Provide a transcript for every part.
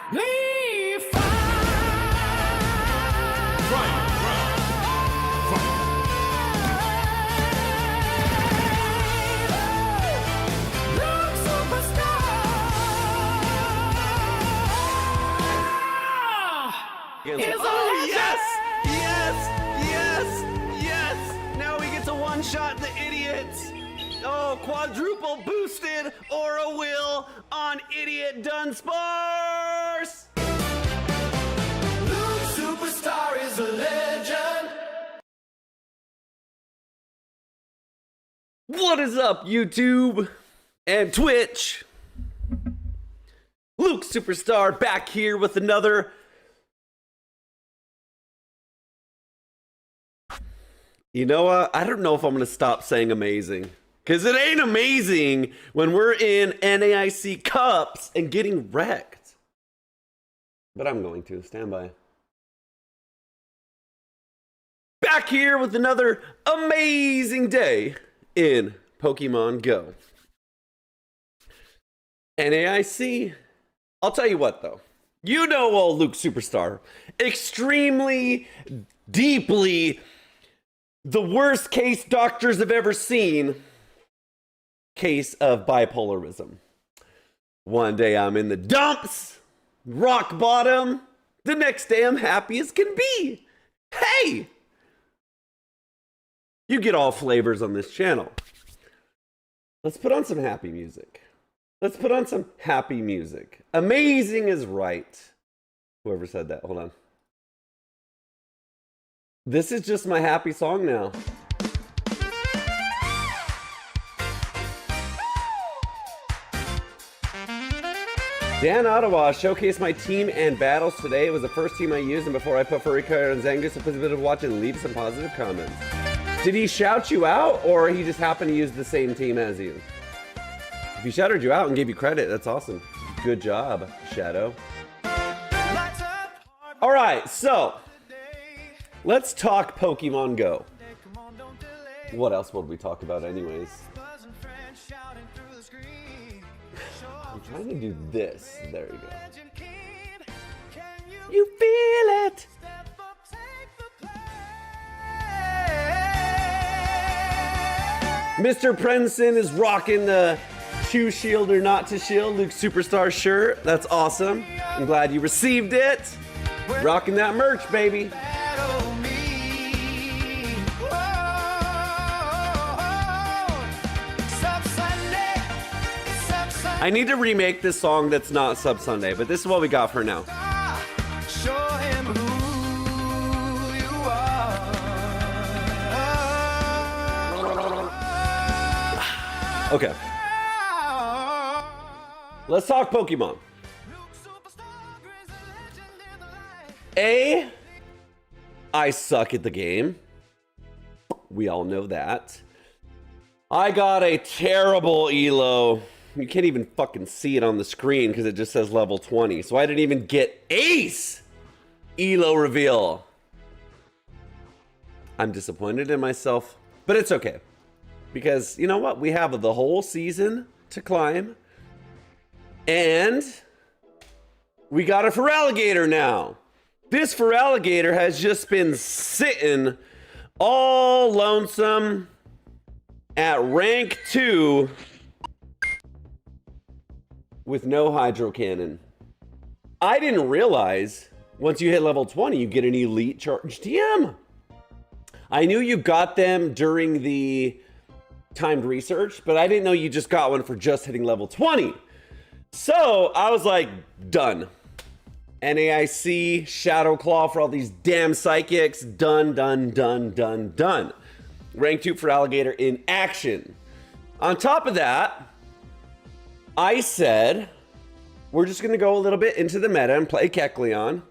Oh, yes! Yes! Yes! Yes! Now we get to one-shot the idiots! Oh, quadruple boosted Aura Will on Idiot Dunsparce! Luke Superstar is a legend! What is up, YouTube and Twitch? Luke Superstar back here with another... You know what? I don't know if I'm going to stop saying amazing. Because it ain't amazing when we're in NAIC Cups and getting wrecked. But I'm going to. Stand by. Back here with another amazing day in Pokemon Go. NAIC. I'll tell you what, though. You know old Luke Superstar. Extremely, deeply... the worst case doctors have ever seen case of bipolarism. One day I'm in the dumps, rock bottom. The next day I'm happy as can be. Hey! You get all flavors on this channel. Let's put on some happy music. Let's put on some happy music. Amazing is right. Whoever said that, hold on. This is just my happy song now. Dan Ottawa showcased my team and battles today. It was the first team I used, and before I put Feraligator and Zangoose, so please a bit of watch and leave some positive comments. Did he shout you out, or he just happened to use the same team as you? If he shouted you out and gave you credit, that's awesome. Good job, Shadow. All right, so... let's talk Pokemon Go. What else would we talk about anyways? I'm trying to do this. There you go. You feel it! Mr. Prenson is rocking the to shield or not to shield Luke Superstar shirt. That's awesome. I'm glad you received it. Rocking that merch, baby. I need to remake this song that's not Sub Sunday, but this is what we got for now. Show him who you are. Okay. Let's talk Pokemon. I suck at the game. We all know that. I got a terrible elo. You can't even fucking see it on the screen because it just says level 20. So I didn't even get ace elo reveal. I'm disappointed in myself, but it's okay. Because you know what? We have the whole season to climb. And we got a Feraligator now. This Feraligator has just been sitting all lonesome at rank 2 with no Hydro Cannon. I didn't realize once you hit level 20, you get an Elite Charge TM. I knew you got them during the timed research, but I didn't know you just got one for just hitting level 20. So I was like, done. NAIC, Shadow Claw for all these damn psychics. Done, done, done, done, done. Rank 2 Feraligator in action. On top of that, I said, we're just going to go a little bit into the meta and play Kecleon,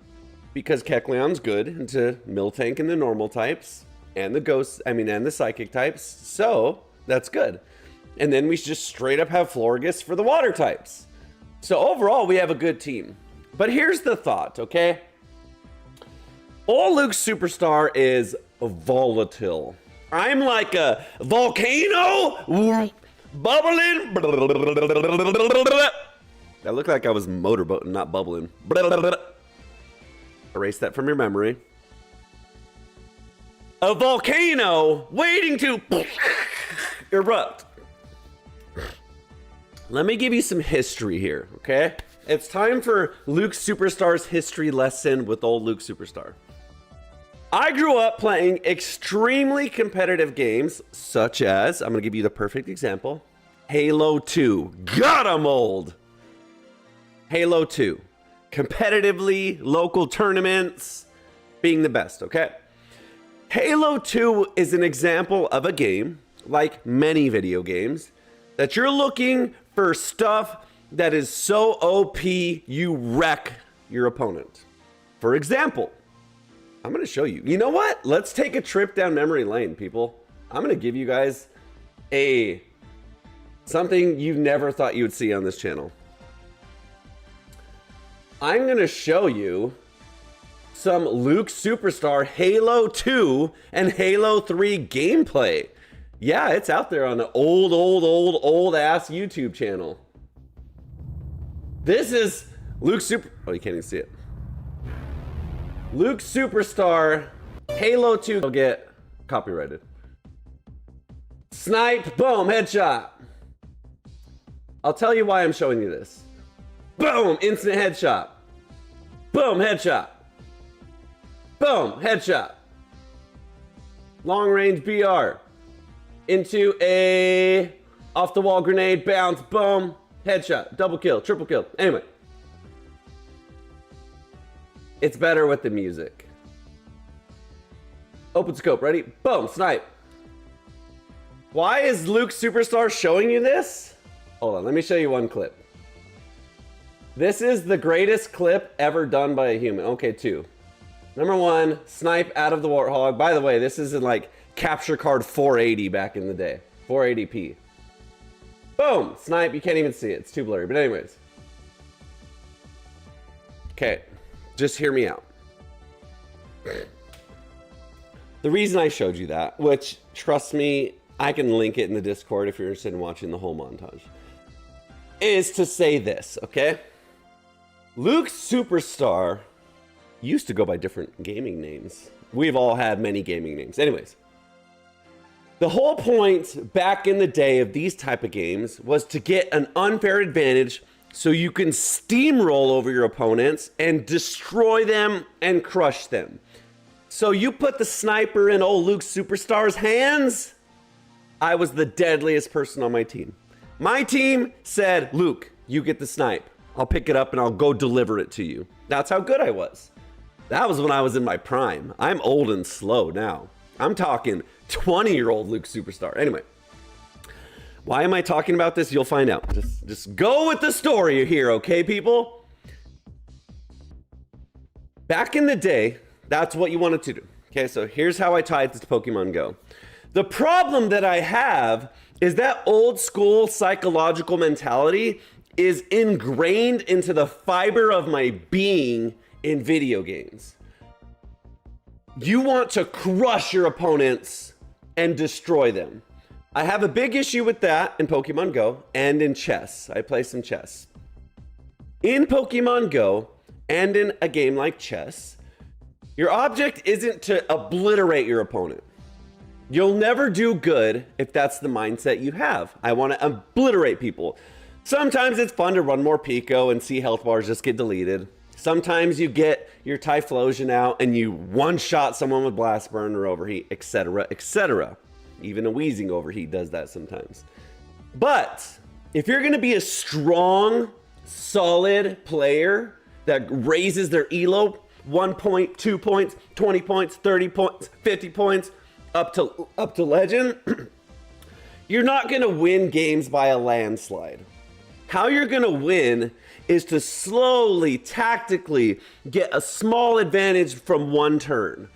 because Kecleon's good into Miltank and the normal types, and the ghosts, and the psychic types, so that's good. And then we just straight up have Florges for the water types. So overall, we have a good team. But here's the thought, okay? All Luke Superstar is volatile. I'm like a volcano bubbling. That looked like I was motorboating, not bubbling. Erase that from your memory. A volcano waiting to erupt. Let me give you some history here, okay? It's time for Luke Superstar's history lesson with old Luke Superstar. I grew up playing extremely competitive games, such as, I'm gonna give you the perfect example, Halo 2. Got 'em old! Halo 2. Competitively, local tournaments, being the best, okay? Halo 2 is an example of a game, like many video games, that you're looking for stuff that is so OP you wreck your opponent. For example, I'm gonna show you. You know what? Let's take a trip down memory lane, people. I'm gonna give you guys something you never thought you would see on this channel. I'm gonna show you some Luke Superstar Halo 2 and Halo 3 gameplay. Yeah, it's out there on an old ass YouTube channel. This is Luke Super... Oh, you can't even see it. Luke Superstar Halo 2 will get copyrighted. Snipe, boom, headshot. I'll tell you why I'm showing you this. Boom, instant headshot. Boom, headshot. Boom, headshot. Long range BR. Into a off the wall grenade, bounce, boom, headshot, double kill, triple kill. Anyway, it's better with the music. Open scope, ready? Boom, snipe. Why is Luke Superstar showing you this? Hold on, let me show you one clip. This is the greatest clip ever done by a human. Okay, 2. Number 1, snipe out of the Warthog. By the way, this is in like capture card 480 back in the day. 480p. Boom! Snipe, you can't even see it. It's too blurry. But anyways. Okay, just hear me out. The reason I showed you that, which, trust me, I can link it in the Discord if you're interested in watching the whole montage, is to say this, okay? Luke Superstar used to go by different gaming names. We've all had many gaming names. Anyways, the whole point back in the day of these type of games was to get an unfair advantage so you can steamroll over your opponents and destroy them and crush them. So you put the sniper in old Luke Superstar's hands, I was the deadliest person on my team. My team said, Luke, you get the snipe. I'll pick it up and I'll go deliver it to you. That's how good I was. That was when I was in my prime. I'm old and slow now. I'm talking 20-year-old Luke Superstar. Anyway, why am I talking about this? You'll find out. Just go with the story here, okay, people? Back in the day, that's what you wanted to do. Okay, so here's how I tied this to Pokemon Go. The problem that I have is that old school psychological mentality is ingrained into the fiber of my being in video games. You want to crush your opponents and destroy them. I have a big issue with that in Pokemon Go and in chess. I play some chess. In Pokemon Go and in a game like chess, your object isn't to obliterate your opponent. You'll never do good if that's the mindset you have. I want to obliterate people. Sometimes it's fun to run more Pico and see health bars just get deleted. Sometimes you get your Typhlosion out and you one-shot someone with Blast Burn or Overheat, etc., etc. Even a Wheezing Overheat does that sometimes. But if you're going to be a strong, solid player that raises their elo 1 point, 2 points, 20 points, 30 points, 50 points, up to legend, you're not going to win games by a landslide. How you're going to win is to slowly, tactically get a small advantage from one turn.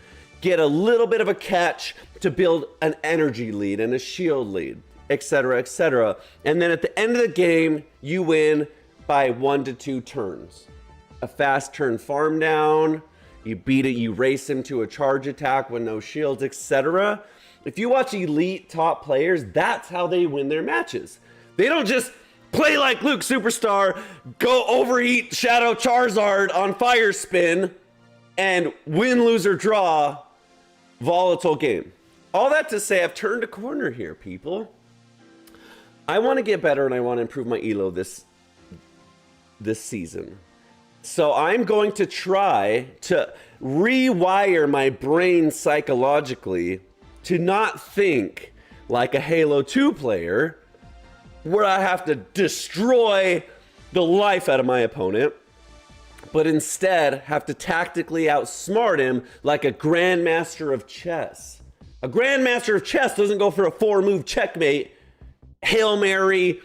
Get a little bit of a catch to build an energy lead and a shield lead, etc., etc. And then at the end of the game, you win by 1 to 2 turns. A fast turn farm down, you beat it, you race him to a charge attack with no shields, etc. If you watch elite top players, that's how they win their matches. They don't just play like Luke Superstar, go overeat Shadow Charizard on Fire Spin, and win, lose, or draw, volatile game. All that to say, I've turned a corner here, people. I want to get better and I want to improve my elo this season. So I'm going to try to rewire my brain psychologically to not think like a Halo 2 player where I have to destroy the life out of my opponent, but instead have to tactically outsmart him like a grandmaster of chess. A grandmaster of chess doesn't go for a 4-move checkmate, Hail Mary,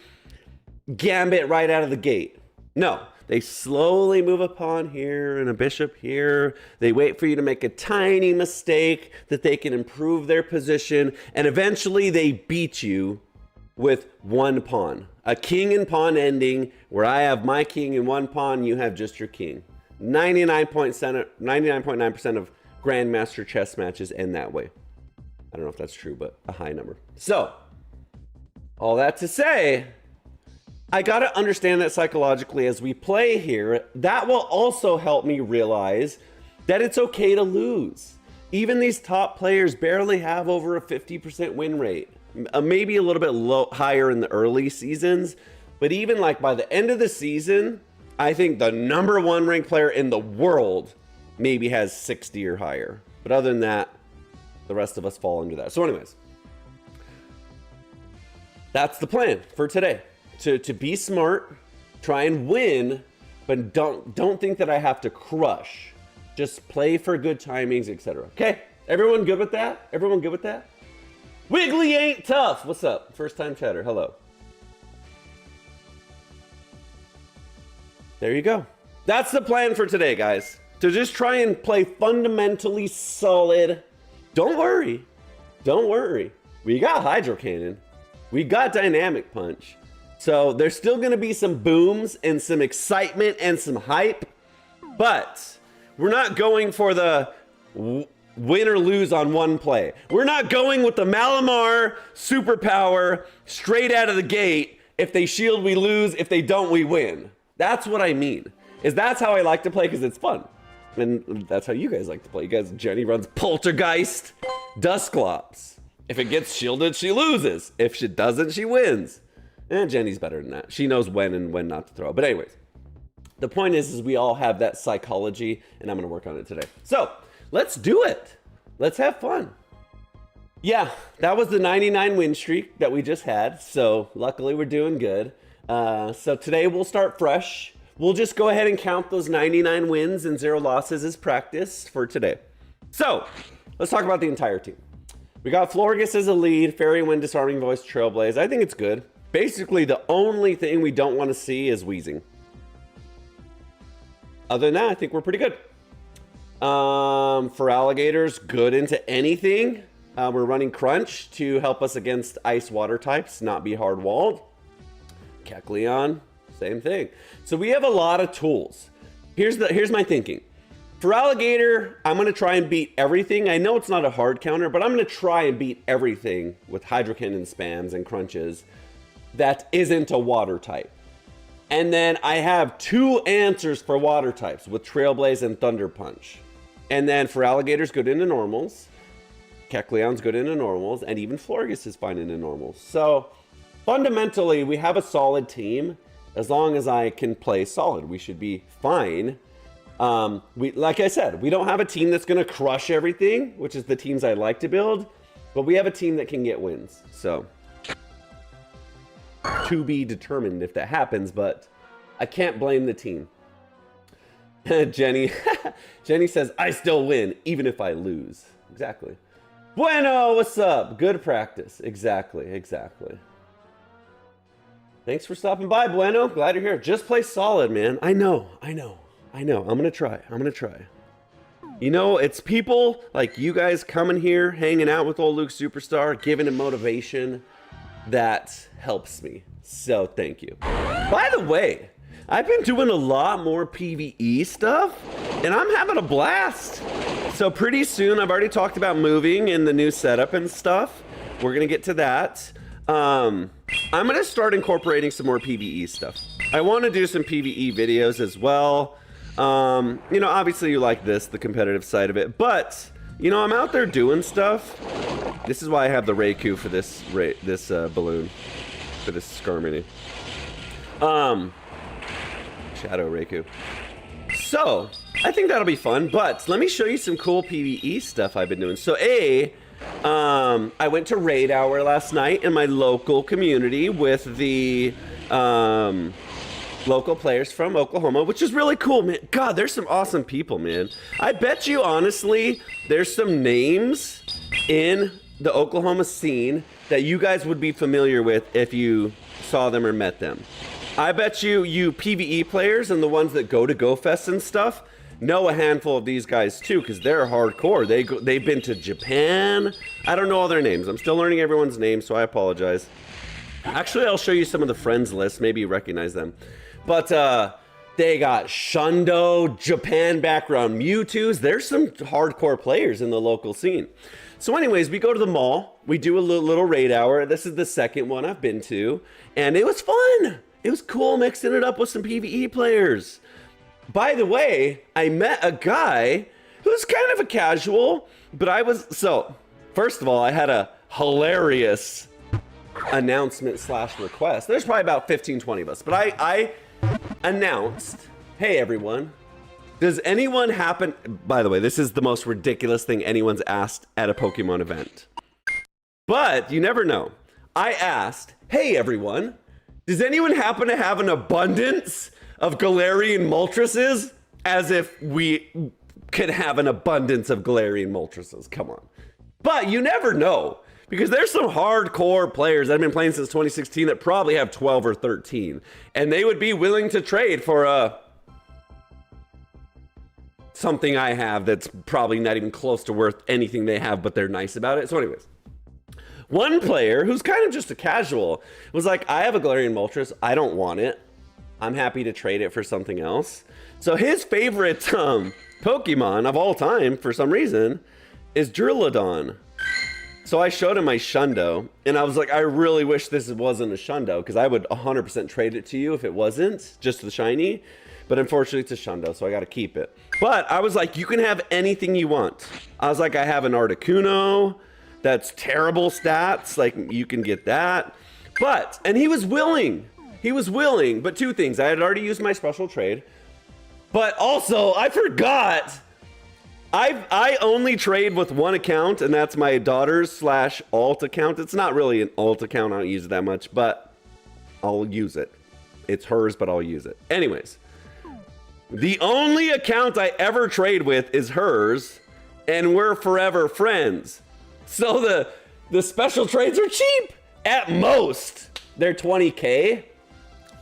gambit right out of the gate. No, they slowly move a pawn here and a bishop here. They wait for you to make a tiny mistake that they can improve their position, and eventually they beat you with one pawn. A king and pawn ending where I have my king and one pawn, you have just your king. 99.9% of grandmaster chess matches end that way. I don't know if that's true, but a high number. So, all that to say, I gotta understand that psychologically as we play here. That will also help me realize that it's okay to lose. Even these top players barely have over a 50% win rate. Maybe a little bit higher in the early seasons, but even like by the end of the season, I think the #1 ranked player in the world maybe has 60 or higher. But other than that, the rest of us fall into that. So anyways, that's the plan for today. To be smart, try and win, but don't think that I have to crush. Just play for good timings, etc. Okay, everyone good with that? Everyone good with that? Wiggly ain't tough. What's up? First time chatter. Hello. There you go. That's the plan for today, guys. To just try and play fundamentally solid. Don't worry. Don't worry. We got Hydro Cannon. We got Dynamic Punch. So there's still going to be some booms and some excitement and some hype. But we're not going for the win or lose on one play. We're not going with the Malamar superpower straight out of the gate. If they shield, we lose. If they don't, we win. That's what I mean. That's how I like to play because it's fun. And that's how you guys like to play. You guys, Jenny runs Poltergeist, Dusclops. If it gets shielded, she loses. If she doesn't, she wins. And Jenny's better than that. She knows when and when not to throw. But anyways, the point is we all have that psychology, and I'm going to work on it today. So let's do it. Let's have fun. Yeah, that was the 99 win streak that we just had. So luckily we're doing good. So today we'll start fresh. We'll just go ahead and count those 99 wins and 0 losses as practice for today. So let's talk about the entire team. We got Florges as a lead, Fairy Wind, Disarming Voice, Trailblaze. I think it's good. Basically, the only thing we don't want to see is Wheezing. Other than that, I think we're pretty good. Feraligator's good into anything. We're running Crunch to help us against Ice Water types, not be hard-walled. Kecleon, same thing. So we have a lot of tools. Here's my thinking. Feraligator, I'm going to try and beat everything. I know it's not a hard counter, but I'm going to try and beat everything with Hydro Cannon spams and crunches that isn't a water type. And then I have 2 answers for water types with Trailblaze and Thunder Punch. And then Feraligator's good into normals. Kecleon's good into normals. And even Florges is fine into normals. So fundamentally, we have a solid team. As long as I can play solid, we should be fine. Like I said, we don't have a team that's going to crush everything, which is the teams I like to build. But we have a team that can get wins. So to be determined if that happens, but I can't blame the team. Jenny says, I still win, even if I lose. Exactly. Bueno, what's up? Good practice. Exactly. Thanks for stopping by, Bueno. Glad you're here. Just play solid, man. I know. I'm gonna try. You know, it's people like you guys coming here, hanging out with old Luke Superstar, giving him motivation that helps me. So thank you. By the way, I've been doing a lot more PvE stuff, and I'm having a blast. So pretty soon, I've already talked about moving in the new setup and stuff. We're gonna get to that. I'm gonna start incorporating some more PvE stuff. I want to do some PvE videos as well. You know, obviously you like this, the competitive side of it, but you know, I'm out there doing stuff. This is why I have the Raikou for this balloon, for this Skarmory. Shadow Raikou. So, I think that'll be fun, but let me show you some cool PvE stuff I've been doing. So I went to Raid Hour last night in my local community with the local players from Oklahoma, which is really cool, man. God, there's some awesome people, man. I bet you, honestly, there's some names in the Oklahoma scene that you guys would be familiar with if you saw them or met them. I bet you PvE players and the ones that go to GoFest and stuff know a handful of these guys too, because they're hardcore. They've been to Japan. I don't know all their names. I'm still learning everyone's names, so I apologize. Actually, I'll show you some of the friends list. Maybe you recognize them. But they got Shundo, Japan background Mewtwo's. There's some hardcore players in the local scene. So anyways, we go to the mall. We do a little raid hour. This is the second one I've been to. And it was fun. It was cool mixing it up with some PvE players. By the way, I met a guy who's kind of a casual, but so first of all, I had a hilarious announcement / request. There's probably about 15, 20 of us, but I announced, hey everyone, does anyone happen, by the way, this is the most ridiculous thing anyone's asked at a Pokemon event, but you never know. I asked, hey everyone, does anyone happen to have an abundance of Galarian Moltres? As if we could have an abundance of Galarian Moltres. Come on. But you never know, because there's some hardcore players that have been playing since 2016 that probably have 12 or 13, and they would be willing to trade for something I have that's probably not even close to worth anything they have, but they're nice about it. So anyways, one player who's kind of just a casual was like, I have a Galarian Moltres. I don't want it. I'm happy to trade it for something else. So his favorite Pokemon of all time, for some reason, is Duraludon. So I showed him my Shundo, and I was like, I really wish this wasn't a Shundo, because I would 100% trade it to you if it wasn't just the shiny. But unfortunately, it's a Shundo, so I got to keep it. But I was like, you can have anything you want. I was like, I have an Articuno that's terrible stats. Like, you can get that. But, and he was willing. He was willing, but two things. I had already used my special trade, but also I forgot. I only trade with one account, and that's my daughter's / alt account. It's not really an alt account. I don't use it that much, but I'll use it. It's hers, but I'll use it. Anyways, the only account I ever trade with is hers, and we're forever friends. So the special trades are cheap. At most, they're 20K.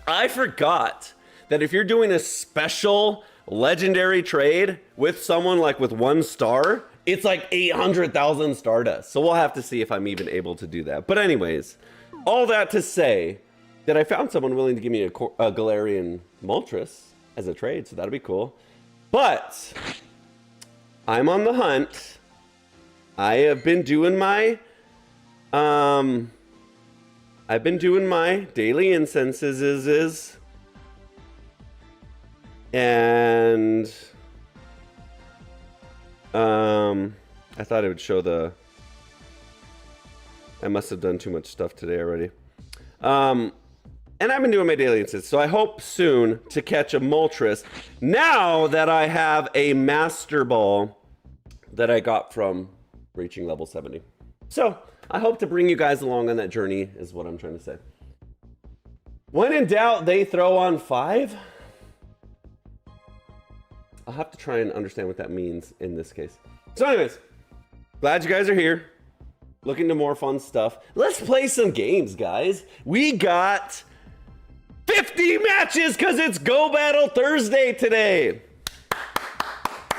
I forgot that if you're doing a special legendary trade with someone like with 1 star, it's like 800,000 Stardust. So we'll have to see if I'm even able to do that. But anyways, all that to say that I found someone willing to give me a Galarian Moltres as a trade, so that'll be cool. But I'm on the hunt. I have been doing my daily incenses and I thought it would show I must have done too much stuff today already. And I've been doing my daily incenses, so I hope soon to catch a Moltres now that I have a Master Ball that I got from reaching level 70. So I hope to bring you guys along on that journey, is what I'm trying to say. When in doubt, they throw on 5. I'll have to try and understand what that means in this case. So anyways, glad you guys are here. Looking to more fun stuff. Let's play some games, guys. We got 50 matches because it's Go Battle Thursday today.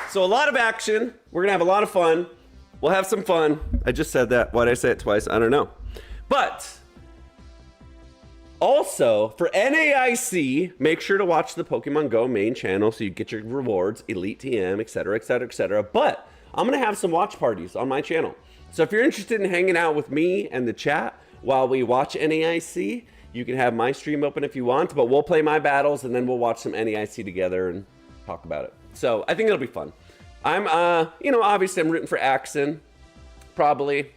So a lot of action. We're going to have a lot of fun. We'll have some fun. I just said that. Why did I say it twice? I don't know. But also, for NAIC, make sure to watch the Pokemon Go main channel so you get your rewards, Elite TM, etc., etc., etc. But I'm going to have some watch parties on my channel. So if you're interested in hanging out with me and the chat while we watch NAIC, You can have my stream open if you want, but we'll play my battles and then we'll watch some NAIC together and talk about it. So I think it'll be fun. I'm, obviously I'm rooting for Axon. I'm probably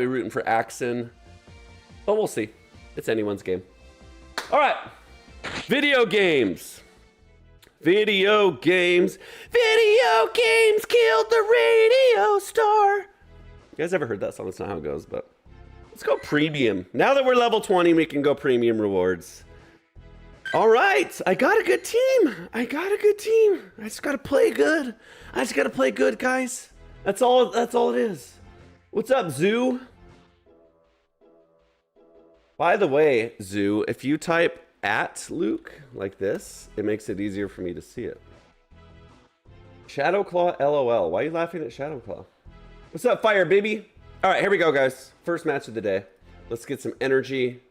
rooting for Axon, but we'll see. It's anyone's game. All right, video games. Video games killed the radio star. You guys ever heard that song? That's not how it goes, but let's go premium. Now that we're level 20, we can go premium rewards. All right, I got a good team. I just gotta play good. Guys. That's all it is. What's up, Zoo? By the way, Zoo, if you type @Luke like this, it makes it easier for me to see it. Shadowclaw LOL. Why are you laughing at Shadowclaw? What's up, Fire Baby? All right, here we go, guys. First match of the day. Let's get some energy.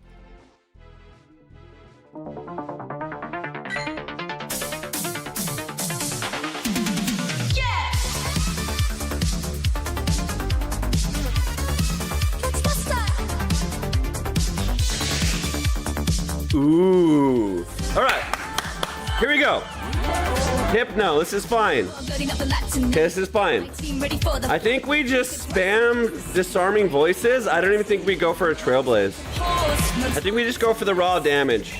Ooh. All right. Here we go. Hypno, this is fine. Okay, this is fine. I think we just spam disarming voices. I don't even think we go for a Trailblaze. I think we just go for the raw damage.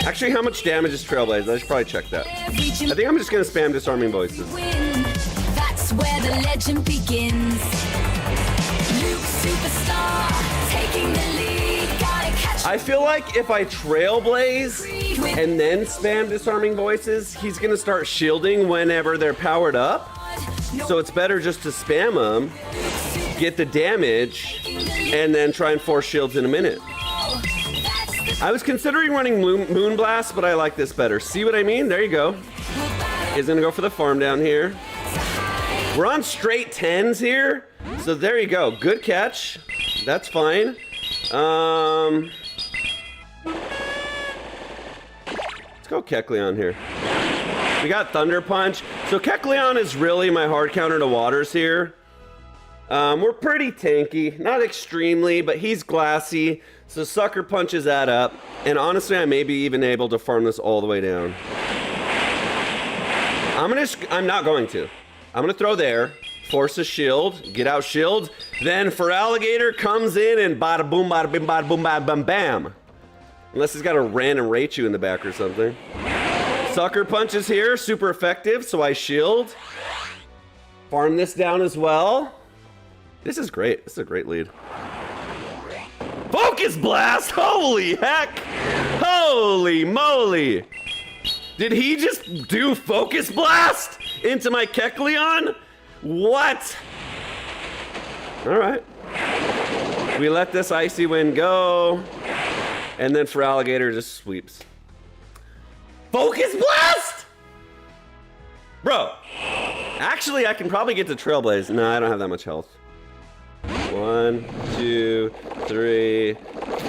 Actually, how much damage is Trailblaze? I should probably check that. I think I'm just gonna spam disarming voices. That's where the legend begins. Luke Superstar taking the lead. I feel like if I Trailblaze and then spam disarming voices, he's gonna start shielding whenever they're powered up. So it's better just to spam them, get the damage, and then try and force shields in a minute. I was considering running Moonblast, but I like this better. See what I mean? There you go. He's gonna go for the farm down here. We're on straight 10s here, so there you go. Good catch. That's fine. Let's go Kecleon here. We got Thunder Punch. So Kecleon is really my hard counter to Waters here. We're pretty tanky, not extremely, but he's glassy, so Sucker Punches add up. And honestly, I may be even able to farm this all the way down. I'm not going to. I'm gonna throw there, force a shield, get out shield, then Feraligator comes in and bada boom, bada bim, bada boom, bada bam, bam. Unless he's got a random Raichu in the back or something. Sucker Punch is here, super effective, so I shield. Farm this down as well. This is great. This is a great lead. Focus Blast! Holy heck! Holy moly! Did he just do Focus Blast into my Kecleon? What? All right. We let this Icy Wind go. And then Feraligator just sweeps. Focus Blast! Bro. Actually, I can probably get to Trailblaze. No, I don't have that much health. 1, 2, 3,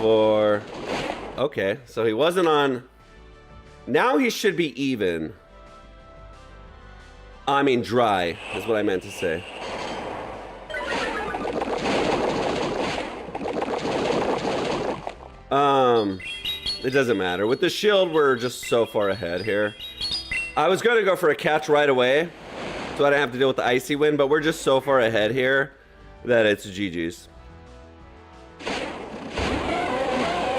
4. Okay, so he wasn't on. Now he should be even. I mean dry, is what I meant to say. It doesn't matter. With the shield, we're just so far ahead here. I was going to go for a catch right away, so I don't have to deal with the Icy Wind, but we're just so far ahead here that it's GG's.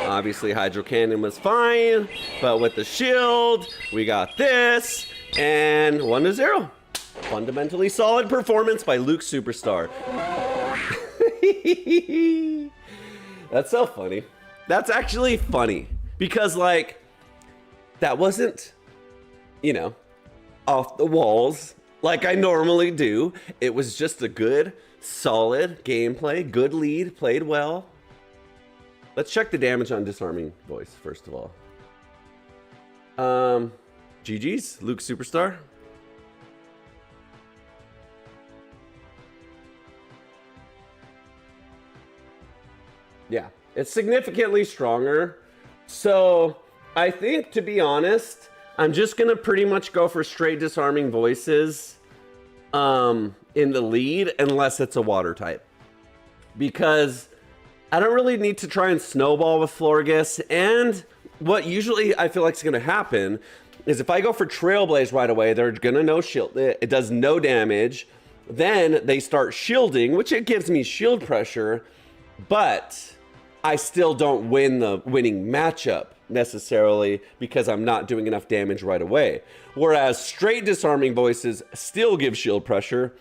Obviously, Hydro Cannon was fine, but with the shield, we got this, and 1-0. Fundamentally solid performance by Luke Superstar. That's so funny. That's actually funny because, like, that wasn't, you know, off the walls like I normally do. It was just a good, solid gameplay, good lead, played well. Let's check the damage on Disarming Voice, first of all. GG's, Luke Superstar. Yeah, it's significantly stronger. So I think, to be honest, I'm just gonna pretty much go for straight Disarming Voices in the lead, unless it's a water type. Because I don't really need to try and snowball with Florges. And what usually I feel like is going to happen is if I go for Trailblaze right away, they're going to no shield. It does no damage. Then they start shielding, which it gives me shield pressure, but I still don't win the winning matchup necessarily because I'm not doing enough damage right away. Whereas straight disarming voices still give shield pressure,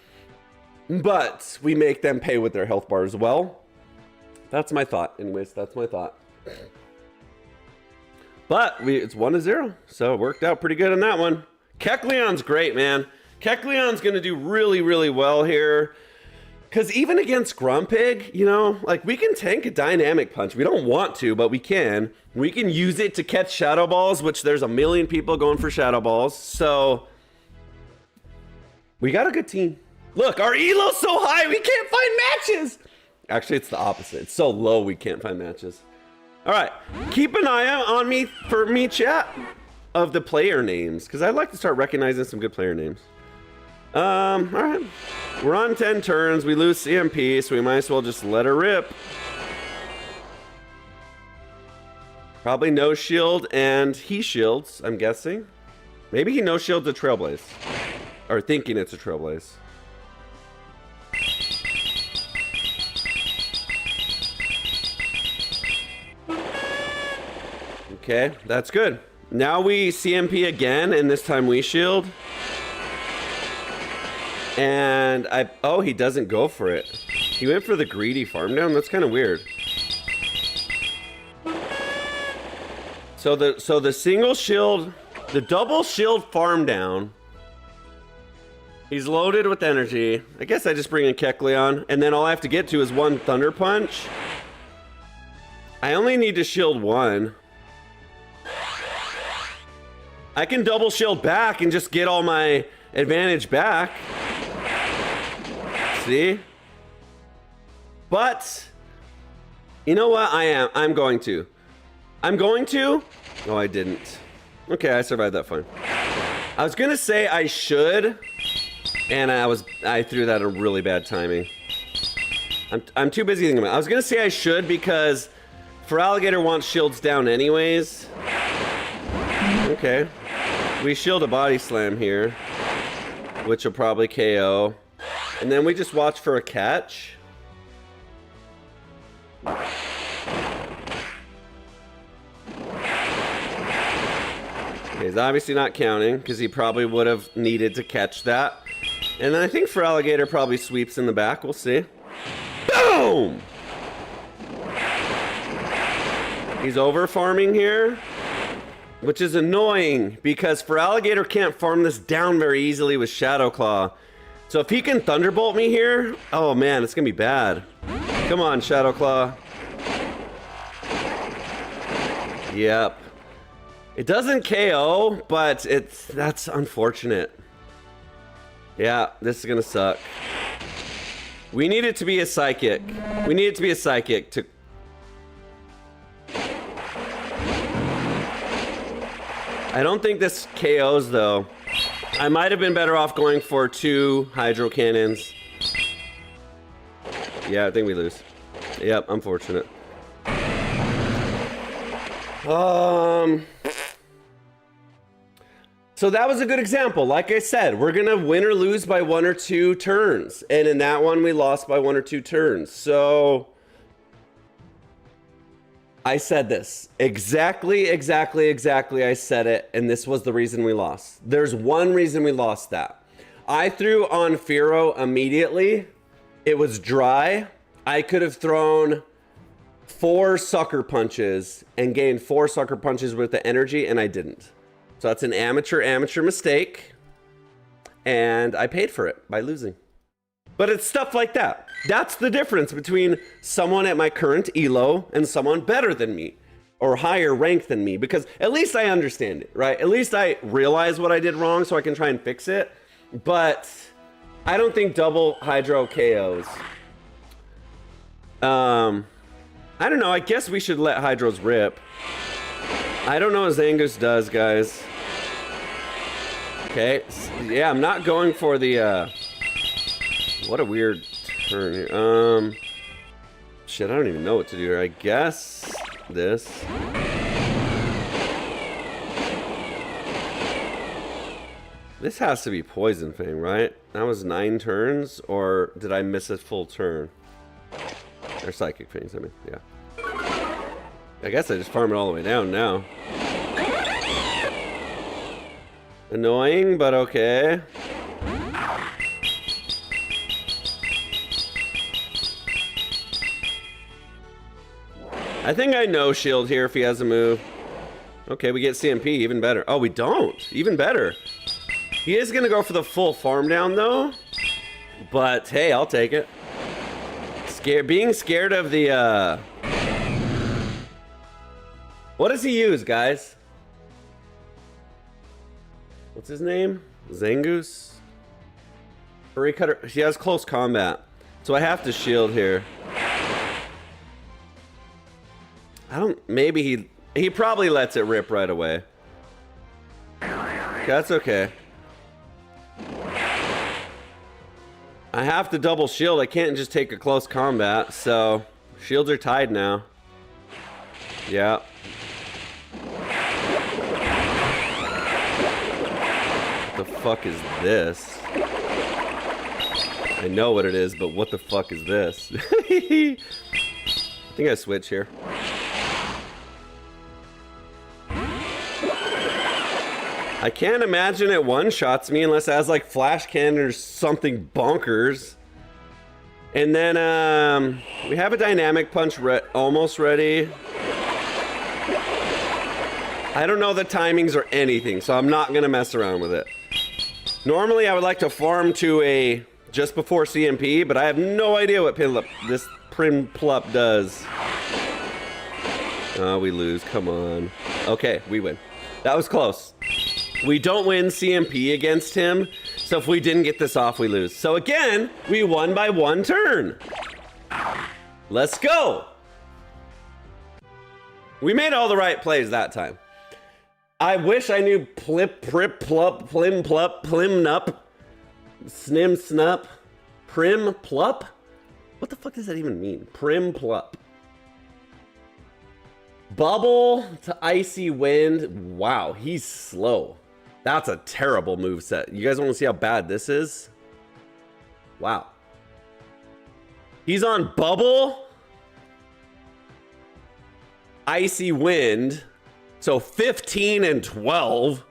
but we make them pay with their health bar as well. That's my thought. Anyways, that's my thought. But it's 1-0, so it worked out pretty good on that one. Kecleon's great, man. Kecleon's going to do really, really well here. Because even against Grumpig, you know, like we can tank a dynamic punch. We don't want to, but we can. We can use it to catch Shadow Balls, which there's a million people going for Shadow Balls. So we got a good team. Look, our elo's so high, we can't find matches. Actually, it's the opposite. It's so low, we can't find matches. All right, keep an eye out on me for me, chat, of the player names, because I'd like to start recognizing some good player names. All right, we're on 10 turns. We lose CMP, so we might as well just let her rip. Probably no shield, and he shields, I'm guessing. Maybe he no shields a Trailblaze, or thinking it's a Trailblaze. Okay, that's good. Now we CMP again, and this time we shield. And oh, he doesn't go for it. He went for the greedy farm down. That's kind of weird. So the single shield, the double shield farm down. He's loaded with energy. I guess I just bring in Kecleon, and then all I have to get to is one Thunder Punch. I only need to shield one. I can double shield back and just get all my advantage back. See? But you know what? I'm going to. Oh, I didn't. Okay, I survived that fine. I was gonna say I should, and I threw that in really bad timing. I'm too busy thinking about it. I was gonna say I should because Feraligator wants shields down anyways. Okay. We shield a body slam here, which will probably KO. And then we just watch for a catch. He's obviously not counting because he probably would have needed to catch that. And then I think Feraligator probably sweeps in the back. We'll see. Boom! He's over farming here, which is annoying because Feraligator can't farm this down very easily with Shadow Claw. So if he can Thunderbolt me here, oh man, it's gonna be bad. Come on, Shadow Claw. Yep. It doesn't KO, but that's unfortunate. Yeah, this is gonna suck. We need it to be a psychic. We need it to be a psychic to... I don't think this KOs though. I might have been better off going for 2 Hydro Cannons. Yeah, I think we lose. Yep, unfortunate. So that was a good example. Like I said, we're gonna win or lose by 1 or 2 turns. And in that one, we lost by 1 or 2 turns. So I said this. Exactly, I said it. And this was the reason we lost. There's one reason we lost that. I threw on Firo immediately. It was dry. I could have thrown 4 sucker punches and gained 4 sucker punches with the energy, and I didn't. So that's an amateur mistake. And I paid for it by losing. But it's stuff like that. That's the difference between someone at my current elo and someone better than me or higher rank than me, because at least I understand it, right? At least I realize what I did wrong so I can try and fix it. But I don't think double Hydro KOs. I don't know. I guess we should let Hydros rip. I don't know what Zangoose does, guys. Okay. Yeah, I'm not going for the... What a weird turn here. Shit, I don't even know what to do here. I guess this. This has to be Poison Fang, right? That was 9 turns, or did I miss a full turn? Or Psychic Fangs, I mean, yeah. I guess I just farm it all the way down now. Annoying, but okay. I think I no shield here if he has a move. Okay, we get CMP, even better. Oh, we don't. Even better. He is going to go for the full farm down, though. But, hey, I'll take it. Being scared of the, What does he use, guys? What's his name? Zangoose? Furry Cutter. He has close combat. So I have to shield here. I don't... Maybe he probably lets it rip right away. That's okay. I have to double shield. I can't just take a close combat, so shields are tied now. Yeah. What the fuck is this? I know what it is, but what the fuck is this? I think I switch here. I can't imagine it one-shots me unless it has like flash cannon or something bonkers. And then we have a dynamic punch almost ready. I don't know the timings or anything, so I'm not gonna mess around with it. Normally I would like to farm to a just before CMP, but I have no idea what this Prim Plup does. Oh, we lose, come on. Okay, we win. That was close. We don't win CMP against him, so if we didn't get this off, we lose. So again, we won by 1 turn. Let's go. We made all the right plays that time. I wish I knew plip, prip, plup, plim, plup, plim, nup, snim, snup, prim, plup? What the fuck does that even mean? Prim, plup. Bubble to Icy Wind. Wow, he's slow. That's a terrible moveset. You guys want to see how bad this is? Wow. He's on Bubble, Icy Wind, so 15 and 12.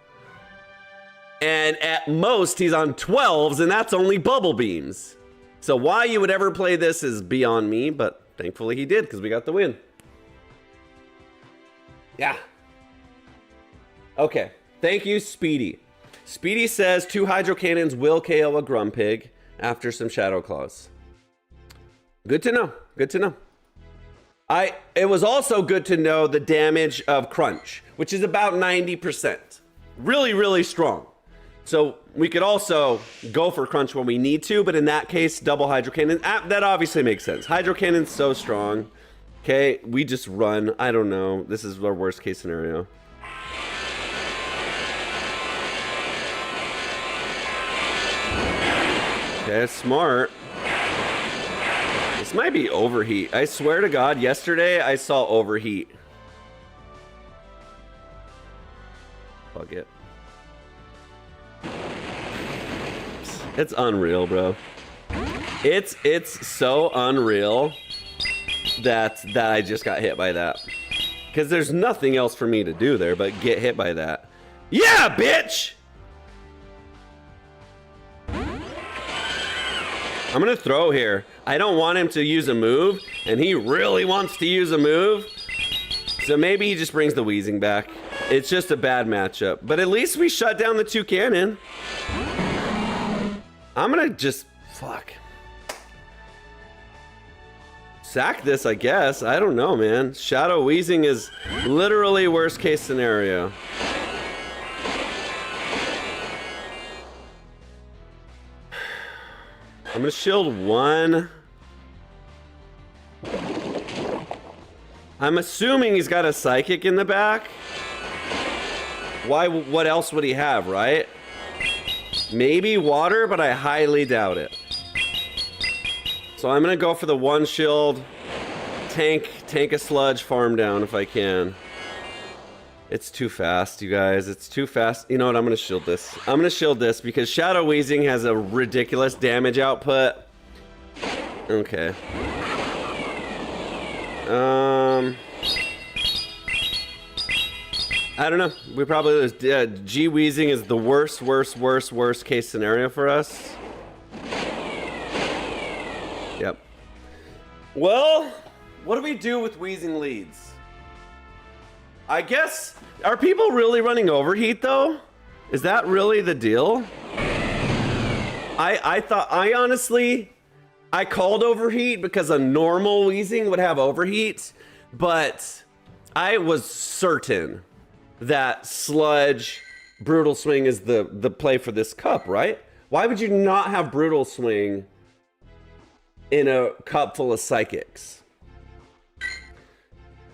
And at most, he's on 12s, and that's only Bubble Beams. So why you would ever play this is beyond me, but thankfully he did, because we got the win. Yeah. Okay. Thank you, Speedy. Speedy says 2 Hydro Cannons will KO a Grumpig after some Shadow Claws. Good to know. Good to know. It was also good to know the damage of Crunch, which is about 90%. Really, really strong. So we could also go for Crunch when we need to, but in that case, double Hydro Cannon. That obviously makes sense. Hydro Cannon's so strong. Okay, we just run. I don't know. This is our worst case scenario. Okay, smart. This might be Overheat. I swear to God, yesterday I saw Overheat. Fuck it. It's unreal, bro. It's so unreal that I just got hit by that. Because there's nothing else for me to do there but get hit by that. Yeah, bitch! I'm gonna throw here. I don't want him to use a move, and he really wants to use a move. So maybe he just brings the Wheezing back. It's just a bad matchup. But at least we shut down the 2 cannon. I'm gonna just... Fuck. Sack this, I guess. I don't know, man. Shadow Wheezing is literally worst case scenario. I'm gonna shield 1. I'm assuming he's got a Psychic in the back. Why? What else would he have, right? Maybe water, but I highly doubt it. So I'm gonna go for the 1 shield. tank a sludge farm down if I can. It's too fast, you guys. It's too fast. You know what? I'm gonna shield this. I'm gonna shield this because Shadow Weezing has a ridiculous damage output. Okay. I don't know. We probably lose. G Weezing is the worst case scenario for us. Yep. Well, what do we do with Weezing leads? I guess, are people really running overheat though? Is that really the deal? I honestly called overheat because a normal Weezing would have overheat, but I was certain that Sludge Brutal Swing is the play for this cup, right? Why would you not have Brutal Swing in a cup full of Psychics?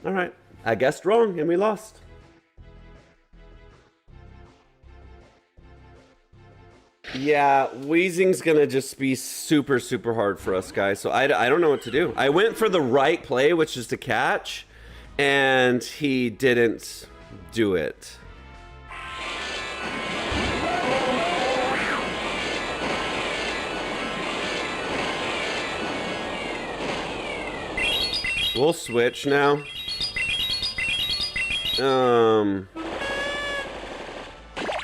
All right, I guessed wrong and we lost. Yeah, Weezing's gonna just be super hard for us, guys. So I don't know what to do. I went for the right play, which is to catch, and he didn't do it. We'll switch now.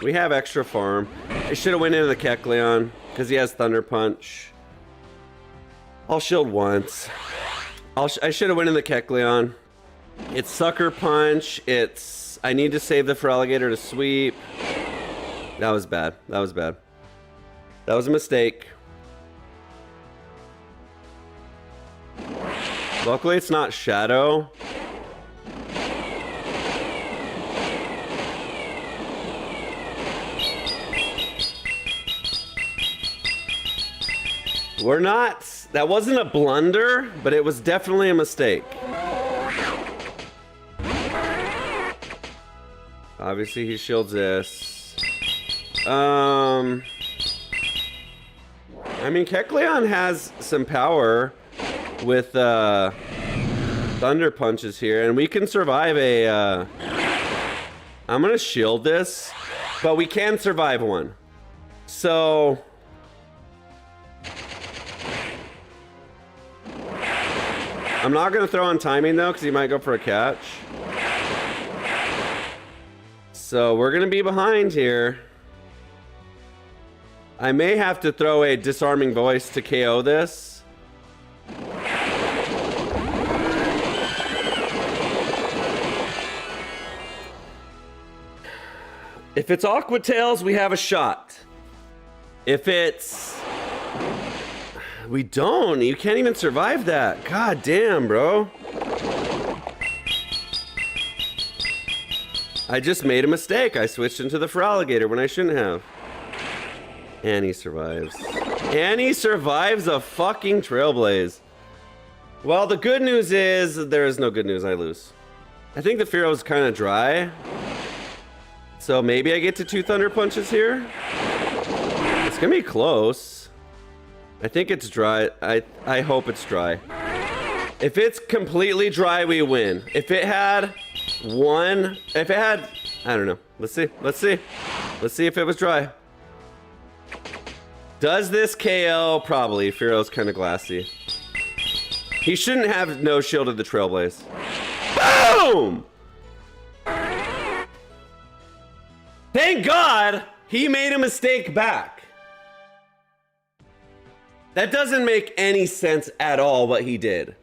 We have extra farm. I should have went into the Kecleon because he has Thunder Punch. I'll shield once. I should have went in the Kecleon. It's Sucker Punch. It's I need to save the Feraligator to sweep. That was bad. That was bad. That was a mistake. Luckily, it's not Shadow. We're not. That wasn't a blunder, but it was definitely a mistake. Obviously, he shields this. I mean, Kecleon has some power with Thunder Punches here, and we can survive a... I'm gonna shield this, but we can survive one. So... I'm not gonna throw on timing though, because he might go for a catch. So we're gonna be behind here. I may have to throw a disarming voice to KO this. If it's Aqua Tails, we have a shot. If it's... We don't. You can't even survive that. God damn, bro. I just made a mistake. I switched into the Feraligator when I shouldn't have. And he survives. And he survives a fucking Trailblaze. Well, the good news is there is no good news. I lose. I think the Fearo's kind of dry. So maybe I get to 2 Thunder Punches here. It's gonna be close. I think it's dry. I hope it's dry. If it's completely dry, we win. If it had one... If it had... I don't know. Let's see. Let's see. Let's see if it was dry. Does this KO? Probably. Fearo's kind of glassy. He shouldn't have no shielded the Trailblaze. Boom! Thank God he made a mistake back. That doesn't make any sense at all what he did.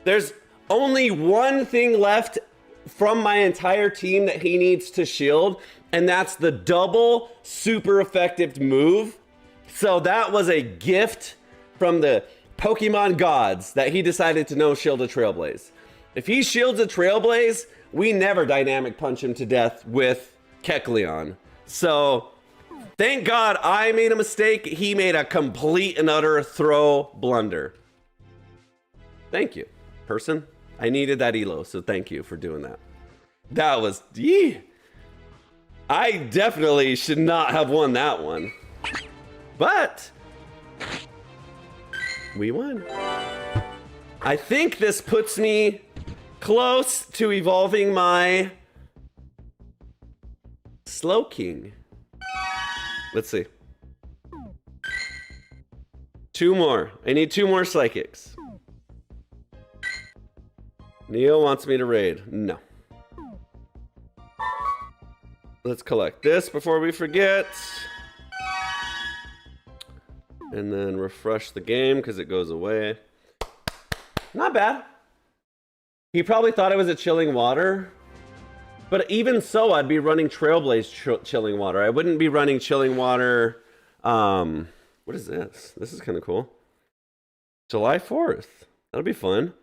There's only one thing left from my entire team that he needs to shield, and that's the double super effective move. So that was a gift from the Pokemon gods that he decided to no shield a Trailblaze. If he shields a Trailblaze, we never dynamic punch him to death with Kecleon. So... Thank God I made a mistake. He made a complete and utter throw blunder. Thank you, person. I needed that elo, so thank you for doing that. That was... I definitely should not have won that one. But... we won. I think this puts me close to evolving my Slowking. Let's see. 2 more. I need 2 more psychics. Neo wants me to raid. No. Let's collect this before we forget. And then refresh the game because it goes away. Not bad. He probably thought it was a chilling water. But even so, I'd be running Trailblaze chilling water. I wouldn't be running chilling water. What is this? This is kind of cool. July 4th. That'll be fun.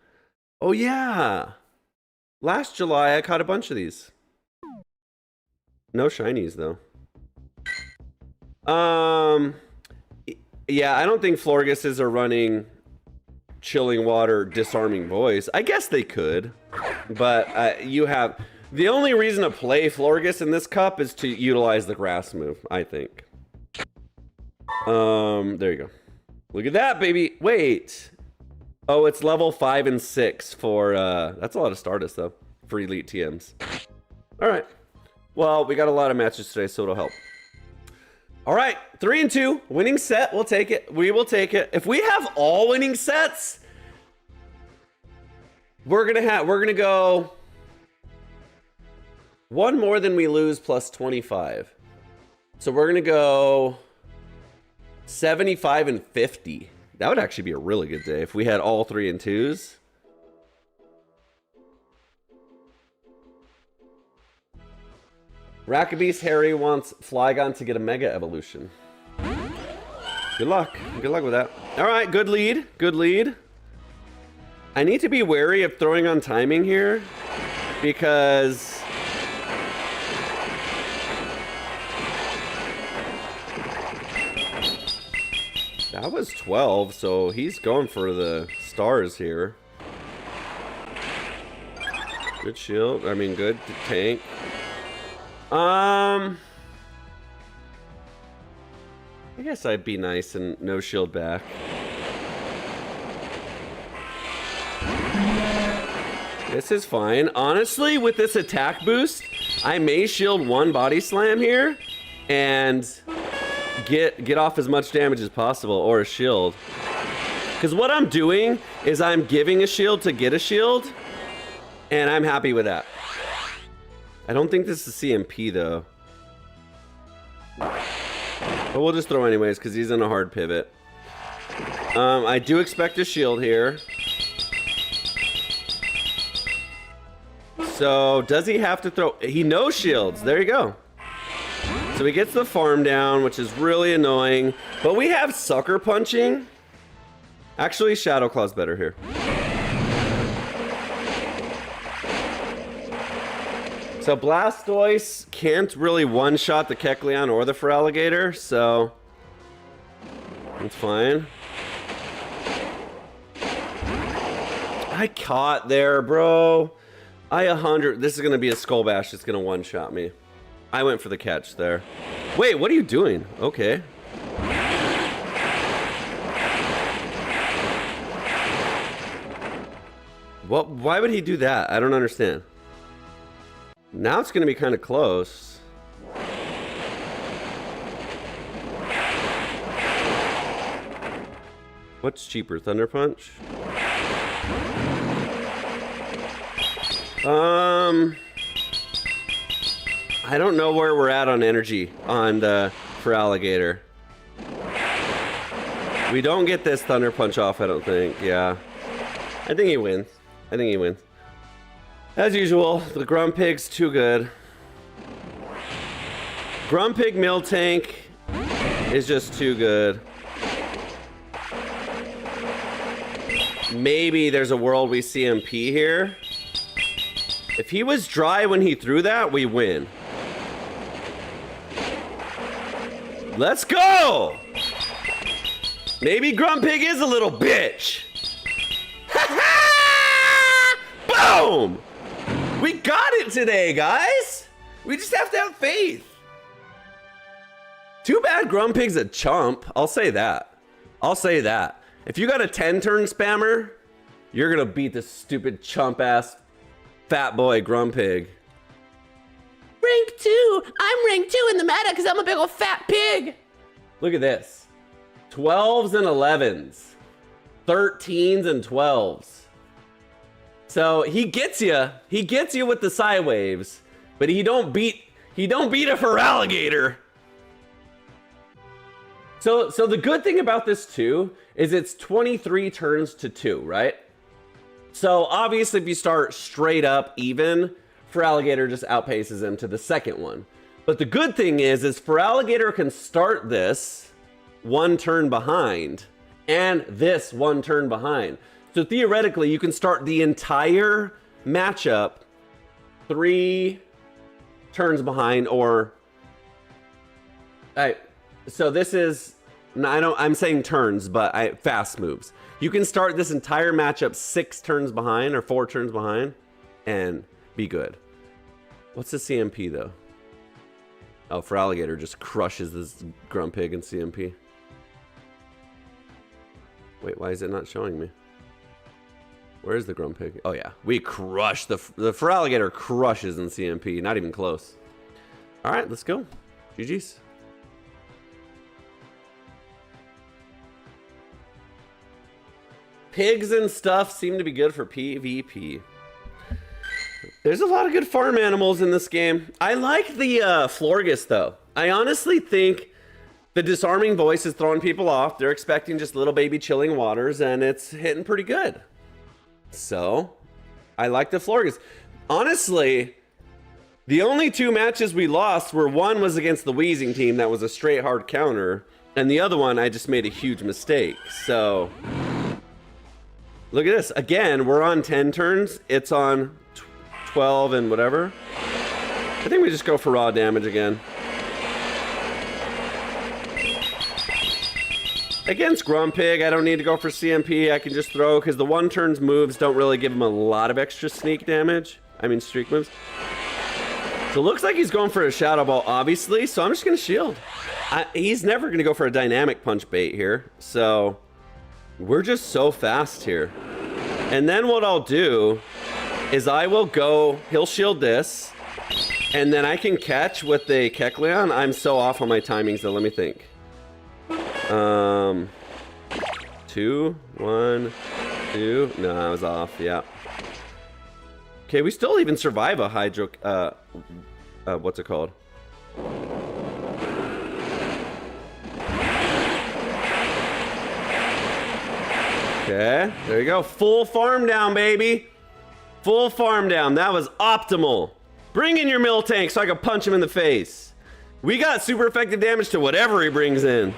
Oh, yeah. Last July, I caught a bunch of these. No shinies, though. Yeah, I don't think Florguses are running chilling water, disarming voice. I guess they could. But you have... The only reason to play Florgus in this cup is to utilize the grass move, I think. There you go. Look at that, baby. Wait. Oh, it's level 5 and 6 for, that's a lot of Stardust, though, for Elite TMs. All right. Well, we got a lot of matches today, so it'll help. All right, 3 and 2, winning set. We'll take it. We will take it. If we have all winning sets, we're gonna go 1 more than we lose plus 25. So we're gonna go 75 and 50. That would actually be a really good day if we had all 3 and 2s. Rackabeast Harry wants Flygon to get a Mega Evolution. Good luck. Good luck with that. All right, good lead. Good lead. I need to be wary of throwing on timing here because that was 12, so he's going for the stars here. Good shield. I mean, good tank. I guess I'd be nice and no shield back. This is fine. Honestly, with this attack boost, I may shield 1 body slam here and get off as much damage as possible, or a shield. Because what I'm doing is I'm giving a shield to get a shield, and I'm happy with that. I don't think this is CMP though. But we'll just throw anyways because he's in a hard pivot. I do expect a shield here. So does he have to throw? He no shields. There you go. So he gets the farm down, which is really annoying. But we have sucker punching. Actually, Shadow Claw's better here. So Blastoise can't really one-shot the Kecleon or the Feraligator, so it's fine. I caught there, bro. This is gonna be a Skull Bash that's gonna one-shot me. I went for the catch there. Wait, what are you doing? Okay. What? Why would he do that? I don't understand. Now it's going to be kind of close. What's cheaper, Thunder Punch? I don't know where we're at on energy on the Feraligator. We don't get this Thunder Punch off, I don't think. Yeah. I think he wins. I think he wins. As usual, the Grumpig's too good. Grumpig Miltank is just too good. Maybe there's a world we CMP here. If he was dry when he threw that, we win. Let's go! Maybe Grumpig is a little bitch. Boom! We got it today, guys! We just have to have faith. Too bad Grumpig's a chump. I'll say that. I'll say that. If you got a 10-turn spammer, You're gonna beat this stupid chump ass fat boy Grumpig. Rank 2. I'm rank 2 in the meta because I'm a big old fat pig. Look at this. 12s and 11s. 13s and 12s. So he gets you. He gets you with the side waves, but he don't beat a Feraligator. So the good thing about this too is it's 23 turns to 2, right? So obviously if you start straight up even, Feraligator just outpaces him to the second one. But the good thing is Feraligator can start this 1 turn behind and this 1 turn behind. So theoretically you can start the entire matchup 3 turns behind, or so this is, I'm saying turns, but fast moves. You can start this entire matchup 6 turns behind or 4 turns behind and be good. What's the CMP though? Oh, Feraligator just crushes this Grumpig in CMP. Wait, why is it not showing me? Where's the Grumpig? Oh yeah, we crush the Feraligator crushes in CMP, not even close. All right, let's go. GG's. Pigs and stuff seem to be good for PvP. There's a lot of good farm animals in this game. I like the Florgus though. I honestly think the disarming voice is throwing people off. They're expecting just little baby chilling waters, and it's hitting pretty good. So I like the Florgus. Honestly, the only 2 matches we lost were, one was against the Wheezing team that was a straight hard counter, and the other one I just made a huge mistake. So look at this. Again, we're on 10 turns. It's on 12 and whatever. I think we just go for raw damage again. Against Grumpig, I don't need to go for CMP. I can just throw, because the 1 turn's moves don't really give him a lot of extra sneak damage. I mean, streak moves. So it looks like he's going for a Shadow Ball, obviously, so I'm just going to shield. He's never going to go for a Dynamic Punch bait here, so we're just so fast here. And then what I'll do is I will go, he'll shield this, and then I can catch with the Kecleon. I'm so off on my timings, though. Let me think. 2, 1, 2. No, I was off. Yeah. Okay, we still even survive a Hydro. What's it called? Okay, there you go. Full farm down, baby. Full farm down. That was optimal. Bring in your mill tank so I can punch him in the face. We got super effective damage to whatever he brings in.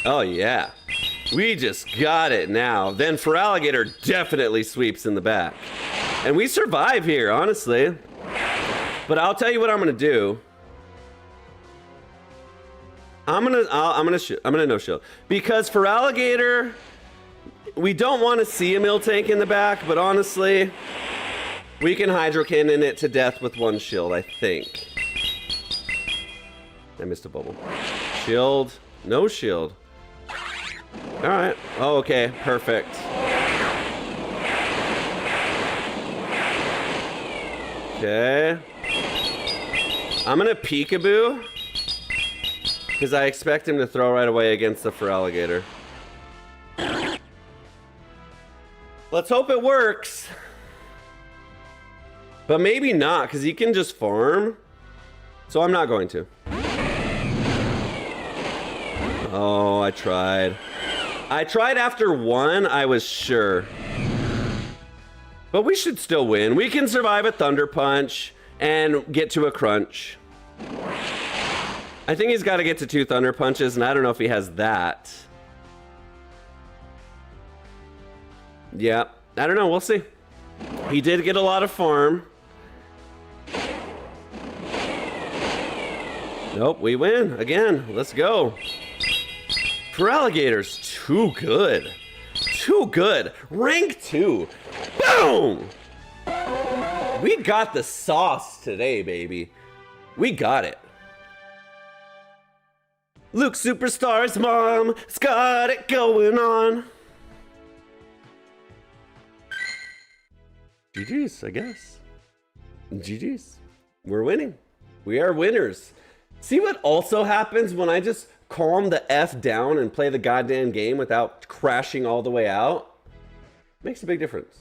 Oh yeah, we just got it now. Then Feraligator definitely sweeps in the back, and we survive here, honestly. But I'll tell you what I'm gonna do. I'm gonna no shield, because Feraligator, we don't want to see a mill tank in the back, but honestly, we can Hydro Cannon it to death with 1 shield, I think. I missed a bubble. Shield, no shield. All right. Oh, okay. Perfect. Okay. I'm gonna peekaboo, because I expect him to throw right away against the Feraligator. Let's hope it works. But maybe not, because he can just farm. So I'm not going to. Oh, I tried. I tried after 1, I was sure. But we should still win. We can survive a Thunder Punch and get to a crunch. I think he's got to get to 2 Thunder Punches, and I don't know if he has that. Yeah, I don't know. We'll see. He did get a lot of farm. Nope, we win again. Let's go. Feraligator's too good. Too good. Rank 2. Boom! We got the sauce today, baby. We got it. Luke Superstar's mom's got it going on. GG's, I guess. GG's. We're winning. We are winners. See what also happens when I just calm the F down and play the goddamn game without crashing all the way out? Makes a big difference.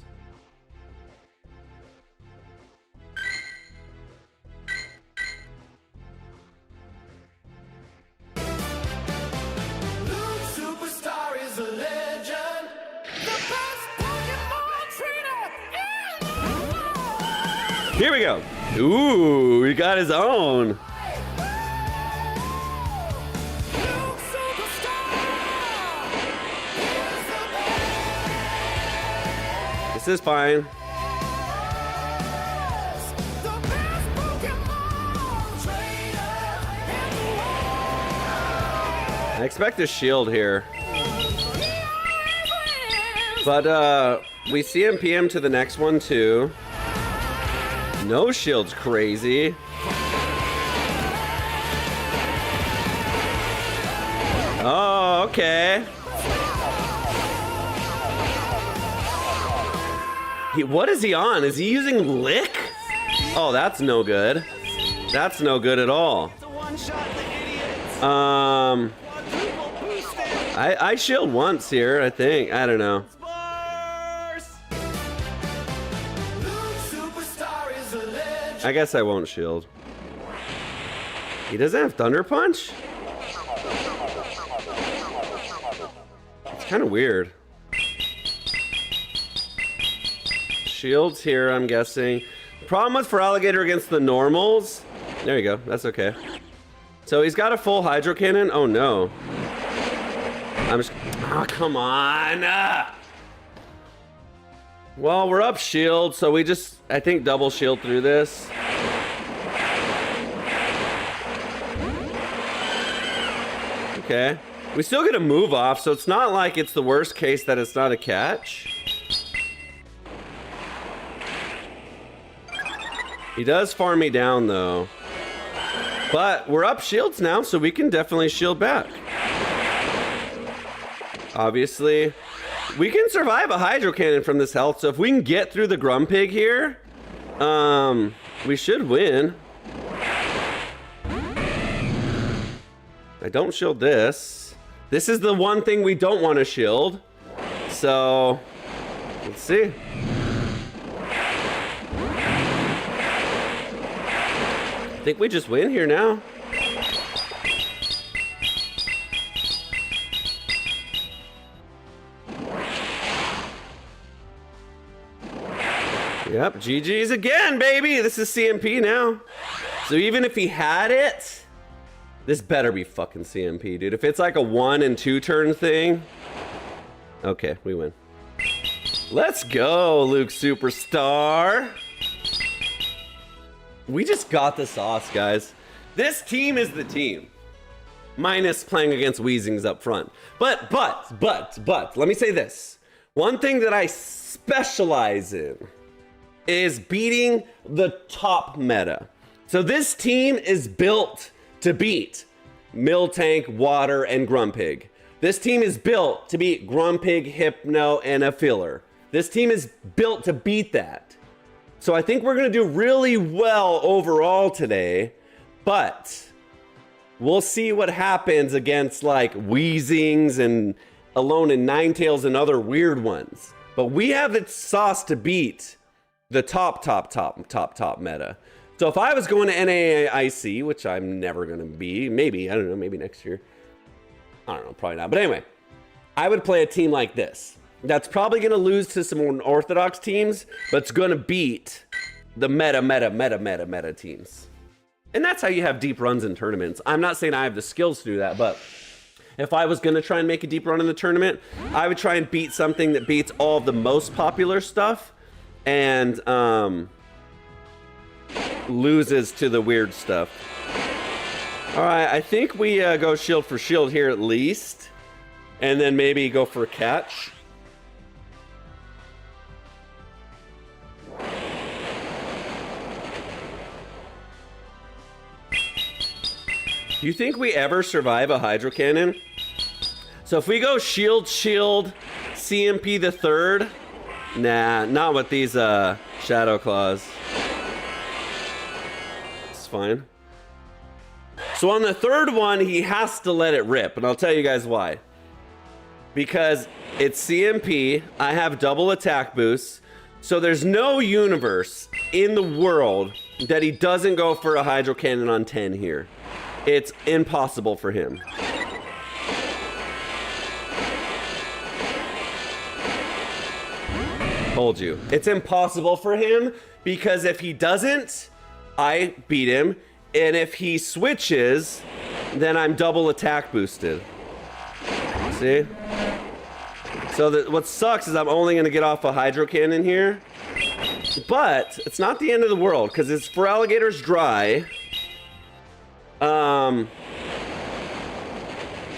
Luke Superstar is a legend. The best Pokémon trainer in the world. Here we go. Ooh, he got his own. Luke Superstar is the best. This is fine. The best Pokémon trainer in the world. I expect a shield here. But we CMP him to the next one too. No shield's crazy. Oh, okay. What is he on? Is he using Lick? Oh, that's no good. That's no good at all. I shield once here, I think. I don't know. Luke Superstar is a legend. I guess I won't shield. He doesn't have Thunder Punch? It's kind of weird. Shields here, I'm guessing. Problem with Feraligator against the normals. There you go, that's okay. So he's got a full Hydro Cannon. Oh no. I'm just, oh, come on. Well, we're up shield, so we just, I think, double shield through this. Okay. We still get a move off, so it's not like it's the worst case that it's not a catch. He does farm me down, though. But we're up shields now, so we can definitely shield back. Obviously, we can survive a Hydro Cannon from this health, so if we can get through the Grumpig here, we should win. I don't shield this. This is the one thing we don't want to shield. So, let's see. I think we just win here now. Yep, GG's again, baby. This is CMP now. So even if he had it, this better be fucking CMP, dude. If it's like a 1 and 2 turn thing, okay, we win. Let's go, Luke Superstar. We just got the sauce, guys. This team is the team. Minus playing against Weezings up front. But, let me say this. One thing that I specialize in is beating the top meta. So this team is built to beat Miltank, Water, and Grumpig. This team is built to beat Grumpig, Hypno, and a filler. This team is built to beat that. So I think we're gonna do really well overall today, but we'll see what happens against like Weezings and Alone in Ninetales and other weird ones. But we have the sauce to beat the top meta. So if I was going to NAIC, which I'm never going to be, maybe, I don't know, maybe next year. I don't know, probably not. But anyway, I would play a team like this. That's probably going to lose to some more orthodox teams, but it's going to beat the meta teams. And that's how you have deep runs in tournaments. I'm not saying I have the skills to do that, but if I was going to try and make a deep run in the tournament, I would try and beat something that beats all of the most popular stuff and loses to the weird stuff. All right, I think we go shield for shield here at least, and then maybe go for a catch. Do you think we ever survive a Hydro Cannon? So if we go shield, CMP the third, nah, not with these Shadow Claws. It's fine. So on the third one, he has to let it rip, and I'll tell you guys why. Because it's CMP, I have double attack boosts, so there's no universe in the world that he doesn't go for a Hydro Cannon on 10 here. It's impossible for him. Told you. It's impossible for him because if he doesn't, I beat him. And if he switches, then I'm double attack boosted. See? So what sucks is I'm only going to get off a Hydro Cannon here. But it's not the end of the world because his Feraligator's dry.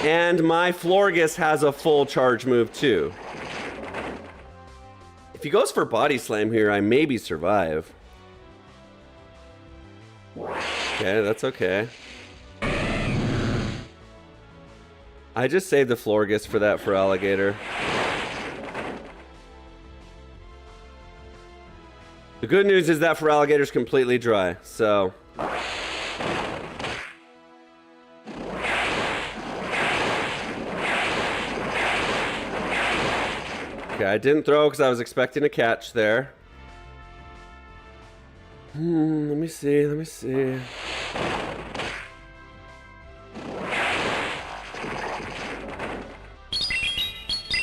And my Florges has a full charge move too. If he goes for Body Slam here, I maybe survive. Okay, that's okay. I just saved the Florges for that Feraligator. The good news is that Feraligator's completely dry, so... Okay, I didn't throw because I was expecting a catch there. Let me see.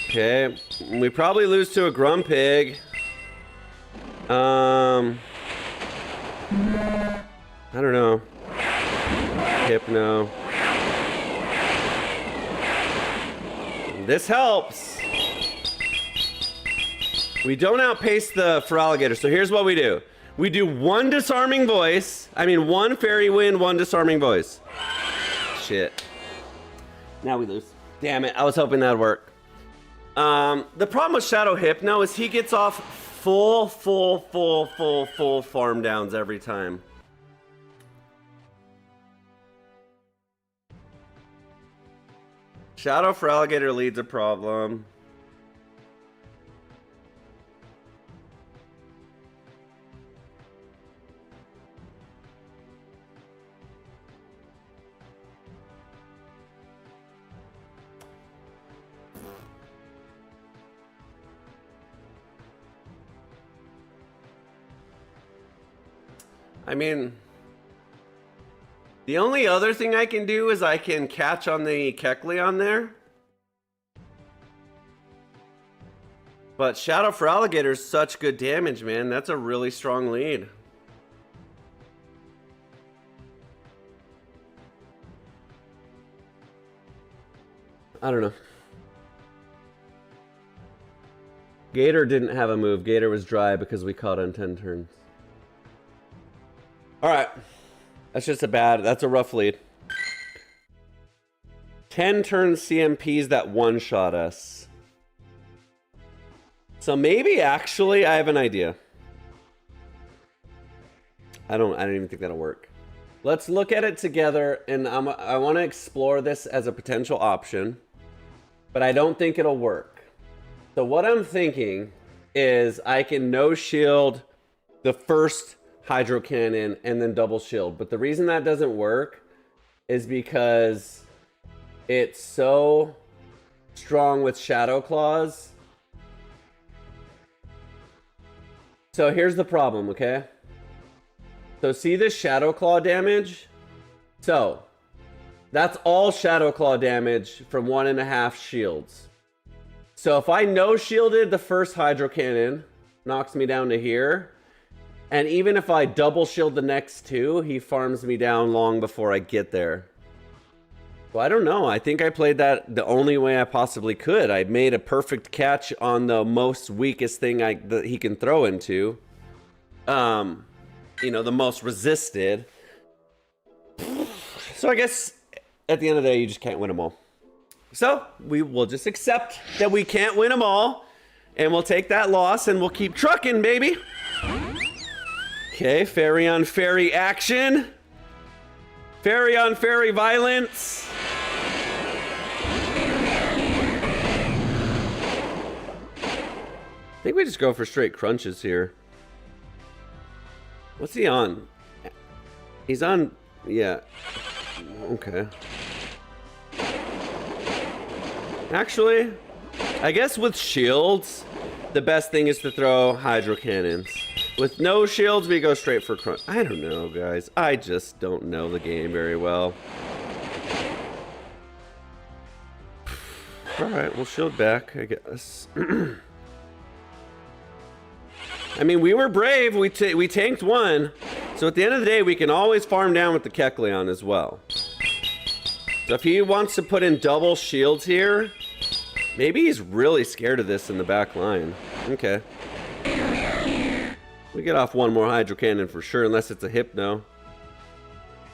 Okay, we probably lose to a Grumpig. I don't know. Hypno. This helps. We don't outpace the Feraligator, so here's what we do. We do one disarming voice. One fairy wind, one disarming voice. Shit. Now we lose. Damn it, I was hoping that'd work. The problem with Shadow Hypno is he gets off full farm downs every time. Shadow Feraligator leads a problem. The only other thing I can do is I can catch on the Kecleon there. But Shadow Feraligator is such good damage, man. That's a really strong lead. I don't know. Gator didn't have a move. Gator was dry because we caught on 10 turns. Alright. That's a rough lead. 10 turn CMPs that one-shot us. So maybe actually I have an idea. I don't even think that'll work. Let's look at it together, and I want to explore this as a potential option, but I don't think it'll work. So what I'm thinking is I can no shield the first Hydro Cannon and then double shield, but the reason that doesn't work is because it's so strong with Shadow Claws. So here's the problem, okay? So see this Shadow Claw damage? So that's all Shadow Claw damage from 1.5 shields. So if I no shielded the first Hydro Cannon, knocks me down to here. And even if I double shield the next two, he farms me down long before I get there. So I don't know. I think I played that the only way I possibly could. I made a perfect catch on the most weakest thing that he can throw into. The most resisted. So I guess at the end of the day, you just can't win them all. So we will just accept that we can't win them all. And we'll take that loss and we'll keep trucking, baby. Okay, fairy on fairy action. Fairy on fairy violence. I think we just go for straight crunches here. What's he on? He's on, yeah. Okay. Actually, I guess with shields, the best thing is to throw hydro cannons. With no shields, we go straight for crunch. I don't know, guys. I just don't know the game very well. Alright, we'll shield back, I guess. I mean, we were brave. We tanked one. So at the end of the day, we can always farm down with the Kecleon as well. So if he wants to put in double shields here, maybe he's really scared of this in the back line. Okay. We get off one more Hydro Cannon for sure, unless it's a Hypno.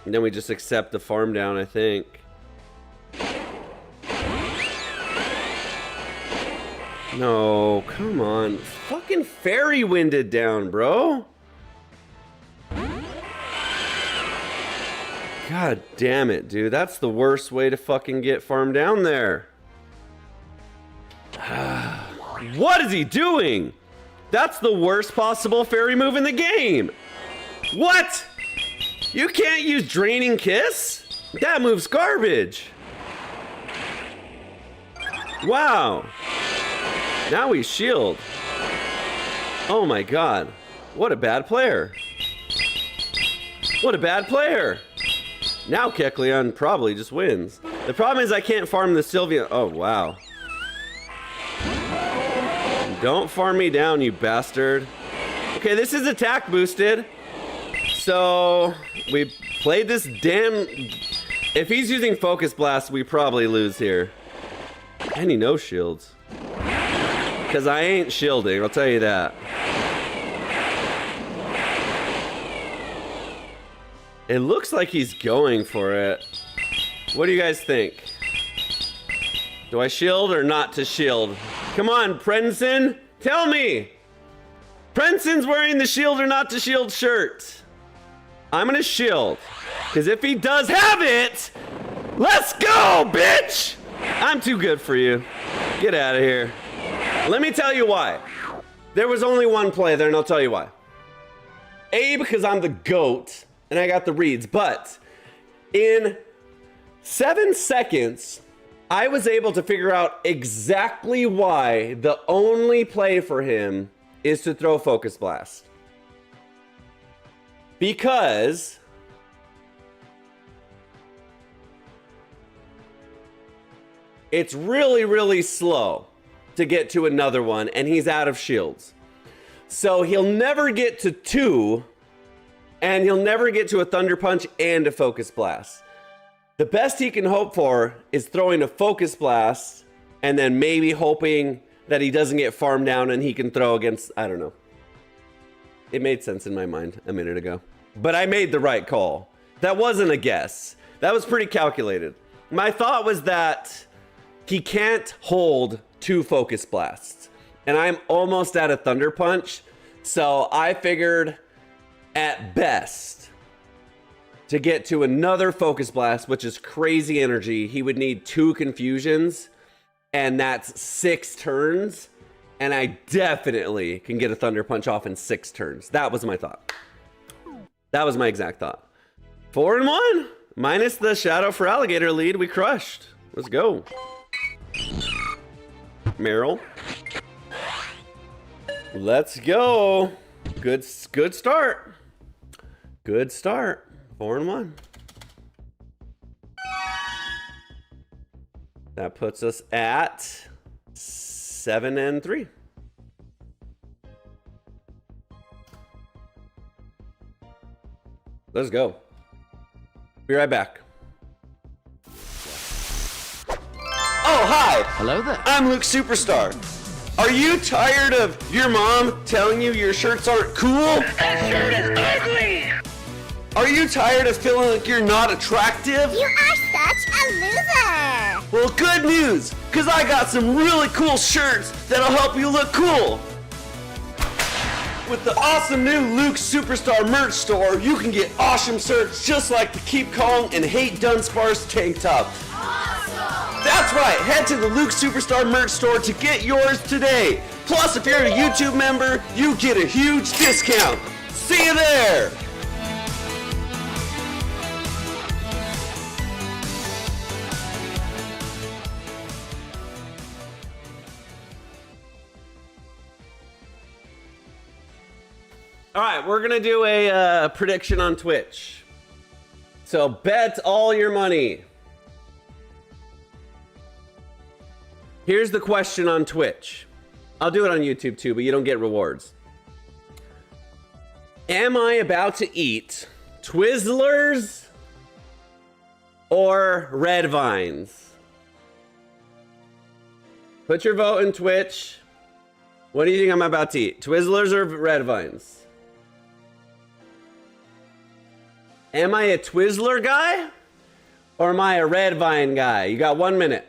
And then we just accept the farm down, I think. No, come on. Fucking Fairy Winded down, bro. God damn it, dude. That's the worst way to fucking get farm down there. What is he doing? That's the worst possible fairy move in the game. What? You can't use Draining Kiss? That move's garbage. Wow. Now we shield. Oh my god. What a bad player. What a bad player. Now Kecleon probably just wins. The problem is I can't farm the Sylvia. Oh, wow. Don't farm me down, you bastard. Okay, this is attack boosted. So, we played this damn... If he's using Focus Blast, we probably lose here. And he no shields. Because I ain't shielding, I'll tell you that. It looks like he's going for it. What do you guys think? Do I shield or not to shield? Come on, Prenson, tell me. Prenson's wearing the shield or not to shield shirt. I'm gonna shield. Because if he does have it, let's go, bitch! I'm too good for you. Get out of here. Let me tell you why. There was only one play there, and I'll tell you why. A, because I'm the GOAT, and I got the reads, but in 7 seconds, I was able to figure out exactly why the only play for him is to throw Focus Blast. Because it's really, really slow to get to another one, and he's out of shields. So he'll never get to 2, and he'll never get to a Thunder Punch and a Focus Blast. The best he can hope for is throwing a Focus Blast, and then maybe hoping that he doesn't get farmed down and he can throw against, I don't know. It made sense in my mind a minute ago. But I made the right call. That wasn't a guess. That was pretty calculated. My thought was that he can't hold 2 Focus Blasts. And I'm almost at a Thunder Punch. So I figured at best to get to another Focus Blast, which is crazy energy, he would need 2 Confusions. And that's 6 turns. And I definitely can get a Thunder Punch off in 6 turns. That was my thought. That was my exact thought. 4-1. Minus the Shadow Feraligator lead, we crushed. Let's go. Meryl. Let's go. Good start. Good start. 4-1. That puts us at 7-3. Let's go. Be right back. Oh, hi. Hello there. I'm Luke Superstar. Are you tired of your mom telling you your shirts aren't cool? That shirt is ugly! Are you tired of feeling like you're not attractive? You are such a loser! Well, good news, because I got some really cool shirts that'll help you look cool. With the awesome new Luke Superstar merch store, you can get awesome shirts just like the Keep Calm and Hate Dunsparce tank top. Awesome! That's right, head to the Luke Superstar merch store to get yours today. Plus, if you're a YouTube member, you get a huge discount. See you there! All right, we're gonna do a prediction on Twitch. So bet all your money. Here's the question on Twitch. I'll do it on YouTube too, but you don't get rewards. Am I about to eat Twizzlers or Red Vines? Put your vote in Twitch. What do you think I'm about to eat? Twizzlers or Red Vines? Am I a Twizzler guy or am I a Red Vine guy? You got 1 minute.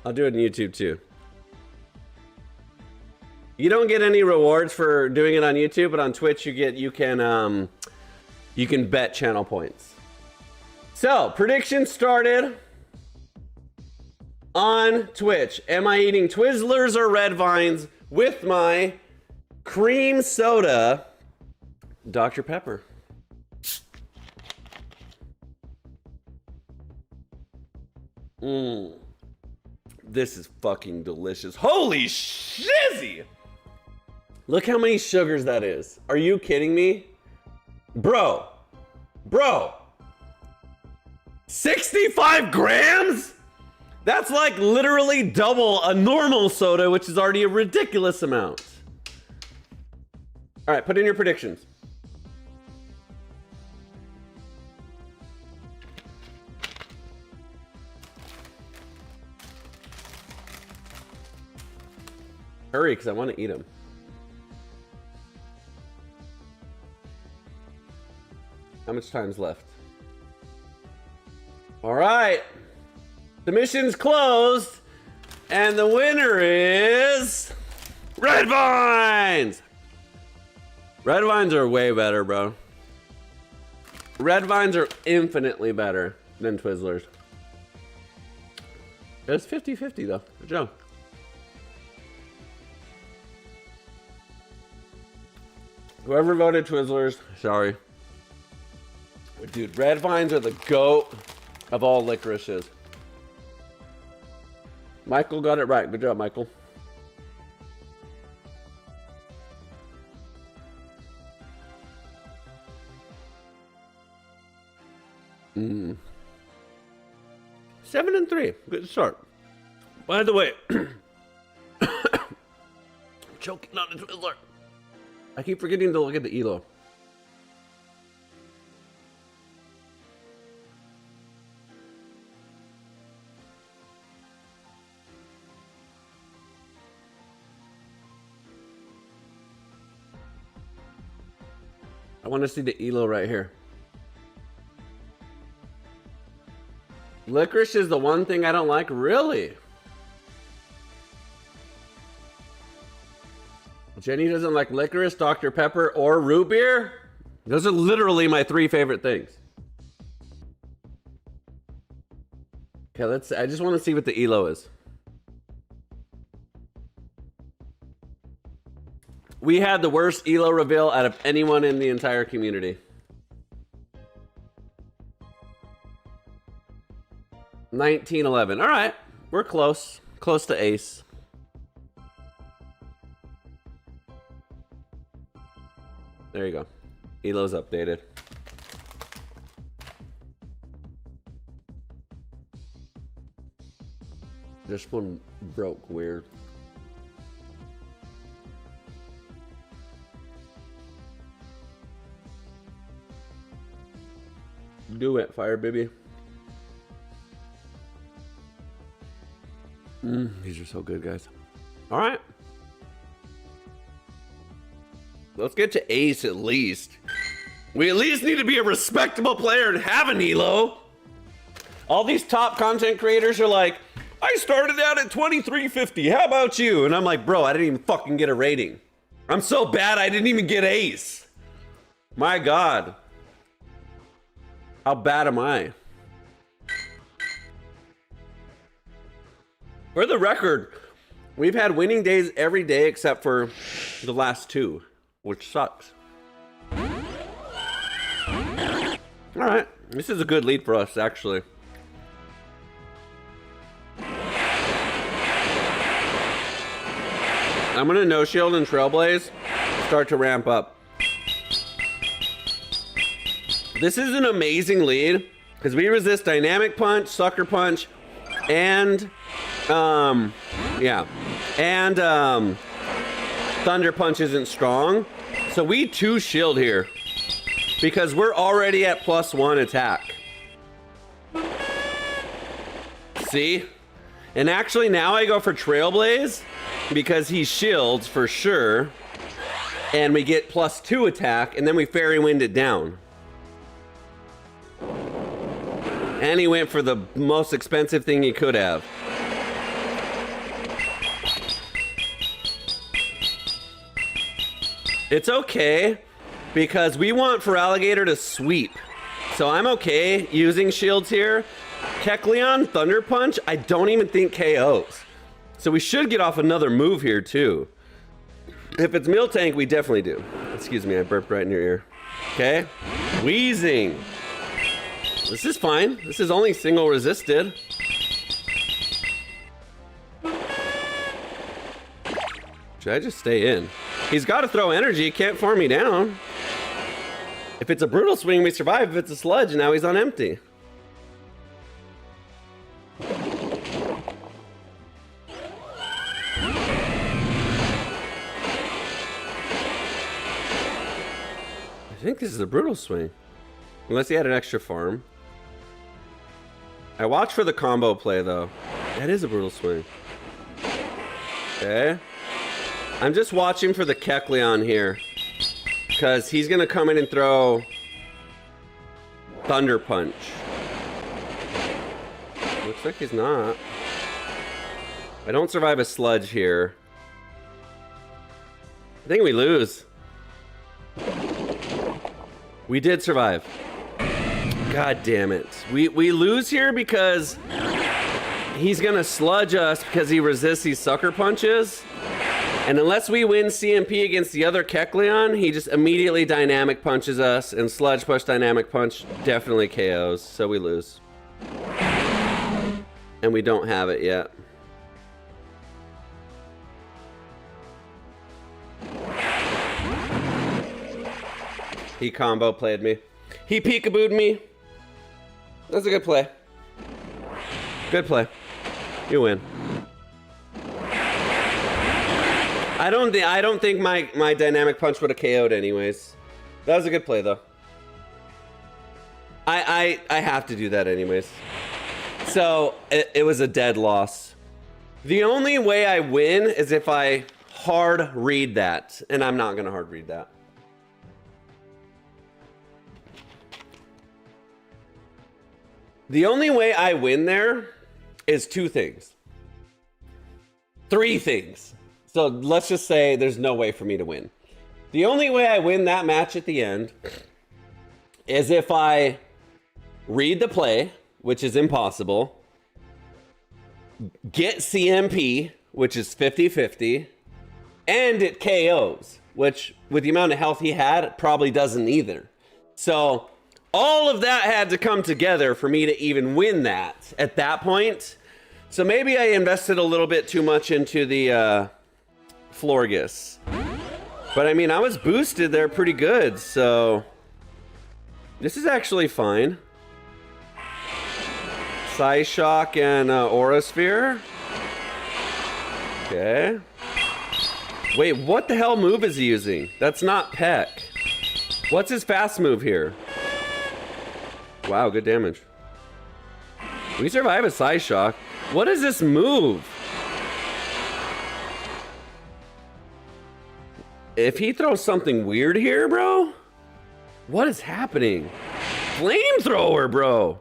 I'll do it on YouTube too. You don't get any rewards for doing it on YouTube, but on Twitch you can bet channel points. So, prediction started on Twitch. Am I eating Twizzlers or Red Vines with my cream soda Dr. Pepper? This is fucking delicious. Holy shizzy! Look how many sugars that is. Are you kidding me? Bro. 65 grams? That's like literally double a normal soda, which is already a ridiculous amount. All right, put in your predictions. Hurry, because I want to eat them. How much time's left? All right. The mission's closed, and the winner is Red Vines. Red Vines are way better, bro. Red Vines are infinitely better than Twizzlers. It's 50-50 though. Good job. Whoever voted Twizzlers, sorry. Dude, Red Vines are the GOAT of all licorices. Michael got it right. Good job, Michael. Mm. 7-3. Good start. By the way, I'm choking on the Twizzler. I keep forgetting to look at the ELO. I want to see the ELO right here. Licorice is the one thing I don't like, really? Jenny doesn't like licorice, Dr. Pepper, or root beer? Those are literally my 3 favorite things. Okay, I just want to see what the ELO is. We had the worst ELO reveal out of anyone in the entire community. $19.11. All right, we're close. Close to ace. There you go. ELO's updated. This one broke weird. Do it, Fire Baby. These are so good, guys. All right. Let's get to ace at least. We at least need to be a respectable player and have an ELO. All these top content creators are like, I started out at 2350. How about you? And I'm like, bro, I didn't even fucking get a rating. I'm so bad I didn't even get ace. My God. How bad am I? For the record, we've had winning days every day except for the last 2, which sucks. All right, this is a good lead for us, actually. I'm gonna no shield and trailblaze, start to ramp up. This is an amazing lead because we resist dynamic punch, sucker punch, and thunder punch isn't strong. So we 2 shield here because we're already at +1 attack. See? And actually now I go for trailblaze because he shields for sure. And we get +2 attack and then we fairy wind it down. And he went for the most expensive thing he could have. It's okay, because we want Feraligator to sweep. So I'm okay using shields here. Kecleon, Thunder Punch, I don't even think KOs. So we should get off another move here too. If it's Miltank, we definitely do. Excuse me, I burped right in your ear. Okay, Wheezing. This is fine. This is only single resisted. Should I just stay in? He's got to throw energy. He can't farm me down. If it's a brutal swing, we survive. If it's a sludge, now he's on empty. I think this is a brutal swing. Unless he had an extra farm. I watch for the combo play though. That is a brutal swing. Okay. I'm just watching for the Kecleon here. Because he's going to come in and throw Thunder Punch. Looks like he's not. I don't survive a sludge here. I think we lose. We did survive. God damn it. We lose here because he's gonna sludge us because he resists these sucker punches. And unless we win CMP against the other Kecleon, he just immediately dynamic punches us, and sludge push dynamic punch definitely KOs, so we lose. And we don't have it yet. He combo played me. He peekabooed me. That's a good play. Good play. You win. I don't think my dynamic punch would have KO'd anyways. That was a good play though. I have to do that anyways. So it was a dead loss. The only way I win is if I hard read that, and I'm not gonna hard read that. The only way I win there is 2 things. 3 things. So let's just say there's no way for me to win. The only way I win that match at the end is if I read the play, which is impossible, get CMP, which is 50-50, and it KOs, which with the amount of health he had, probably doesn't either. So all of that had to come together for me to even win that at that point. So maybe I invested a little bit too much into the Florgus. But I mean, I was boosted there pretty good, so this is actually fine. Psyshock and Aura Sphere. Okay. Wait, what the hell move is he using? That's not Peck. What's his fast move here? Wow, good damage. We survive a Psyshock. What is this move? If he throws something weird here, bro? What is happening? Flamethrower, bro.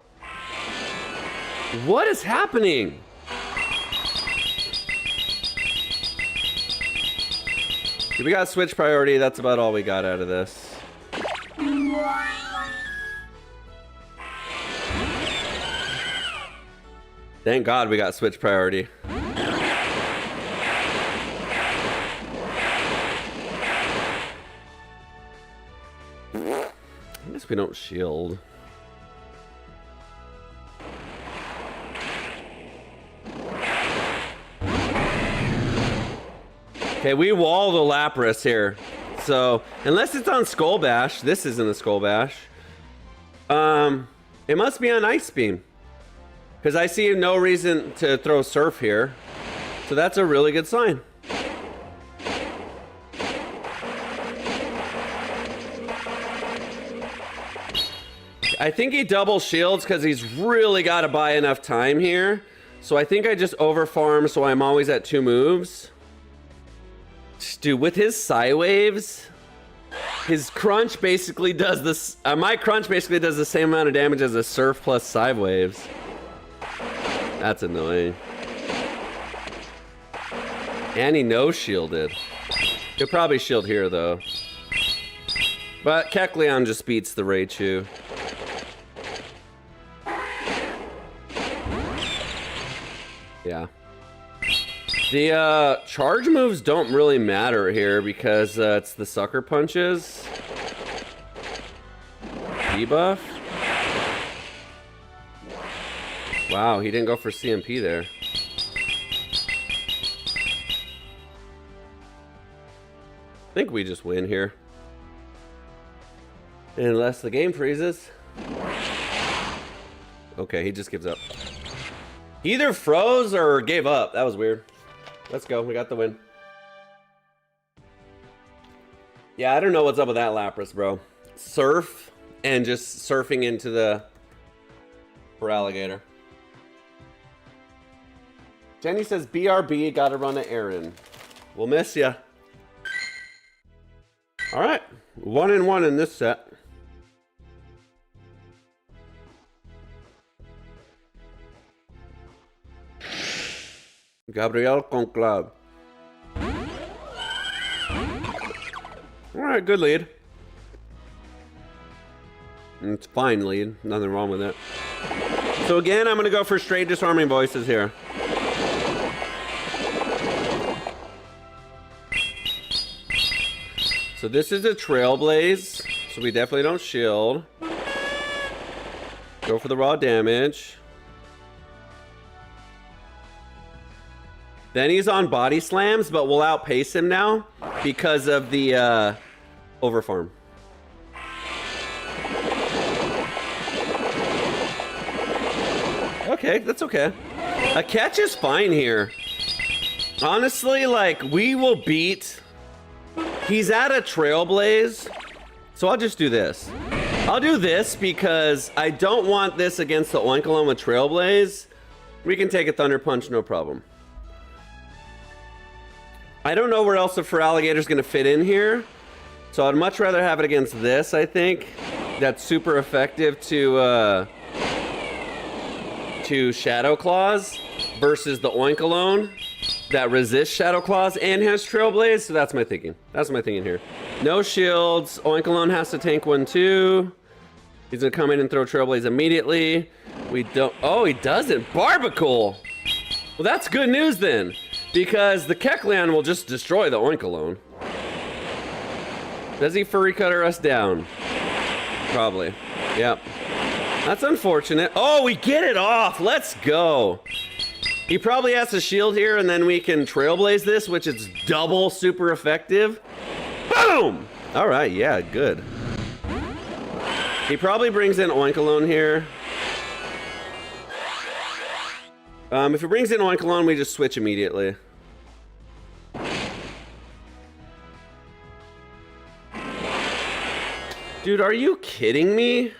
What is happening? We got switch priority. That's about all we got out of this. Thank God we got switch priority. I guess we don't shield. Okay, we wall the Lapras here. So, unless it's on Skull Bash, this isn't a Skull Bash. It must be on Ice Beam. Because I see no reason to throw Surf here. So that's a really good sign. I think he double shields because he's really got to buy enough time here. So I think I just over farm so I'm always at 2 moves. Dude, with his Psy Waves, his crunch basically does this. My crunch basically does the same amount of damage as a Surf plus Psy Waves. That's annoying. And he no shielded. He'll probably shield here though. But Kecleon just beats the Raichu. Yeah. The charge moves don't really matter here because it's the sucker punches. Debuff. Wow, he didn't go for CMP there. I think we just win here. Unless the game freezes. Okay, he just gives up. He either froze or gave up. That was weird. Let's go. We got the win. Yeah, I don't know what's up with that Lapras, bro. Surf and just surfing into the Feraligator. Jenny says, BRB, gotta run an errand. We'll miss ya. All right. 1-1 in this set. Gabriel Conclave. All right, good lead. It's fine lead. Nothing wrong with it. So again, I'm going to go for straight disarming voices here. So this is a Trailblaze. So we definitely don't shield. Go for the raw damage. Then he's on body slams, but we'll outpace him now because of the overfarm. Okay, that's okay. A catch is fine here. Honestly, like, we will beat... He's at a Trailblaze, so I'll just do this. I'll do this because I don't want this against the Oinkalon with Trailblaze. We can take a Thunder Punch, no problem. I don't know where else the Feraligator's going to fit in here. So I'd much rather have it against this, I think. That's super effective to Shadow Claws versus the Oinkalon that resists Shadow Claws and has Trailblaze. So that's my thinking. That's my thinking here. No shields. Oinkalon has to tank 1-2. He's going to come in and throw Trailblaze immediately. We don't... Oh, he doesn't. Barbacool. Well, that's good news then. Because the Kecleon will just destroy the Oinkalon. Does he Furry Cutter us down? Probably. Yep. That's unfortunate. Oh, we get it off. Let's go. He probably has to shield here, and then we can Trailblaze this, which is double super effective. Boom! All right, yeah, good. He probably brings in Oinkalon here. If he brings in Oinkalon, we just switch immediately. Dude, are you kidding me?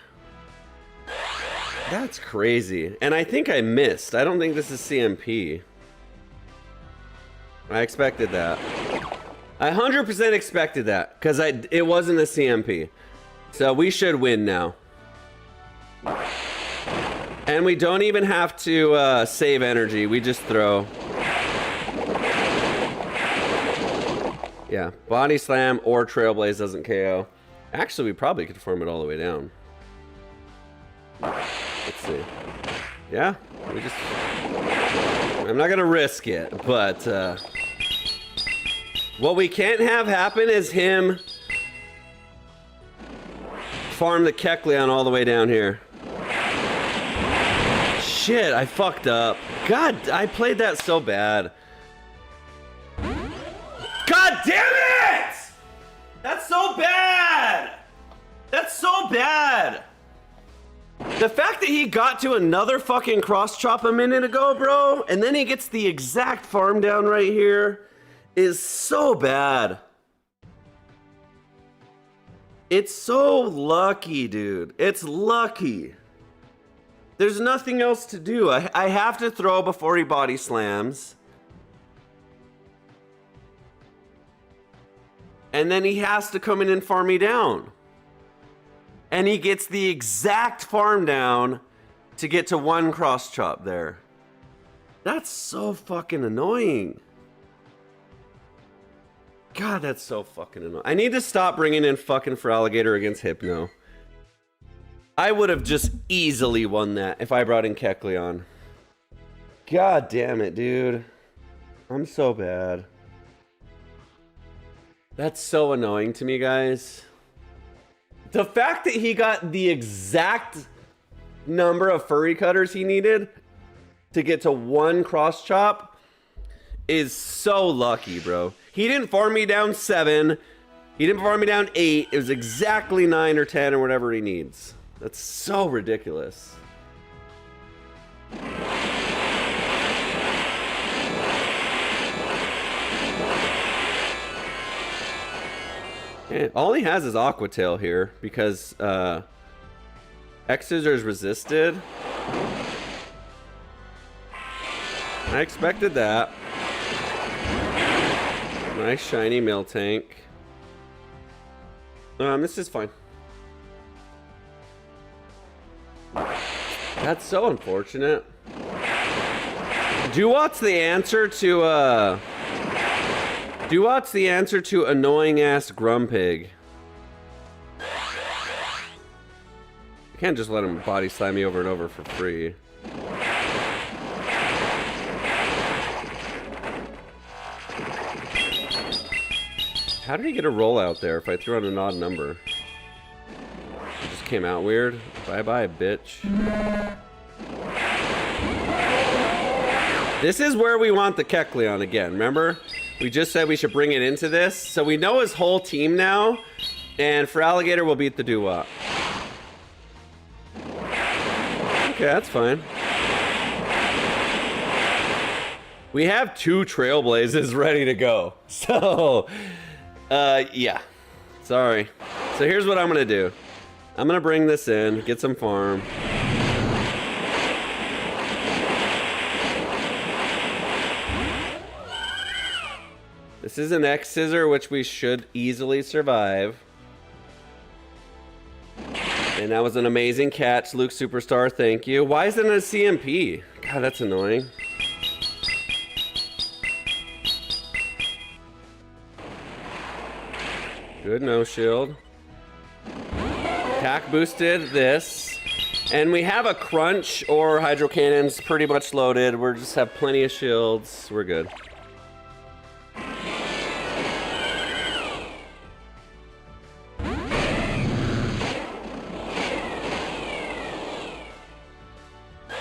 That's crazy. And I think I missed. I don't think this is CMP. I expected that. I 100% expected that because it wasn't a CMP. So we should win now. And we don't even have to save energy. We just throw. Yeah, Body Slam or Trailblaze doesn't KO. Actually, we probably could farm it all the way down. Let's see. Yeah, we just... I'm not gonna risk it, but what we can't have happen is him farm the Kecleon all the way down here. Shit, I fucked up. God, I played that so bad. God damn it! That's so bad! That's so bad! The fact that he got to another fucking cross chop a minute ago, bro, and then he gets the exact farm down right here is so bad. It's so lucky, dude. It's lucky. There's nothing else to do. I have to throw before he body slams. And then he has to come in and farm me down. And he gets the exact farm down to get to one cross chop there. That's so fucking annoying. God, that's so fucking annoying. I need to stop bringing in fucking Feraligator against Hypno. I would have just easily won that if I brought in Kecleon. God damn it, dude. I'm so bad. That's so annoying to me, guys. The fact that he got the exact number of furry cutters he needed to get to one cross chop is so lucky, bro. He didn't farm me down 7. He didn't farm me down 8. It was exactly 9 or 10 or whatever he needs. That's so ridiculous. Yeah, all he has is Aqua Tail here because X-Scissors resisted. I expected that. Nice shiny Miltank. This is fine. That's so unfortunate. Duwat's the answer to Duwat's the answer to annoying ass Grumpig. I can't just let him body slam me over and over for free. How did he get a roll out there if I threw on an odd number? It just came out weird. Bye bye, bitch. This is where we want the Kecleon again, remember? We just said we should bring it into this. So we know his whole team now. And Feraligator will beat the Dewott. Okay, that's fine. We have 2 Trailblazes ready to go. So, yeah. Sorry. So here's what I'm going to do. I'm going to bring this in, get some farm. This is an X-Scissor, which we should easily survive. And that was an amazing catch, Luke Superstar, thank you. Why isn't it a CMP? God, that's annoying. Good no shield. Attack boosted this. And we have a Crunch or Hydro Cannons pretty much loaded. We just have plenty of shields. We're good.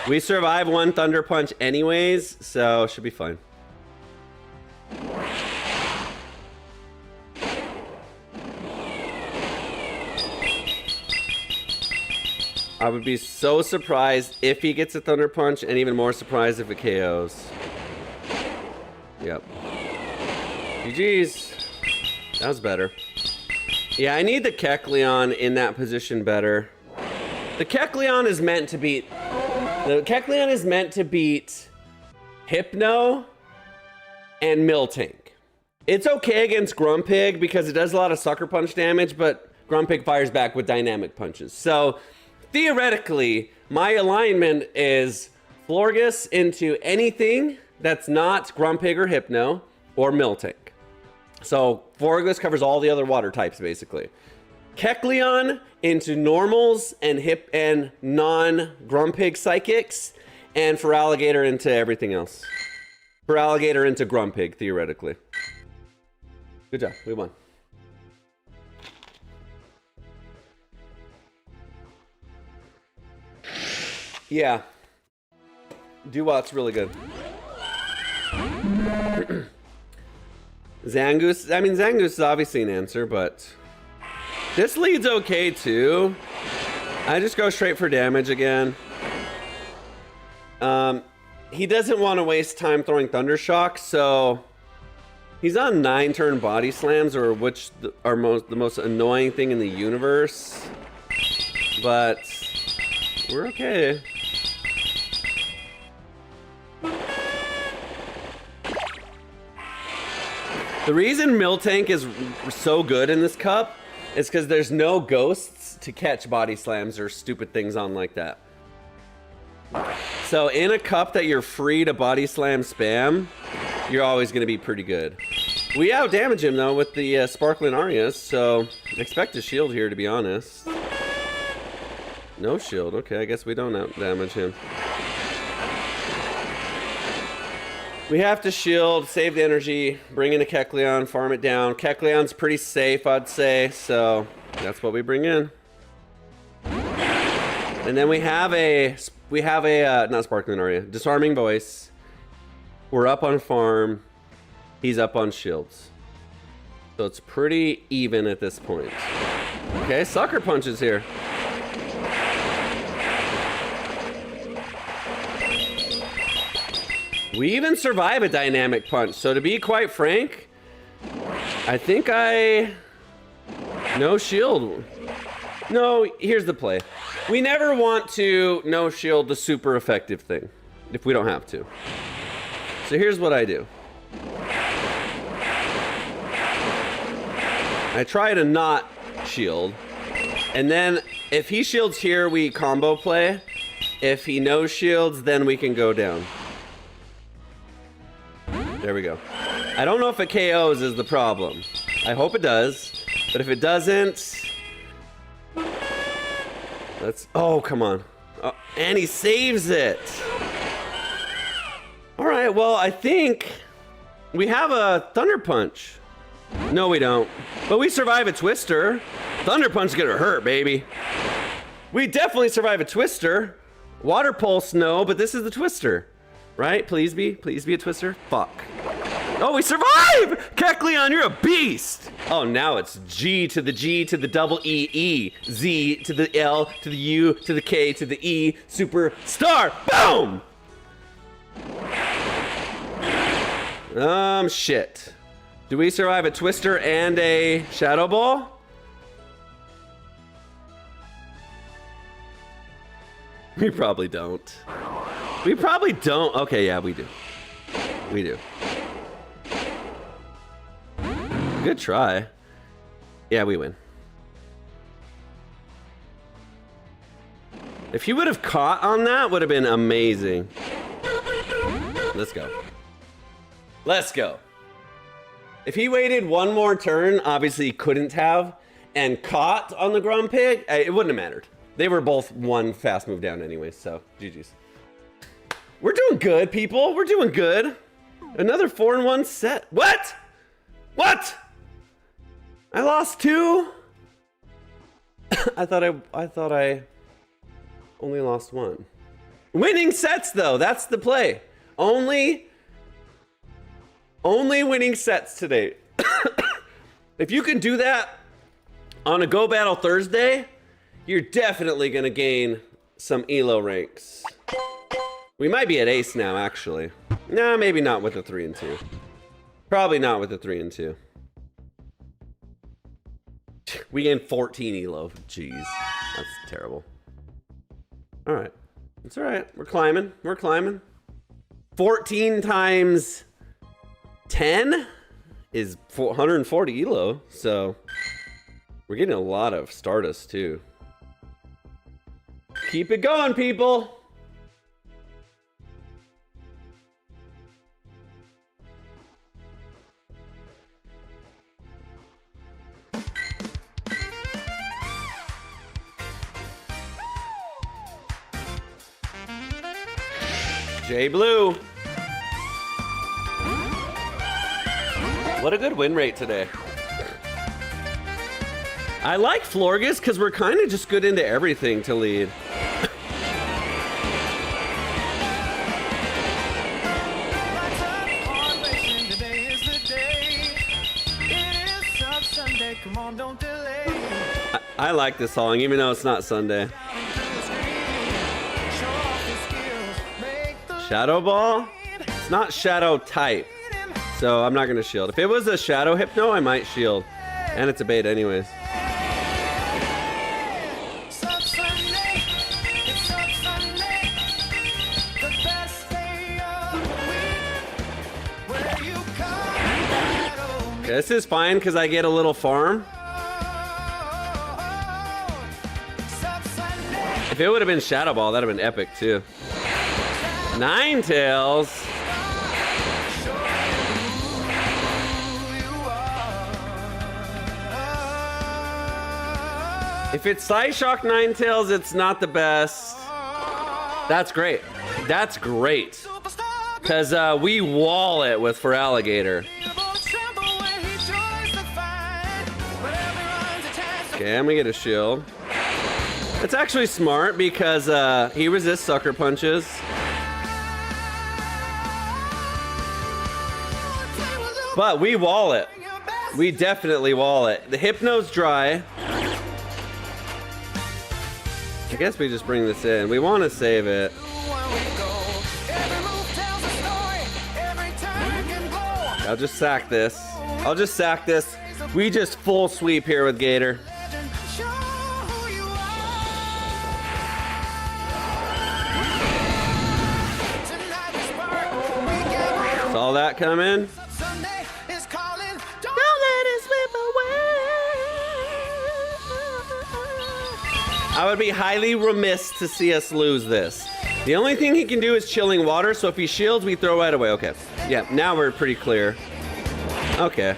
We survive 1 Thunder Punch anyways, so should be fine. I would be so surprised if he gets a Thunder Punch, and even more surprised if it KOs. Yep. GG's. That was better. Yeah, I need the Kecleon in that position better. The Kecleon is meant to beat... The Kecleon is meant to beat Hypno and Miltank. It's okay against Grumpig because it does a lot of Sucker Punch damage, but Grumpig fires back with Dynamic Punches. So, theoretically, my alignment is Florges into anything that's not Grumpig or Hypno or Miltank. So Florges covers all the other water types basically. Kecleon into normals and non-Grumpig psychics, and Feraligator into everything else. Feraligator into Grumpig, theoretically. Good job, we won. Yeah. Duwat's really good. Zangoose, I mean, Zangoose is obviously an answer, but this lead's okay too. I just go straight for damage again. He doesn't want to waste time throwing Thundershock, so he's on 9-turn body slams, or which are the most annoying thing in the universe. But we're okay. The reason Miltank is so good in this cup is because there's no ghosts to catch body slams or stupid things on like that. So in a cup that you're free to body slam spam, you're always going to be pretty good. We out damage him though with the Sparkling Arias, so expect a shield here, to be honest. No shield, okay, I guess we don't out damage him. We have to shield, save the energy, bring in a Kecleon, farm it down. Kecleon's pretty safe, I'd say, so that's what we bring in. And then we have a not Sparkling Aria, Disarming Voice. We're up on farm, he's up on shields. So it's pretty even at this point. Okay, Sucker Punch is here. We even survive a Dynamic Punch, so to be quite frank, I think no shield. No, here's the play. We never want to no shield the super effective thing, if we don't have to. So here's what I do. I try to not shield, and then if he shields here, we combo play. If he no shields, then we can go down. There we go. I don't know if it KOs is the problem. I hope it does. But if it doesn't... Oh, come on. Oh, and he saves it. Alright, well, I think we have a Thunder Punch. No, we don't. But we survive a Twister. Thunder Punch is gonna hurt, baby. We definitely survive a Twister. Water Pulse, no, but this is the Twister. Right? Please be a Twister. Fuck. Oh, we survive! Kecleon, you're a beast! Oh, now it's G to the G to the double E, E, Z to the L to the U to the K to the E, super star, boom! Shit. Do we survive a Twister and a Shadow Ball? We probably don't. We probably don't. Okay, yeah, we do. We do. Good try. Yeah, we win. If you would have caught on that, would have been amazing. Let's go. Let's go. If he waited one more turn, obviously he couldn't have, and caught on the Grumpig, it wouldn't have mattered. They were both one fast move down anyway, so GG's. We're doing good, people. We're doing good. Another 4-1 set. What? What? I lost 2? I thought I only lost 1. Winning sets though, that's the play. Only winning sets today. If you can do that on a Go Battle Thursday, you're definitely gonna gain some ELO ranks. We might be at ace now, actually. No, maybe not with the 3 and 2. Probably not with the 3 and 2. We gained 14 ELO. Jeez, that's terrible. All right, it's all right. We're climbing. We're climbing. 14 times 10 is 140 ELO, so we're getting a lot of Stardust too. Keep it going, people. J Blue. What a good win rate today. I like Florgus because we're kind of just good into everything to lead. I like this song, even though it's not Sunday. Shadow Ball? It's not Shadow type, so I'm not gonna shield. If it was a Shadow Hypno, I might shield. And it's a bait anyways. This is fine because I get a little farm. If it would have been Shadow Ball, that'd have been epic too. Ninetales. If it's Psyshock Ninetales, it's not the best. That's great. That's great. Because we wall it with Feraligator. Okay, I'm gonna get a shield. It's actually smart because he resists sucker punches. But we wall it. We definitely wall it. The Hypno's dry. I guess we just bring this in. We want to save it. I'll just sack this. I'll just sack this. We just full sweep here with Gator. Saw that come in. I would be highly remiss to see us lose this. The only thing he can do is chilling water, so if he shields, we throw right away. Okay. Yeah, now we're pretty clear. Okay.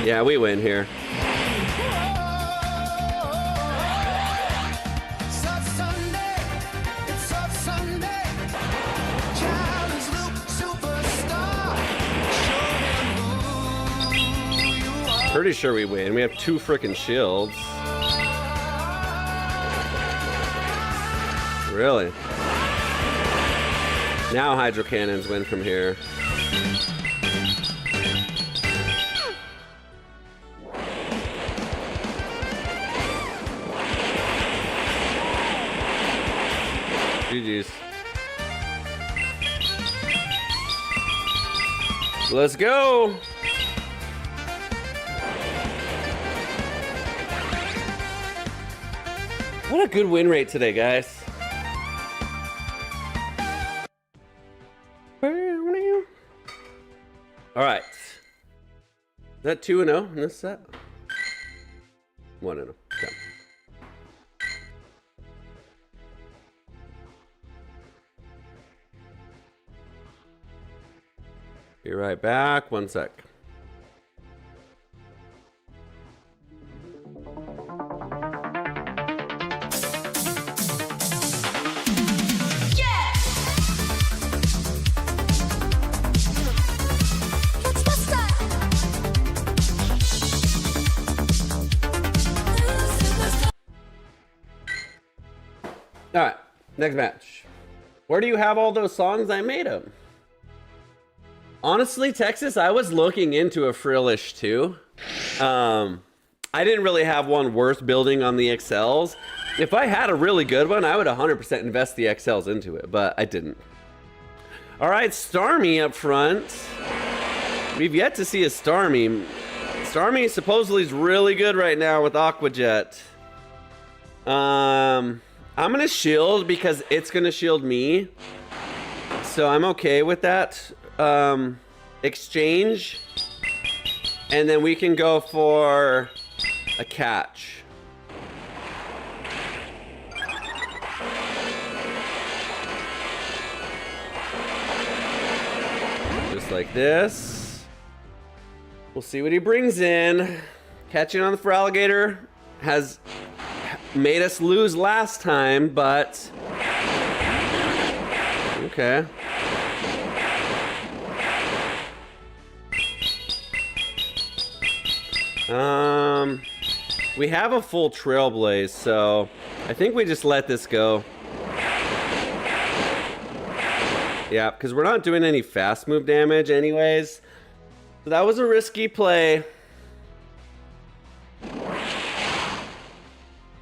Yeah, we win here. Pretty sure we win. We have 2 freaking shields. Really? Now Hydro Cannons win from here. GG's. Let's go! What a good win rate today, guys. All right. Is that 2-0 in this set? 1-0. Okay. Be right back. 1 sec. All right, next match. Where do you have all those songs? I made them. Honestly, Texas, I was looking into a Frillish too. I didn't really have one worth building on the XLs. If I had a really good one, I would 100% invest the XLs into it, but I didn't. All right, Starmie up front. We've yet to see a Starmie. Starmie supposedly is really good right now with Aqua Jet. I'm gonna shield because it's gonna shield me. So I'm okay with that exchange. And then we can go for a catch. like this. We'll see what he brings in. Catching on the Feraligator has made us lose last time, but okay. We have a full Trailblaze, so I think we just let this go. Yeah, because we're not doing any fast move damage anyways. So that was a risky play.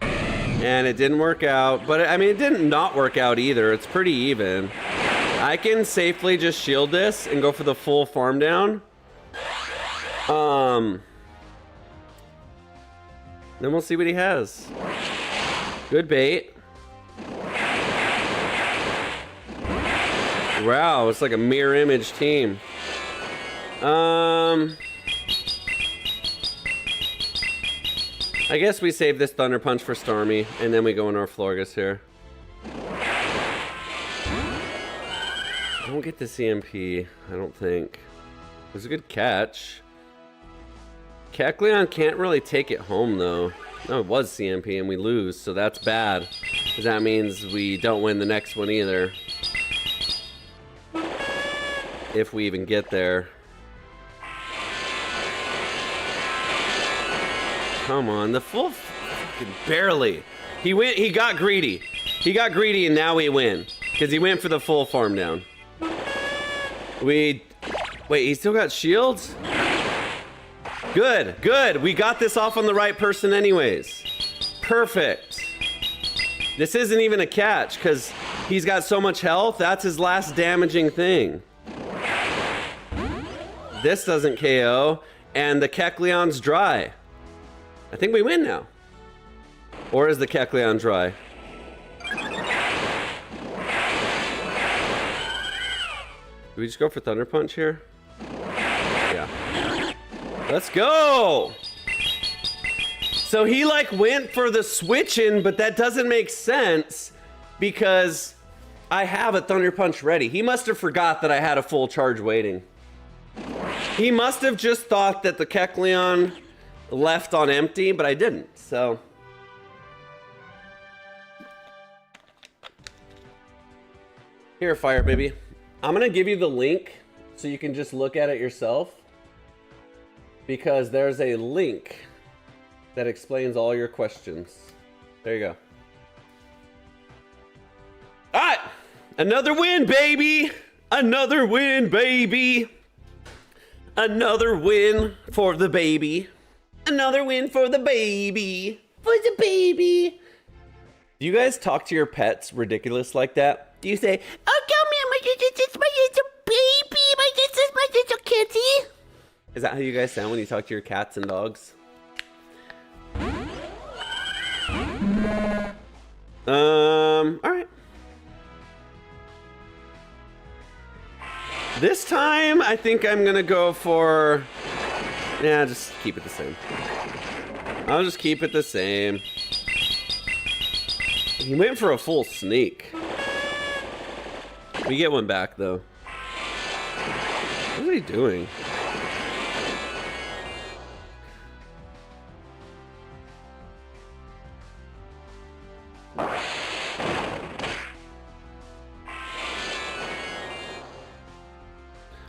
And it didn't work out. But I mean, it didn't not work out either. It's pretty even. I can safely just shield this and go for the full farm down. Then we'll see what he has. Good bait. Wow, it's like a mirror image team. I guess we save this Thunder Punch for Starmie, and then we go in our Florges here. Don't get the CMP, I don't think. It was a good catch. Kecleon can't really take it home, though. No, it was CMP, and we lose, so that's bad. Because that means we don't win the next one either. If we even get there. Come on, the full fucking barely. He got greedy. He got greedy and now we win. Because he went for the full farm down. Wait, he still got shields? Good, good. We got this off on the right person anyways. Perfect. This isn't even a catch because he's got so much health. That's his last damaging thing. This doesn't KO, and the Kecleon's dry. I think we win now. Or is the Kecleon dry? Do we just go for Thunder Punch here? Yeah. Let's go! So he like went for the switch in, but that doesn't make sense because I have a Thunder Punch ready. He must have forgot that I had a full charge waiting. He must have just thought that the Kecleon left on empty, but I didn't, so. Here, Fire Baby. I'm gonna give you the link so you can just look at it yourself because there's a link that explains all your questions. There you go. All right, another win, baby. Another win, baby. Another win for the baby. Another win for the baby. For the baby. Do you guys talk to your pets ridiculous like that? Do you say, "Oh, come here, it's my little baby, this is my little kitty"? Is that how you guys sound when you talk to your cats and dogs? Alright. This time, I think I'm gonna go for... Yeah, just keep it the same. I'll just keep it the same. He went for a full sneak. We get one back, though. What is he doing?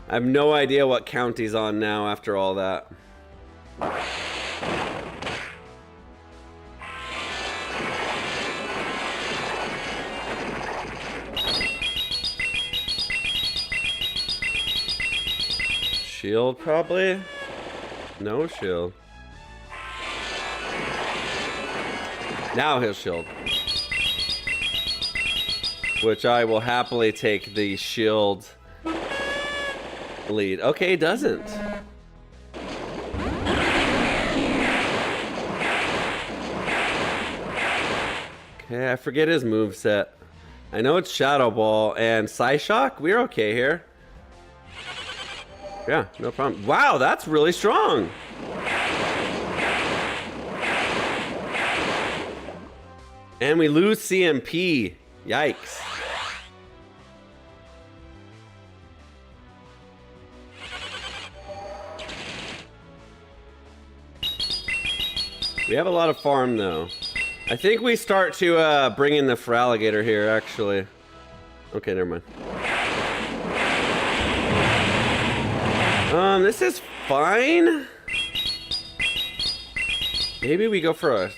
I have no idea what count he's on now after all that. Shield, probably? No shield. Now he'll shield. Which I will happily take the shield lead. Okay, he doesn't. Okay, I forget his moveset. I know it's Shadow Ball and Psyshock. We're okay here. Yeah, no problem. Wow, that's really strong. And we lose CMP. Yikes. We have a lot of farm though. I think we start to bring in the Feraligator here actually. Okay, never mind. This is fine. Maybe we go for a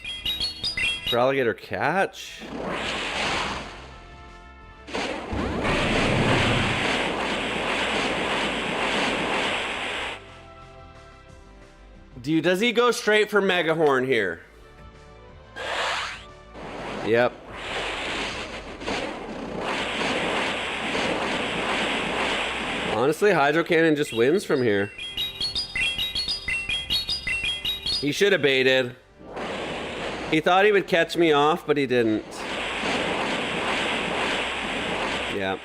Feraligator catch. Dude, does he go straight for Megahorn here? Yep. Honestly, Hydro Cannon just wins from here. He should have baited. He thought he would catch me off, but he didn't. Yeah.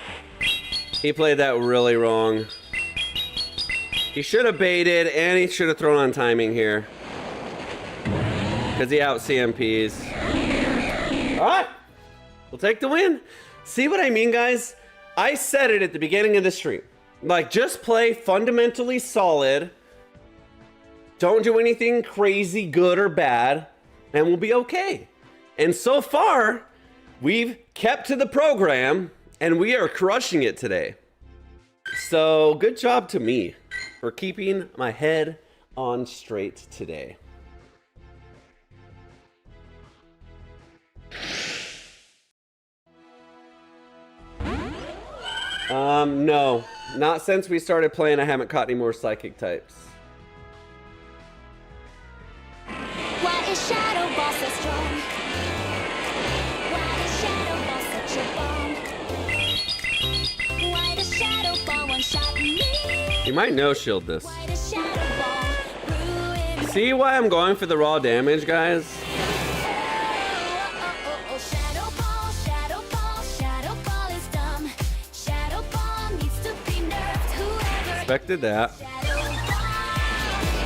He played that really wrong. He should have baited, and he should have thrown on timing here. Because he out CMPs. Alright! We'll take the win. See what I mean, guys? I said it at the beginning of the stream. Like, just play fundamentally solid. Don't do anything crazy, good or bad, and we'll be okay. And so far, we've kept to the program, and we are crushing it today. So, good job to me for keeping my head on straight today. No. Not since we started playing, I haven't caught any more psychic types. Why is Shadow Ball so strong? Why is Shadow Ball such a bomb? Why does Shadow Ball one-shot me? You might no shield this. Why does Shadow Ball ruin me? See why I'm going for the raw damage, guys? Shadow Ball, Shadow Ball, Shadow Ball is dumb. Shadow Ball needs to be nerfed. Whoever Expected that. Shadow Ball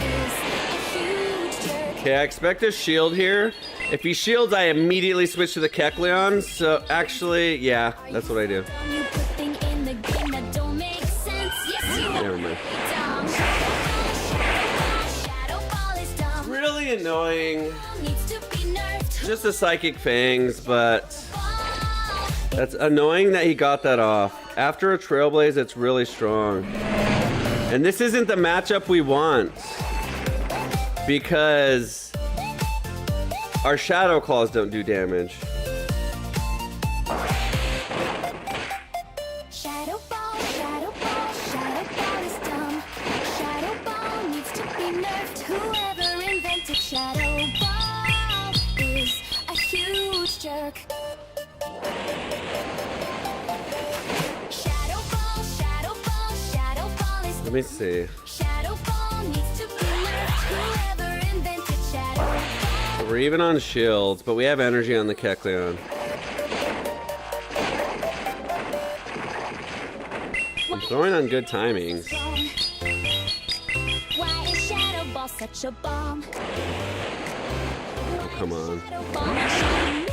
is a huge jerk. Okay, I expect a shield here. If he shields, I immediately switch to the Kecleon. So actually, yeah, that's what I do. You put things in the game that don't make sense. Yes, you Never mind. dumb. Shadow Ball is dumb. Really annoying. Needs to be nerfed. Just the Psychic Fangs, but that's annoying that he got that off. After a Trailblaze, it's really strong. And this isn't the matchup we want. Because our Shadow Claws don't do damage. Shadow Ball, Shadow Ball, Shadow Ball is dumb. Shadow Ball needs to be nerfed. Whoever invented Shadow Ball is a huge jerk. Shadow Ball, Shadow Ball, Shadow Ball is Let me see. Shadow Ball needs to be nerfed. Whoever invented Shadow Ball. We're even on shields, but we have energy on the Kecleon. I'm throwing on good timings. Why is Shadow Ball such a bomb? Oh, come on. Shadow Ball shot me.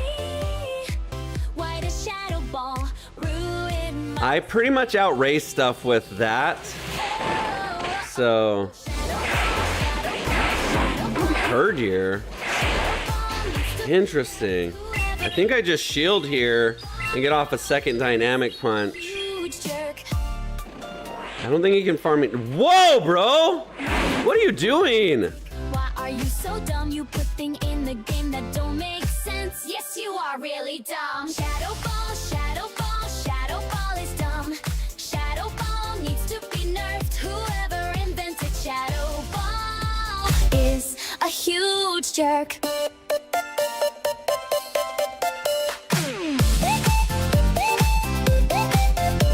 Why does Shadow Ball ruin my I pretty much outrace stuff with that. So, third year. Interesting. I think I just shield here and get off a second dynamic punch. huge jerk? I don't think he can farm it. Whoa, bro! What are you doing? Why are you so dumb? You put things in the game that don't make sense. Yes, you are really dumb. Shadow Ball, Shadow Ball, Shadow Ball is dumb. Shadow Ball needs to be nerfed. Whoever invented Shadow Ball is a huge jerk.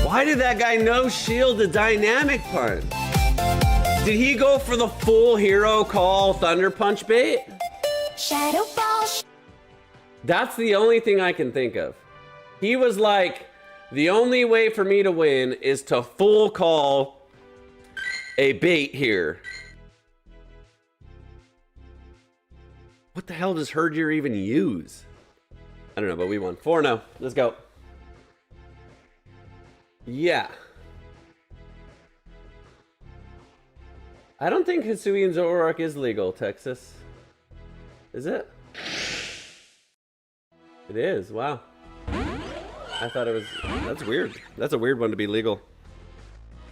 Why did that guy no shield the dynamic punch? Did he go for the full hero call thunder punch bait? Shadow Ball. That's the only thing I can think of. He was like, the only way for me to win is to full call a bait here. What the hell does Herdier even use? I don't know, but we won. 4-0. Let's go. Yeah. I don't think Hisuian Zoroark is legal, Texas. Is it? It is. Wow. I thought it was. That's weird. That's a weird one to be legal.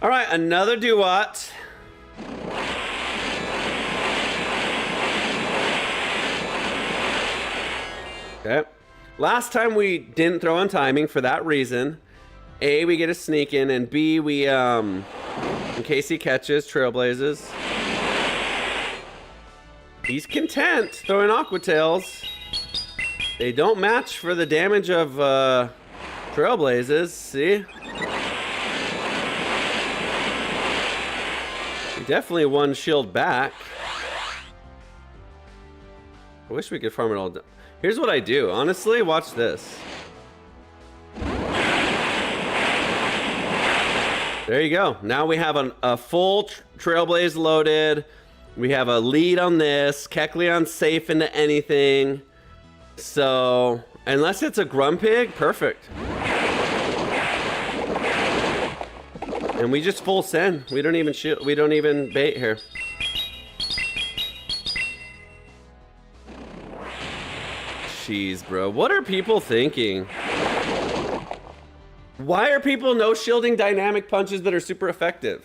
All right, another Duat. Okay. Last time we didn't throw on timing for that reason. A, we get a sneak in, and B, we in case he catches, trailblazes. He's content throwing Aqua Tails. They don't match for the damage of trailblazes. See? He definitely won shield back. I wish we could farm it all down. Here's what I do. Honestly, watch this. There you go. Now we have a full Trailblaze loaded. We have a lead on this. Kecleon's safe into anything. So, unless it's a Grumpig, perfect. And we just full send. We don't even shoot. We don't even bait here. Jeez, bro. What are people thinking? Why are people no shielding dynamic punches that are super effective?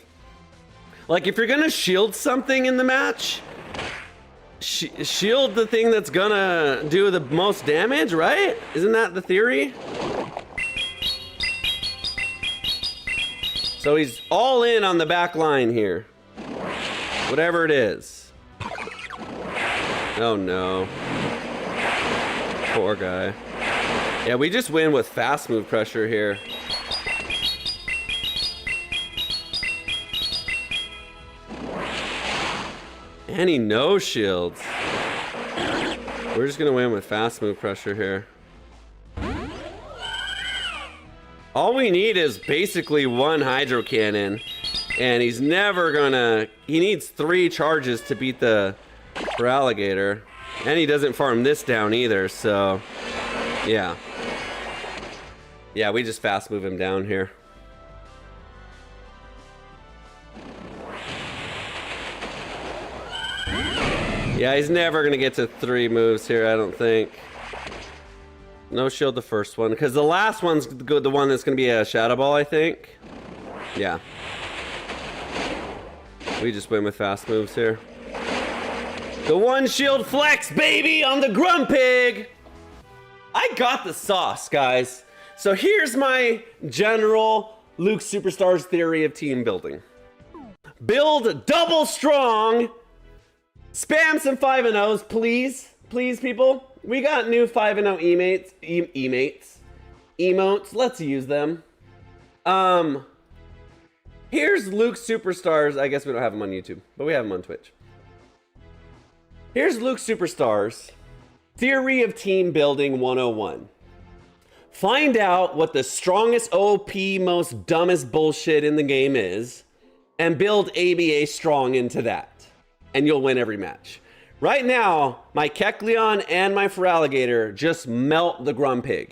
Like, if you're gonna shield something in the match, shield the thing that's gonna do the most damage, right? Isn't that the theory? So he's all in on the back line here. Whatever it is. Oh no. Poor guy. Yeah, we just win with fast move pressure here. And he no shields. We're just gonna win with fast move pressure here. All we need is basically one Hydro Cannon, and he's never gonna. He needs 3 charges to beat the Feraligator, and he doesn't farm this down either. So, yeah, we just fast move him down here. Yeah, he's never gonna get to 3 moves here, I don't think. No shield the first one, because the last one's the one that's gonna be a Shadow Ball, I think. Yeah. We just win with fast moves here. The 1 shield flex, baby, on the Grumpig! I got the sauce, guys. So here's my general Luke Superstars theory of team building. Build double strong. Spam some 5-0s, please. Please, people. We got new 5-0 emotes. Let's use them. Here's Luke Superstars. I guess we don't have them on YouTube, but we have them on Twitch. Here's Luke Superstars. Theory of team building 101. Find out what the strongest OP, most dumbest bullshit in the game is, and build ABA strong into that. And you'll win every match. Right now, my Kecleon and my Feraligator just melt the Grumpig.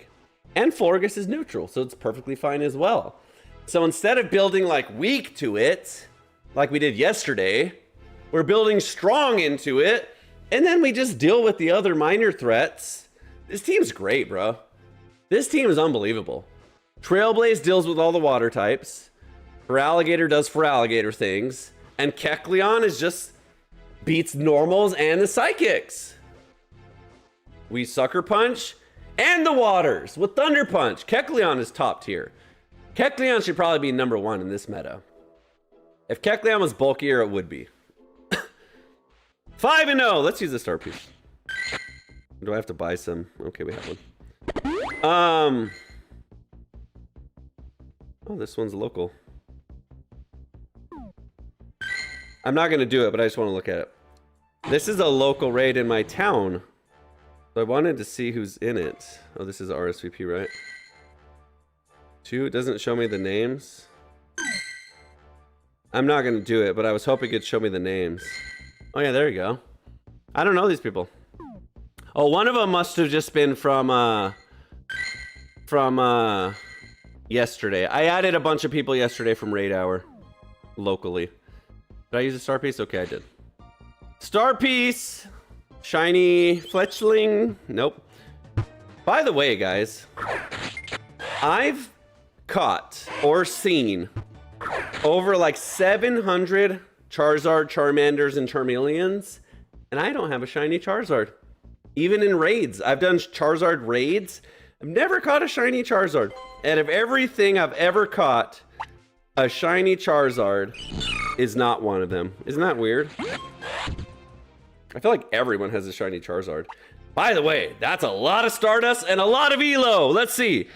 And Florges is neutral, so it's perfectly fine as well. So instead of building like weak to it, like we did yesterday, we're building strong into it, and then we just deal with the other minor threats. This team's great, bro. This team is unbelievable. Trailblaze deals with all the water types. Feraligator does Feraligator things. And Kecleon is just beats normals and the psychics. We sucker punch and the waters with thunder punch. Kecleon is top tier. Kecleon should probably be number 1 in this meta. If Kecleon was bulkier, it would be. 5-0. Let's use the star piece. Do I have to buy some? Okay, we have one. Oh, this one's local. I'm not gonna do it, but I just want to look at it. This is a local raid in my town. So I wanted to see who's in it. Oh, this is RSVP, right? 2, it doesn't show me the names. I'm not gonna do it, but I was hoping it'd show me the names. Oh yeah, there you go. I don't know these people. Oh, one of them must have just been from yesterday. I added a bunch of people yesterday from Raid Hour. Locally. Did I use a star piece? Okay, I did. Star piece! Shiny fletchling? Nope. By the way, guys, I've caught or seen over like 700 Charizard, Charmanders, and Charmeleons, and I don't have a shiny Charizard. Even in raids, I've done Charizard raids. I've never caught a shiny Charizard. Out of everything I've ever caught, a shiny Charizard is not one of them. Isn't that weird? I feel like everyone has a shiny Charizard. By the way, that's a lot of Stardust and a lot of Elo. Let's see.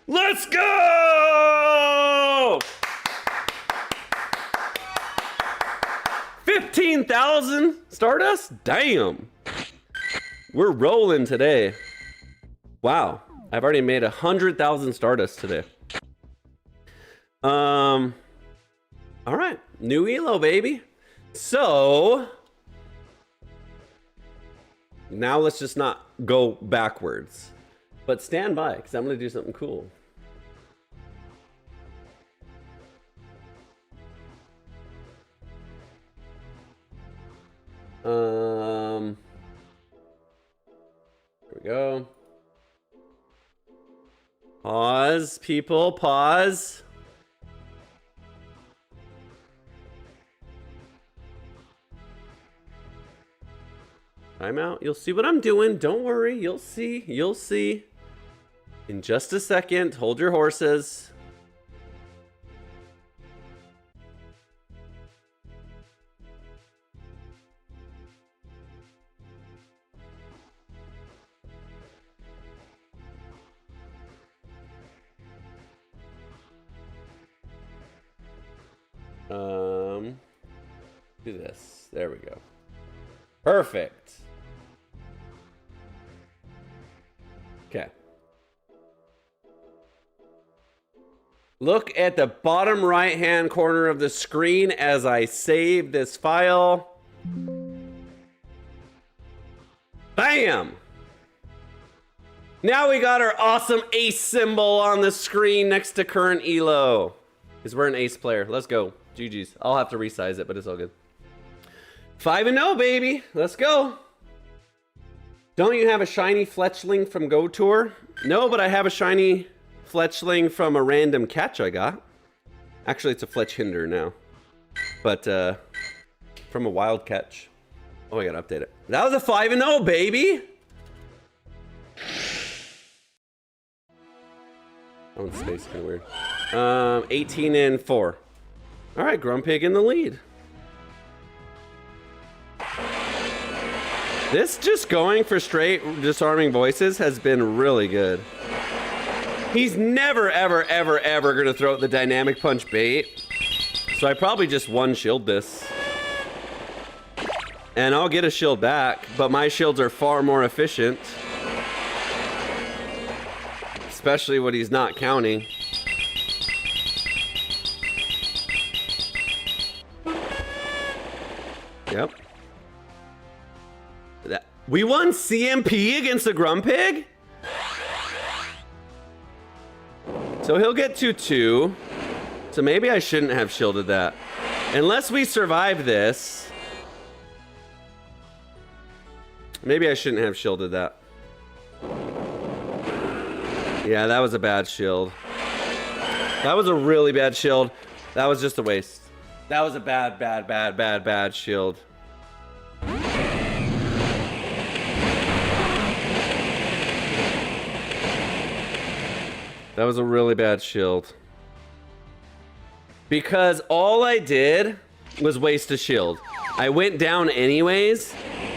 Let's go! 15,000 Stardust? Damn. We're rolling today. Wow. I've already made 100,000 Stardust today. All right. New Elo, baby. So now let's just not go backwards, but stand by because I'm going to do something cool. Here we go. Pause, people, pause. Time out. You'll see what I'm doing. Don't worry. You'll see. You'll see. In just a second. Hold your horses. Do this. There we go. Perfect. Okay. Look at the bottom right hand corner of the screen as I save this file. Bam! Now we got our awesome ace symbol on the screen next to current Elo. Because we're an ace player. Let's go. GG's. I'll have to resize it, but it's all good. 5-0, baby. Let's go. Don't you have a shiny Fletchling from Go Tour? No, but I have a shiny Fletchling from a random catch I got. Actually, it's a Fletchinder now. But from a wild catch. Oh, I gotta update it. That was a 5-0, baby. Oh, in space, kind of weird. 18-4. All right, Grumpig in the lead. This just going for straight disarming voices has been really good. He's never, ever, ever, ever gonna throw the dynamic punch bait. So I probably just one shield this. And I'll get a shield back, but my shields are far more efficient. Especially when he's not counting. Yep. We won CMP against the Grumpig? So he'll get 2-2. So maybe I shouldn't have shielded that. Unless we survive this. Maybe I shouldn't have shielded that. Yeah, that was a bad shield. That was a really bad shield. That was just a waste. That was a bad shield. That was a really bad shield. Because all I did was waste a shield. I went down anyways.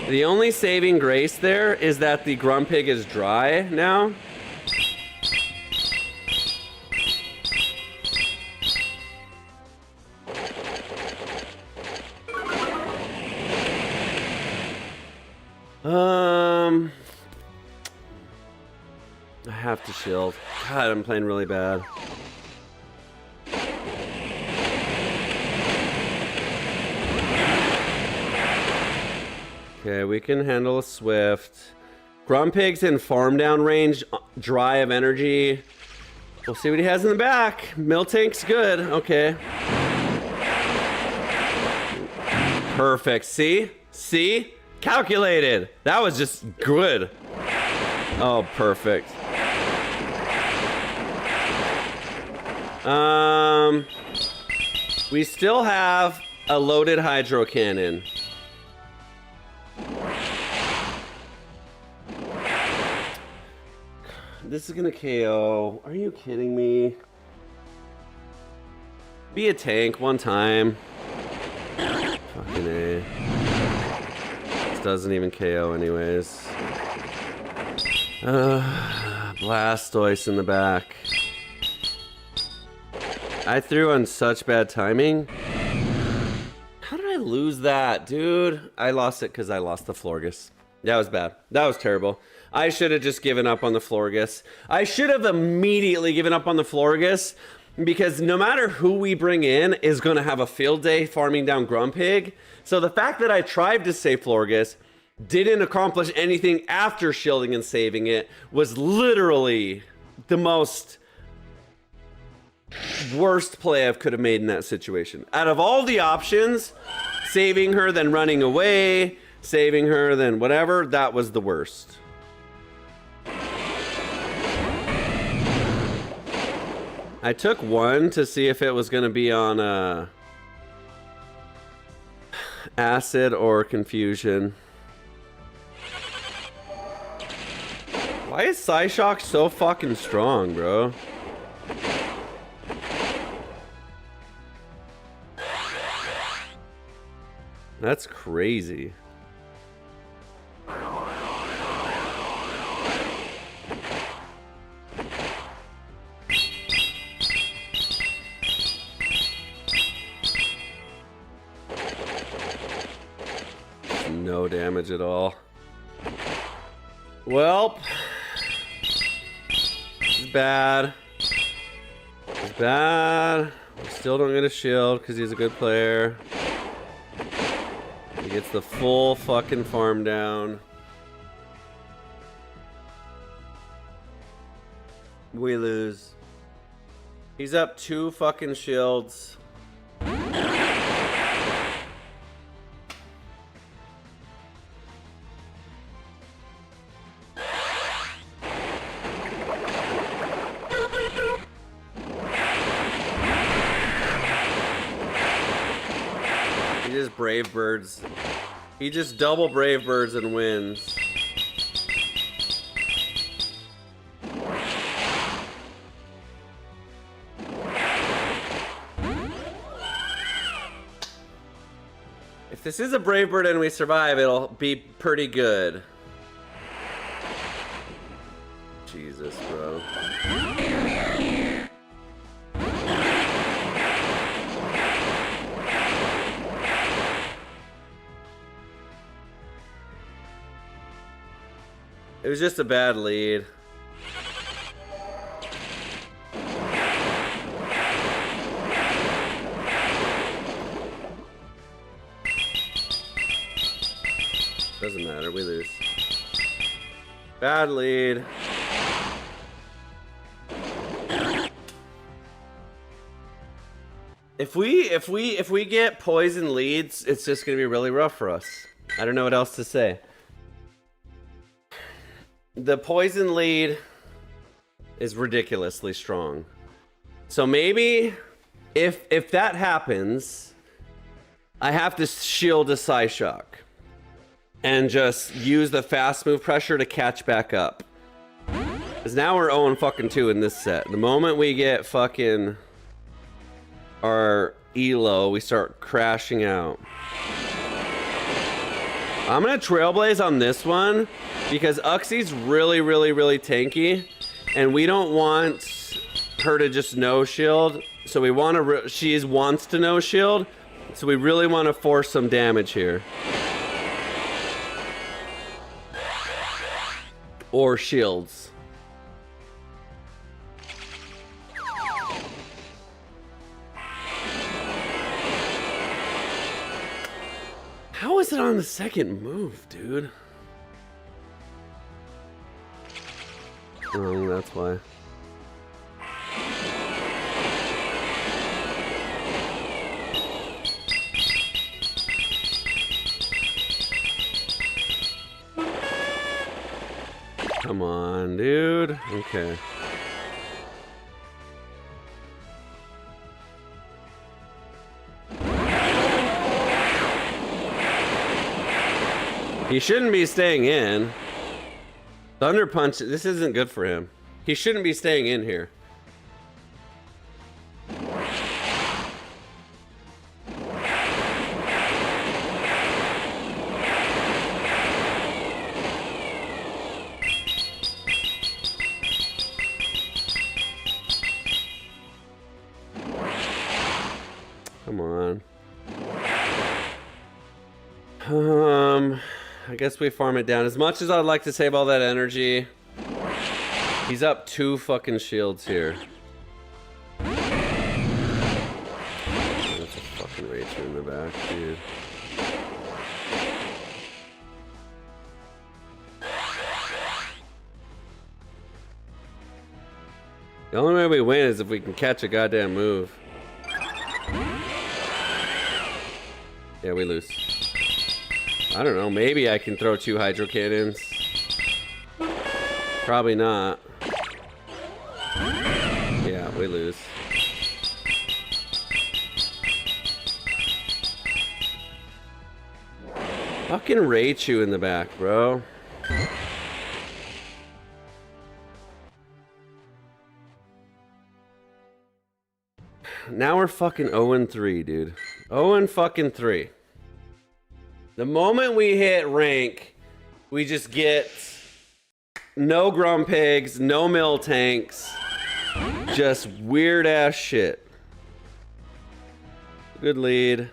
The only saving grace there is that the Grumpig is dry now. I have to shield. God, I'm playing really bad. Okay, we can handle a Swift. Grumpig's in farm down range, dry of energy. We'll see what he has in the back. Miltank's good. Okay. Perfect. See? See? Calculated. That was just good. Oh, perfect. We still have a loaded hydro cannon. This is gonna KO. Are you kidding me? Be a tank one time. Fucking A. This doesn't even KO anyways. Blastoise in the back. I threw on such bad timing. How did I lose that, dude? I lost it because I lost the Florges. That was bad. That was terrible. I should have just given up on the Florges. I should have immediately given up on the Florges because no matter who we bring in is going to have a field day farming down Grumpig. So the fact that I tried to save Florges, didn't accomplish anything after shielding and saving it, was literally the most worst play I could have made in that situation. Out of all the options, saving her, then running away, saving her, then whatever, that was the worst. I took one to see if it was going to be on acid or confusion. Why is Psyshock so fucking strong, bro? That's crazy. No damage at all. Well, it's bad. It's bad. We still don't get a shield because he's a good player. He gets the full fucking farm down. We lose. He's up 2 fucking shields. He just Brave Birds. He just double Brave Birds and wins. If this is a Brave Bird and we survive, it'll be pretty good. Jesus, bro. It was just a bad lead. Doesn't matter, we lose. Bad lead. If we get poison leads, it's just gonna be really rough for us. I don't know what else to say. The poison lead is ridiculously strong. So maybe if that happens, I have to shield a Psyshock and just use the fast move pressure to catch back up. Because now we're 0-2 in this set. The moment we get fucking our elo, we start crashing out. I'm gonna Trailblaze on this one because Uxie's really, really, really tanky, and we don't want her to just no shield. So we want to. She wants to no shield, so we really want to force some damage here. Or shields. How is it on the second move, dude? Oh, that's why. Come on, dude. Okay. He shouldn't be staying in. Thunder Punch, this isn't good for him. He shouldn't be staying in here. Come on. I guess we farm it down. As much as I'd like to save all that energy, he's up 2 fucking shields here. That's a fucking Raichu in the back, dude. The only way we win is if we can catch a goddamn move. Yeah, we lose. I don't know, maybe I can throw 2 hydro cannons. Probably not. Yeah, we lose. Fucking Raichu in the back, bro. Now we're fucking 0-3, dude. 0-3. The moment we hit rank, we just get no Grumpigs, no Miltanks, just weird ass shit. Good lead.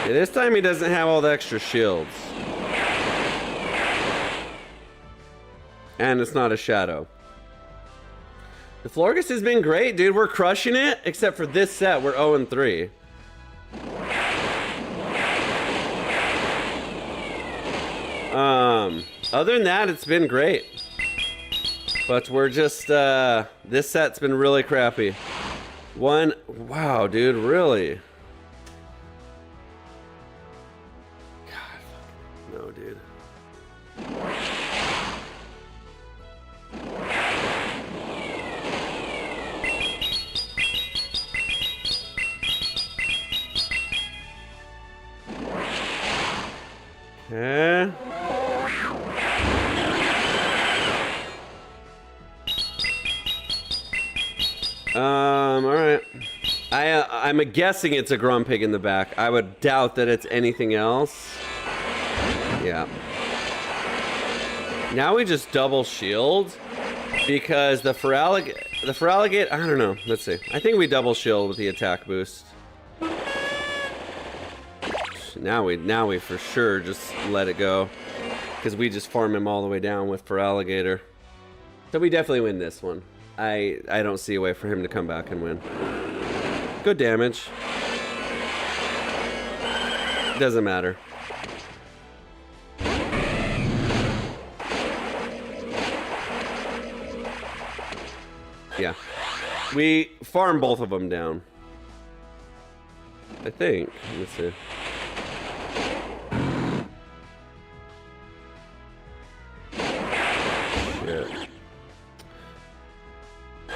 Yeah, this time he doesn't have all the extra shields. And it's not a shadow. The Florges has been great, dude. We're crushing it, except for this set, we're 0-3. Other than that, it's been great. But we're just, this set's been really crappy. Wow, dude, really? God, no, dude. Okay. Alright. I'm guessing it's a Grumpig in the back. I would doubt that it's anything else. Yeah. Now we just double shield because the Feraligator, I don't know. Let's see. I think we double shield with the attack boost. Now we for sure just let it go because we just farm him all the way down with Feraligator. So we definitely win this one. I don't see a way for him to come back and win. Good damage. Doesn't matter. Yeah. We farm both of them down. I think. Let's see.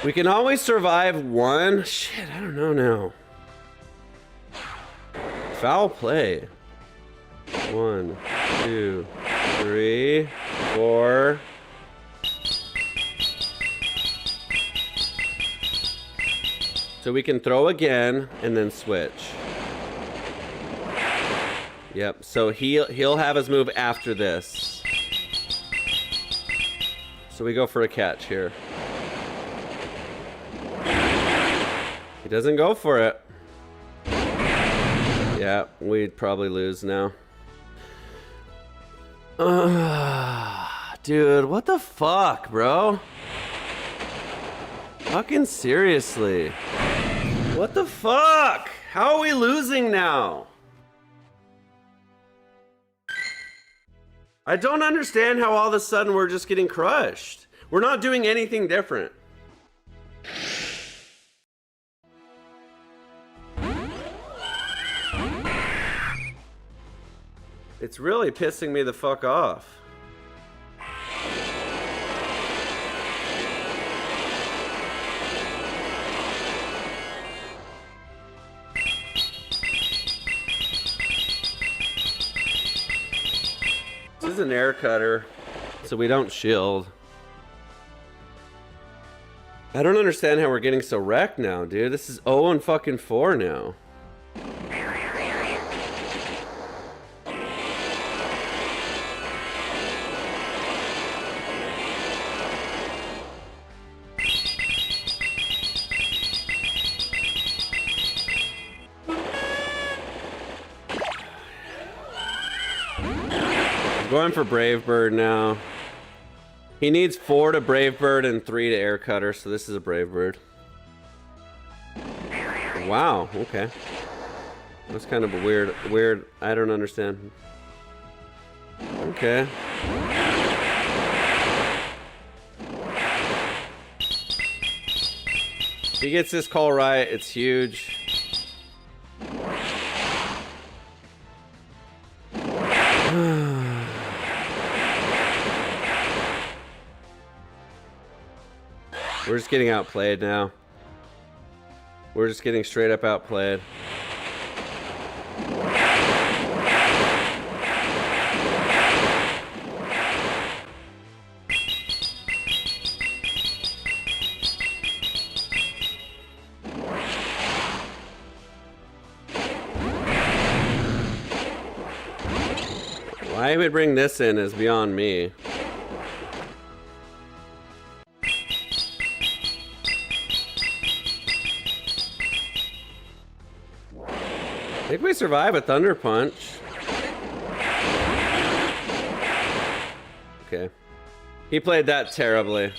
We can always survive one. Shit, I don't know now. Foul play. 1, 2, 3, 4. So we can throw again and then switch. Yep, so he'll have his move after this. So we go for a catch here. He doesn't go for it. Yeah, we'd probably lose now. Dude, what the fuck, bro? Fucking seriously. What the fuck? How are we losing now? I don't understand how all of a sudden we're just getting crushed. We're not doing anything different. It's really pissing me the fuck off. This is an air cutter, so we don't shield. I don't understand how we're getting so wrecked now, dude. This is 0 and fucking 4 now. Going for Brave Bird now. He needs 4 to Brave Bird and 3 to Air Cutter, so this is a Brave Bird. Wow, okay. That's kind of a weird, I don't understand. Okay. If he gets this call right, it's huge. We're just getting outplayed now. We're just getting straight up outplayed. Why he would bring this in is beyond me. I think we survive a Thunder Punch. Okay. He played that terribly.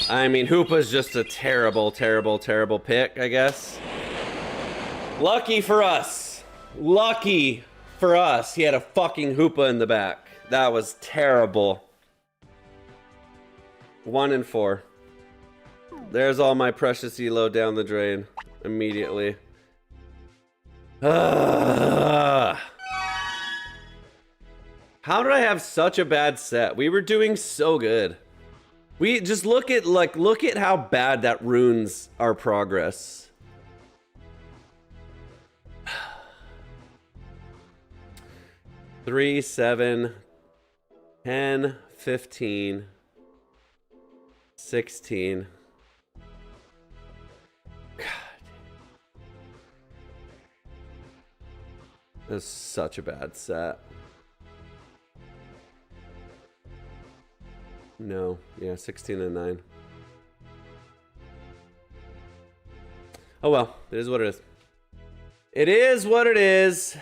I mean, Hoopa's just a terrible pick, I guess. Lucky for us. Lucky for us. He had a fucking Hoopa in the back. That was terrible. 1 and 4. There's all my precious elo down the drain immediately. How did I have such a bad set? We were doing so good. We just look at how bad that ruins our progress. 3, 7, 10, 15, 16. That's such a bad set. No, yeah, 16 and 9. Oh well, it is what it is. It is what it is.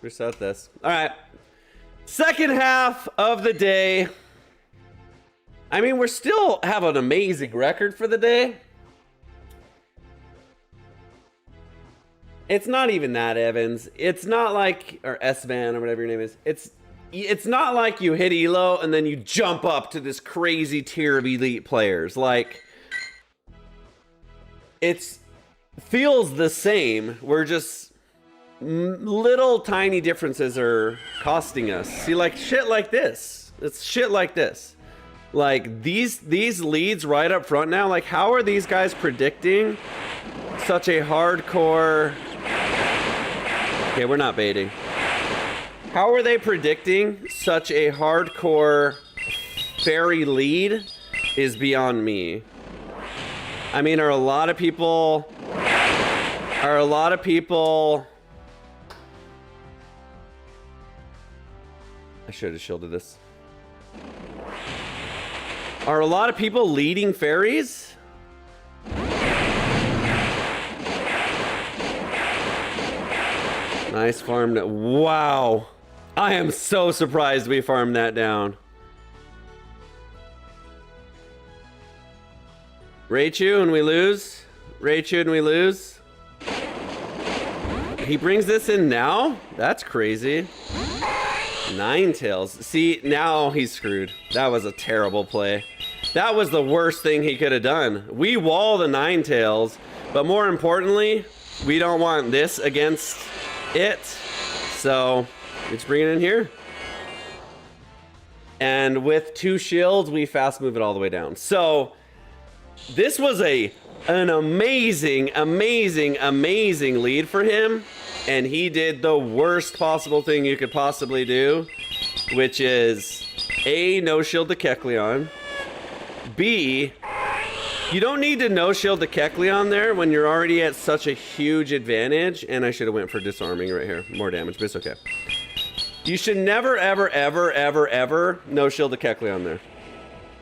Reset this. All right. Second half of the day. I mean, we're still have an amazing record for the day. It's not even that, Evans. It's not like, or S-Van or whatever your name is. It's not like you hit Elo and then you jump up to this crazy tier of elite players. Like, it feels the same. We're just little tiny differences are costing us. See, like shit like this. It's shit like this. Like these leads right up front now. Like, how are these guys predicting such a hardcore? Okay, we're not baiting. How are they predicting such a hardcore fairy lead is beyond me. I mean, are a lot of people I should have shielded this. Are a lot of people leading fairies? Nice farm. Wow. I am so surprised we farmed that down. Raichu and we lose. Raichu and we lose. He brings this in now? That's crazy. Ninetales. See, now he's screwed. That was a terrible play. That was the worst thing he could have done. We wall the Ninetales, but more importantly, we don't want this against it, so let's bring it in here. And with 2 shields, we fast move it all the way down. So this was an amazing, amazing, amazing lead for him. And he did the worst possible thing you could possibly do, which is A, no shield to Kecleon. B, you don't need to no shield to Kecleon there when you're already at such a huge advantage. And I should have went for disarming right here. More damage, but it's okay. You should never, ever, ever, ever, ever no shield to Kecleon there.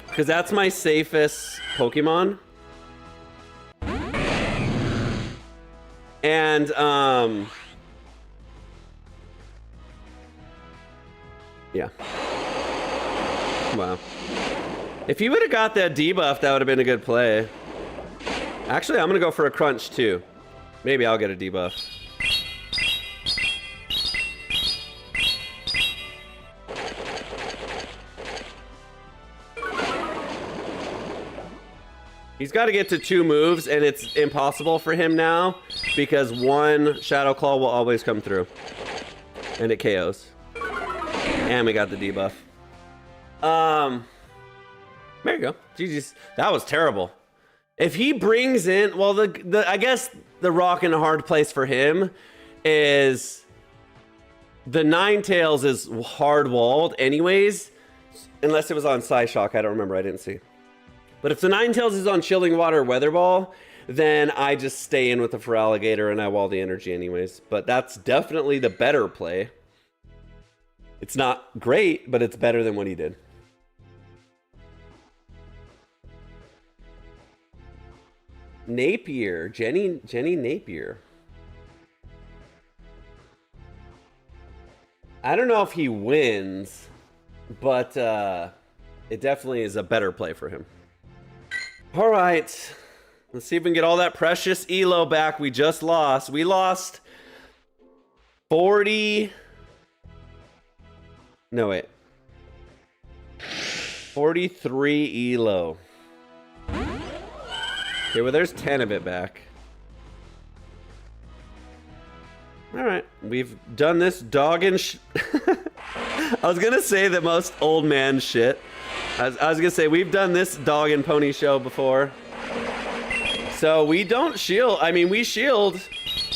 Because that's my safest Pokemon. And, yeah. Wow. If he would have got that debuff, that would have been a good play. Actually, I'm going to go for a crunch, too. Maybe I'll get a debuff. He's got to get to 2 moves, and it's impossible for him now because 1 Shadow Claw will always come through. And it KOs. And we got the debuff. There you go. GG's. That was terrible. If he brings in, well, I guess the rock in a hard place for him is the Ninetales is hard walled anyways, unless it was on Psyshock. I don't remember. I didn't see. But if the Ninetales is on Chilling Water Weather Ball, then I just stay in with the Feraligator and I wall the energy anyways. But that's definitely the better play. It's not great, but it's better than what he did. Napier, Jenny Napier. I don't know if he wins, but it definitely is a better play for him. All right, let's see if we can get all that precious elo back we just lost. We lost 40. No, wait. 43 elo. Okay, well, there's 10 of it back. All right, we've done this dogging I was going to say the most old man shit. I was going to say, we've done this dog and pony show before. So we don't shield. I mean, we shield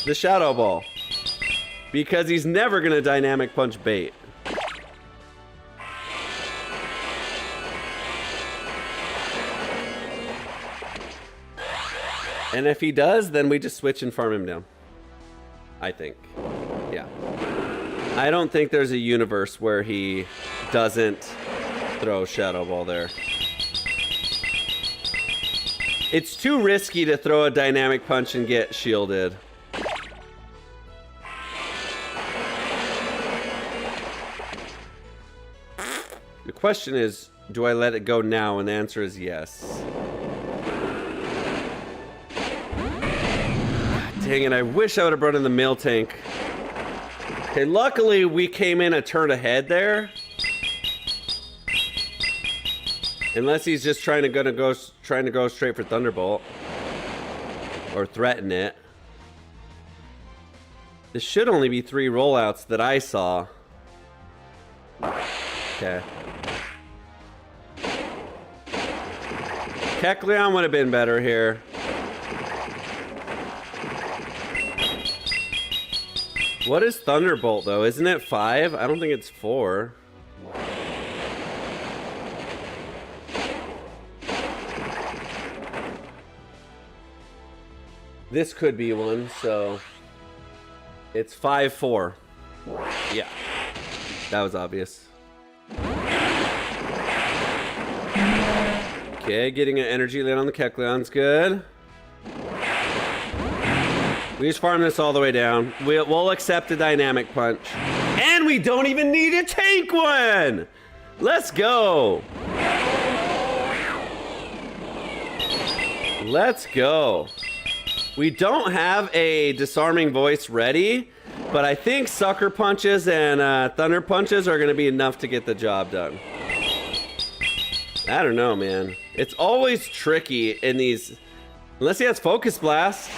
the Shadow Ball. Because he's never going to dynamic punch bait. And if he does, then we just switch and farm him down. I think. Yeah. I don't think there's a universe where he doesn't throw Shadow Ball there. It's too risky to throw a dynamic punch and get shielded. The question is, do I let it go now? And the answer is yes. Dang it, I wish I would have brought in the mail tank. Okay, luckily we came in a turn ahead there. Unless he's just trying to go straight for Thunderbolt. Or threaten it. This should only be 3 rollouts that I saw. Okay. Kecleon would have been better here. What is Thunderbolt, though? Isn't it 5? I don't think it's 4. This could be one, so... It's 5-4. Yeah. That was obvious. Okay, getting an energy lead on the Kecleon's good. We just farm this all the way down. We'll accept a dynamic punch. And we don't even need a tank one! Let's go! Let's go. We don't have a disarming voice ready, but I think sucker punches and thunder punches are going to be enough to get the job done. I don't know, man. It's always tricky in these... Unless he has Focus Blast.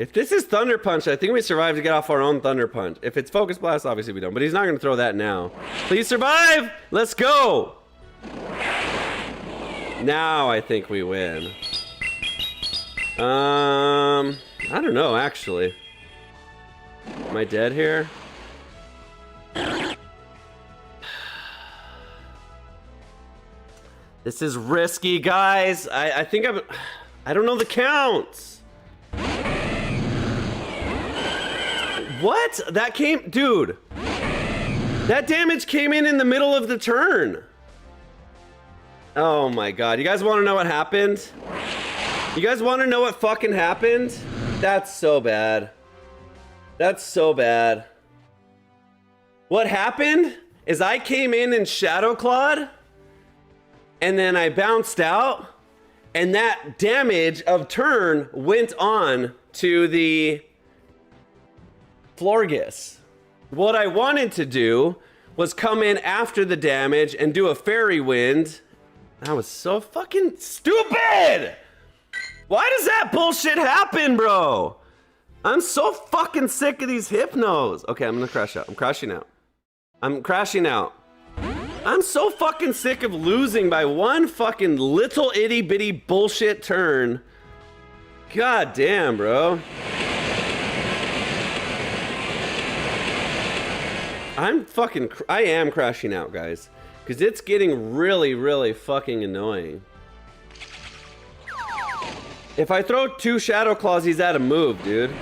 If this is Thunder Punch, I think we survive to get off our own Thunder Punch. If it's Focus Blast, obviously we don't. But he's not going to throw that now. Please survive! Let's go! Now I think we win. I don't know, actually. Am I dead here? This is risky, guys. I think I don't know the counts. What? That came... Dude. That damage came in the middle of the turn. Oh my god. You guys want to know what happened? You guys want to know what fucking happened? That's so bad. That's so bad. What happened is I came in Shadow Clawed, and then I bounced out, and that damage of turn went on to the Florges. What I wanted to do was come in after the damage and do a Fairy Wind. That was so fucking stupid! Why does that bullshit happen, bro? I'm so fucking sick of these hypnos. Okay, I'm gonna crash out. I'm crashing out. I'm crashing out. I'm so fucking sick of losing by one fucking little itty bitty bullshit turn. God damn, bro. I am crashing out, guys. Because it's getting really, really fucking annoying. If I throw 2 Shadow Claws, he's out of move, dude.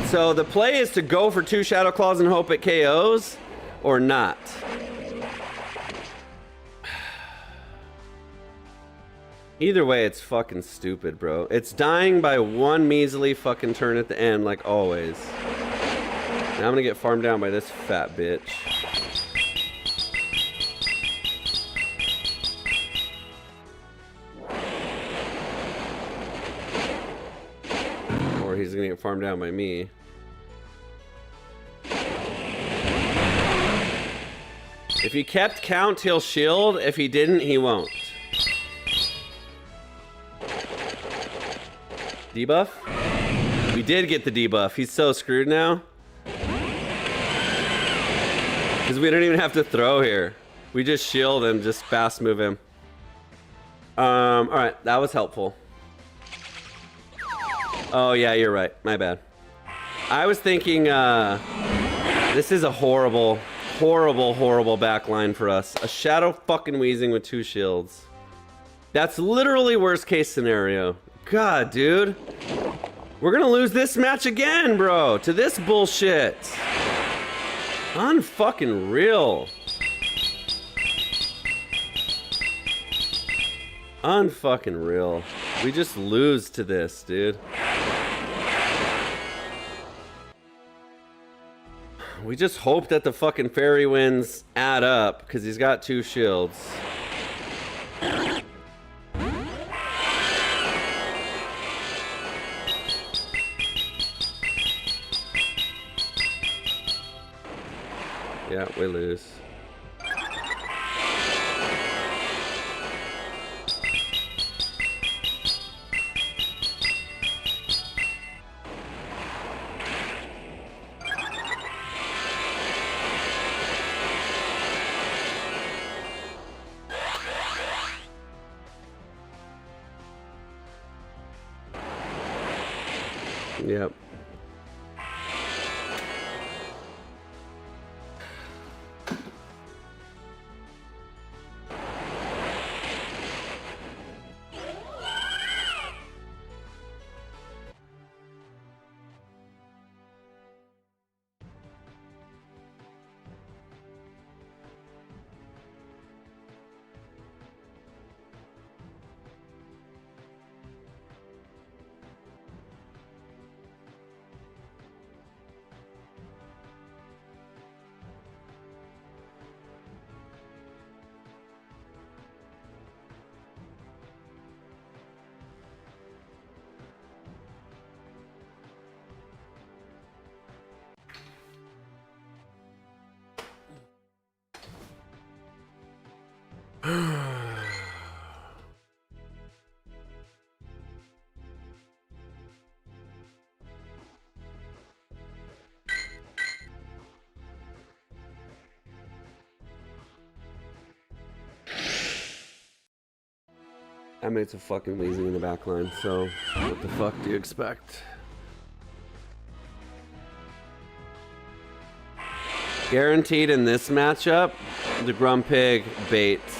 So the play is to go for 2 Shadow Claws and hope it KOs, or not. Either way, it's fucking stupid, bro. It's dying by one measly fucking turn at the end, like always. Now I'm gonna get farmed down by this fat bitch. Or he's gonna get farmed down by me. If he kept count, he'll shield. If he didn't, he won't. Debuff? We did get the debuff. He's so screwed now. Because we don't even have to throw here. We just shield and just fast move him. Alright, that was helpful. Oh yeah, you're right. My bad. I was thinking, this is a horrible, horrible, horrible backline for us. A Shadow fucking Weezing with 2 shields. That's literally worst case scenario. God, dude. We're gonna lose this match again, bro. To this bullshit. Unfucking real. Unfucking real. We just lose to this, dude. We just hope that the fucking Fairy Winds add up, because he's got 2 shields. Yeah, we lose. Yep. Teammates are fucking wheezing in the back line, so what the fuck do you expect? Guaranteed in this matchup, the Grumpig baits.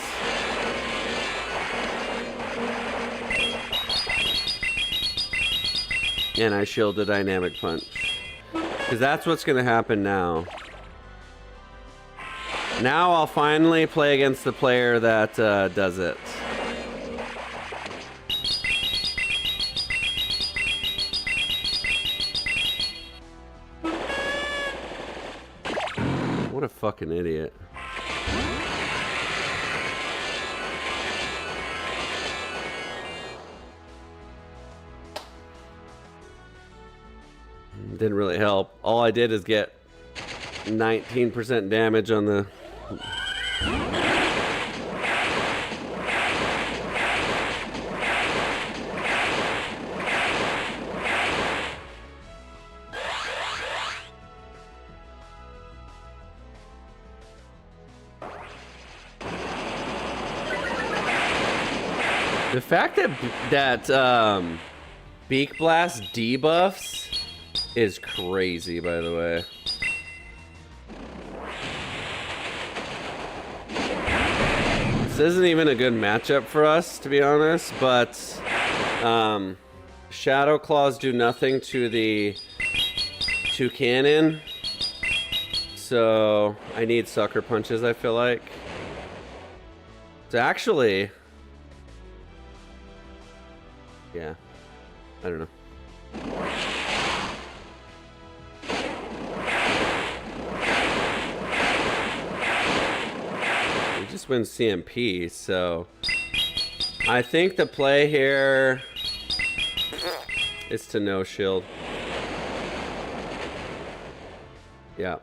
And I shield the Dynamic Punch. Because that's what's going to happen now. Now I'll finally play against the player that does it. What a fucking idiot. Didn't really help. All I did is get 19% damage on the... The fact that Beak Blast debuffs is crazy, by the way. This isn't even a good matchup for us, to be honest, but Shadow Claws do nothing to the cannon, so I need Sucker Punches, I feel like. So actually... yeah, I don't know. We just win CMP, so I think the play here is to no shield. Yeah.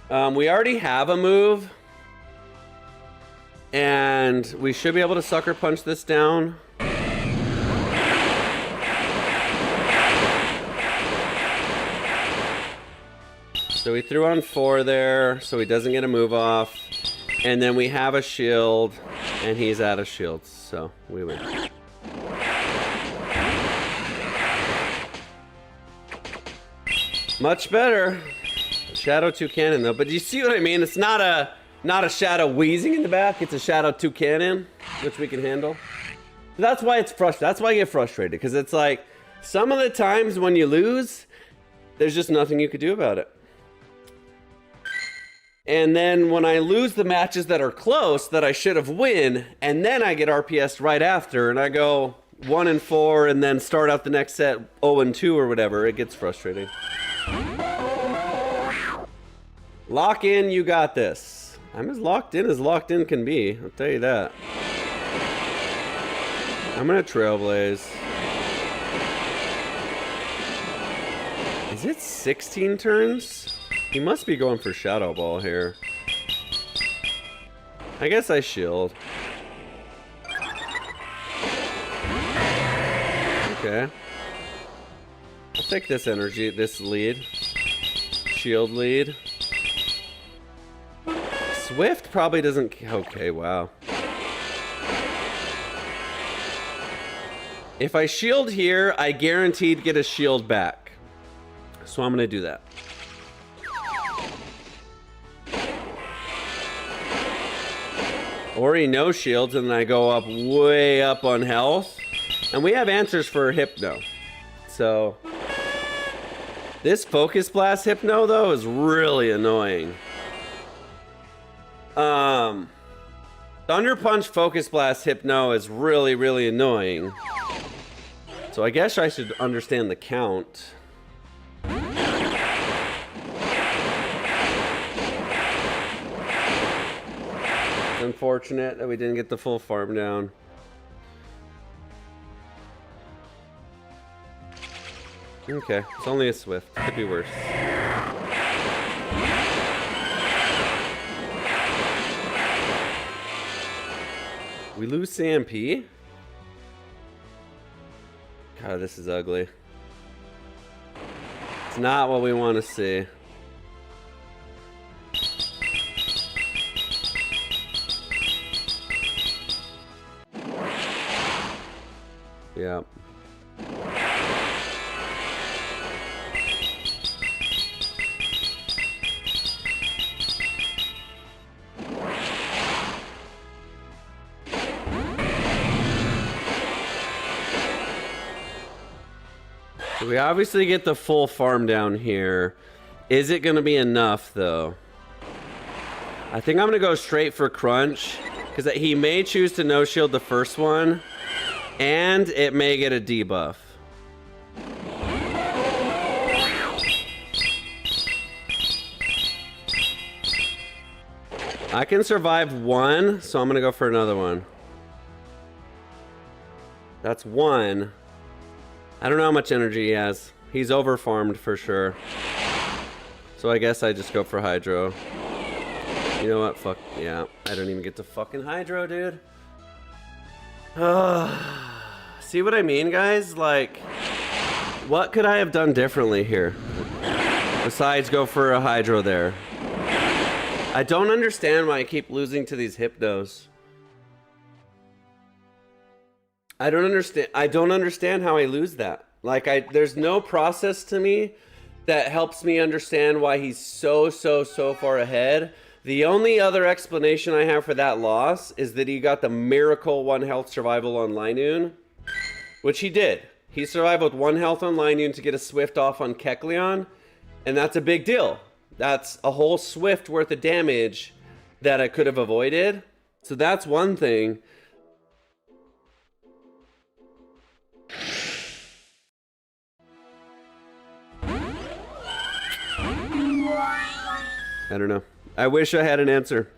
We already have a move, and we should be able to Sucker Punch this down. So we threw on 4 there, so he doesn't get a move off. And then we have a shield, and he's out of shields, so we win. Much better. Shadow 2 cannon though, but you see what I mean? It's not a Shadow wheezing in the back, it's a Shadow 2 cannon, which we can handle. That's why it's frustrating. That's why I get frustrated, because it's like, some of the times when you lose, there's just nothing you could do about it. And then when I lose the matches that are close, that I should have win, and then I get RPS right after, and I go 1-4, and then start out the next set 0-2 or whatever, it gets frustrating. Lock in, you got this. I'm as locked in can be, I'll tell you that. I'm gonna Trailblaze. Is it 16 turns? He must be going for Shadow Ball here. I guess I shield. Okay. I'll take this energy, this lead. Shield lead. Swift probably doesn't... okay, wow. If I shield here, I guaranteed get a shield back. So I'm gonna do that. Or he no shields and then I go up way up on health. And we have answers for Hypno. So this Focus Blast Hypno though is really annoying. Thunder Punch Focus Blast Hypno is really, really annoying. So I guess I should understand the count. Unfortunate that we didn't get the full farm down. Okay, it's only a Swift. Could be worse. We lose CMP? God, this is ugly. It's not what we want to see. Yeah. So we obviously get the full farm down here. Is it going to be enough, though? I think I'm going to go straight for Crunch, because he may choose to no-shield the first one, and it may get a debuff. I can survive one, so I'm going to go for another one. That's one. I don't know how much energy he has. He's over-farmed for sure. So I guess I just go for Hydro. You know what? Fuck. Yeah. I don't even get to fucking Hydro, dude. See what I mean, guys? Like, what could I have done differently here? Besides go for a Hydro there. I don't understand why I keep losing to these Hypnos. I don't understand how I lose that. Like, there's no process to me that helps me understand why he's so far ahead. The only other explanation I have for that loss is that he got the miracle 1 health survival on Linoon, which he did. He survived with 1 health on Linoon to get a Swift off on Kecleon, and that's a big deal. That's a whole Swift worth of damage that I could have avoided. So that's one thing. I don't know. I wish I had an answer.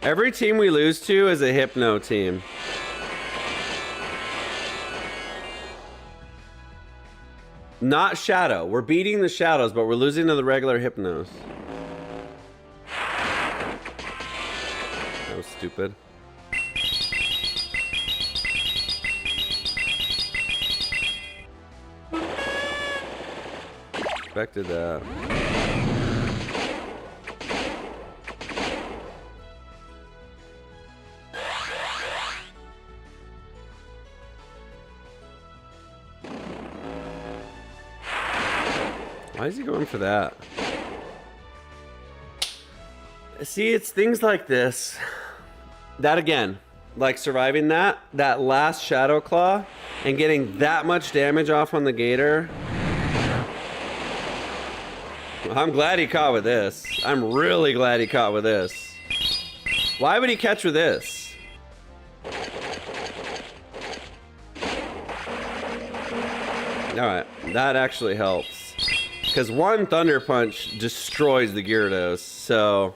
Every team we lose to is a Hypno team. Not Shadow. We're beating the Shadows, but we're losing to the regular Hypnos. That was stupid. Expected that. Why is he going for that? See, it's things like this. That again, like surviving that last Shadow Claw and getting that much damage off on the Gator. I'm glad he caught with this. I'm really glad he caught with this. Why would he catch with this? Alright, that actually helps. Because 1 Thunder Punch destroys the Gyarados, so...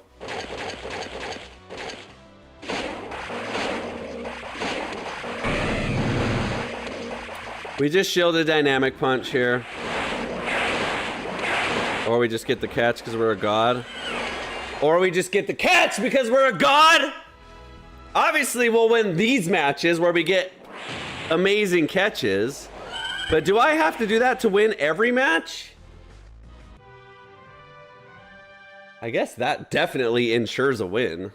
We just shielded Dynamic Punch here. Or we just get the catch because we're a god. Or we just get the catch because we're a god! Obviously, we'll win these matches where we get amazing catches. But do I have to do that to win every match? I guess that definitely ensures a win.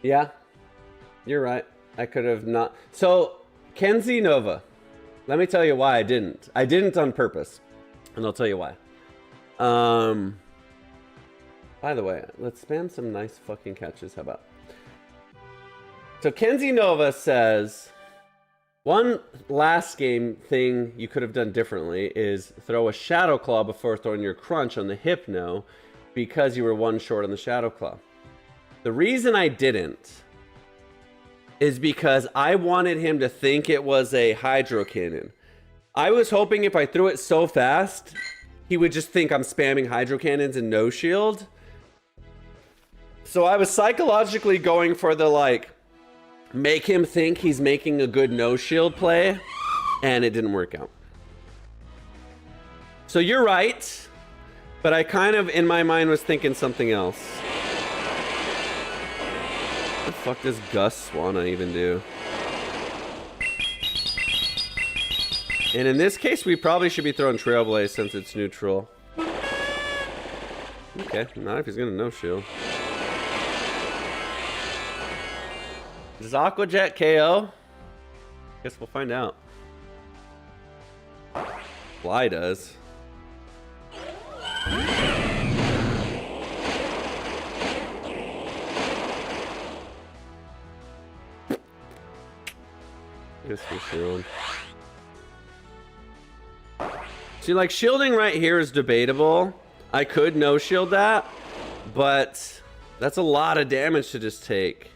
Yeah, you're right. I could have not. So, Kenzie Nova. Let me tell you why I didn't. I didn't on purpose. And I'll tell you why. By the way, let's spam some nice fucking catches. How about? So Kenzie Nova says, one last game thing you could have done differently is throw a Shadow Claw before throwing your Crunch on the Hypno because you were 1 short on the Shadow Claw. The reason I didn't is because I wanted him to think it was a Hydro Cannon. I was hoping if I threw it so fast, he would just think I'm spamming Hydro Cannons and no shield. So I was psychologically going for the, like, make him think he's making a good no shield play, and it didn't work out. So you're right, but I kind of, in my mind, was thinking something else. What the fuck does Gus wanna even do? And in this case, we probably should be throwing Trailblaze since it's neutral. Okay, not if he's gonna no shield. Does Aqua Jet KO? Guess we'll find out. Fly does. Guess we shield. See, like, shielding right here is debatable. I could no shield that, but that's a lot of damage to just take.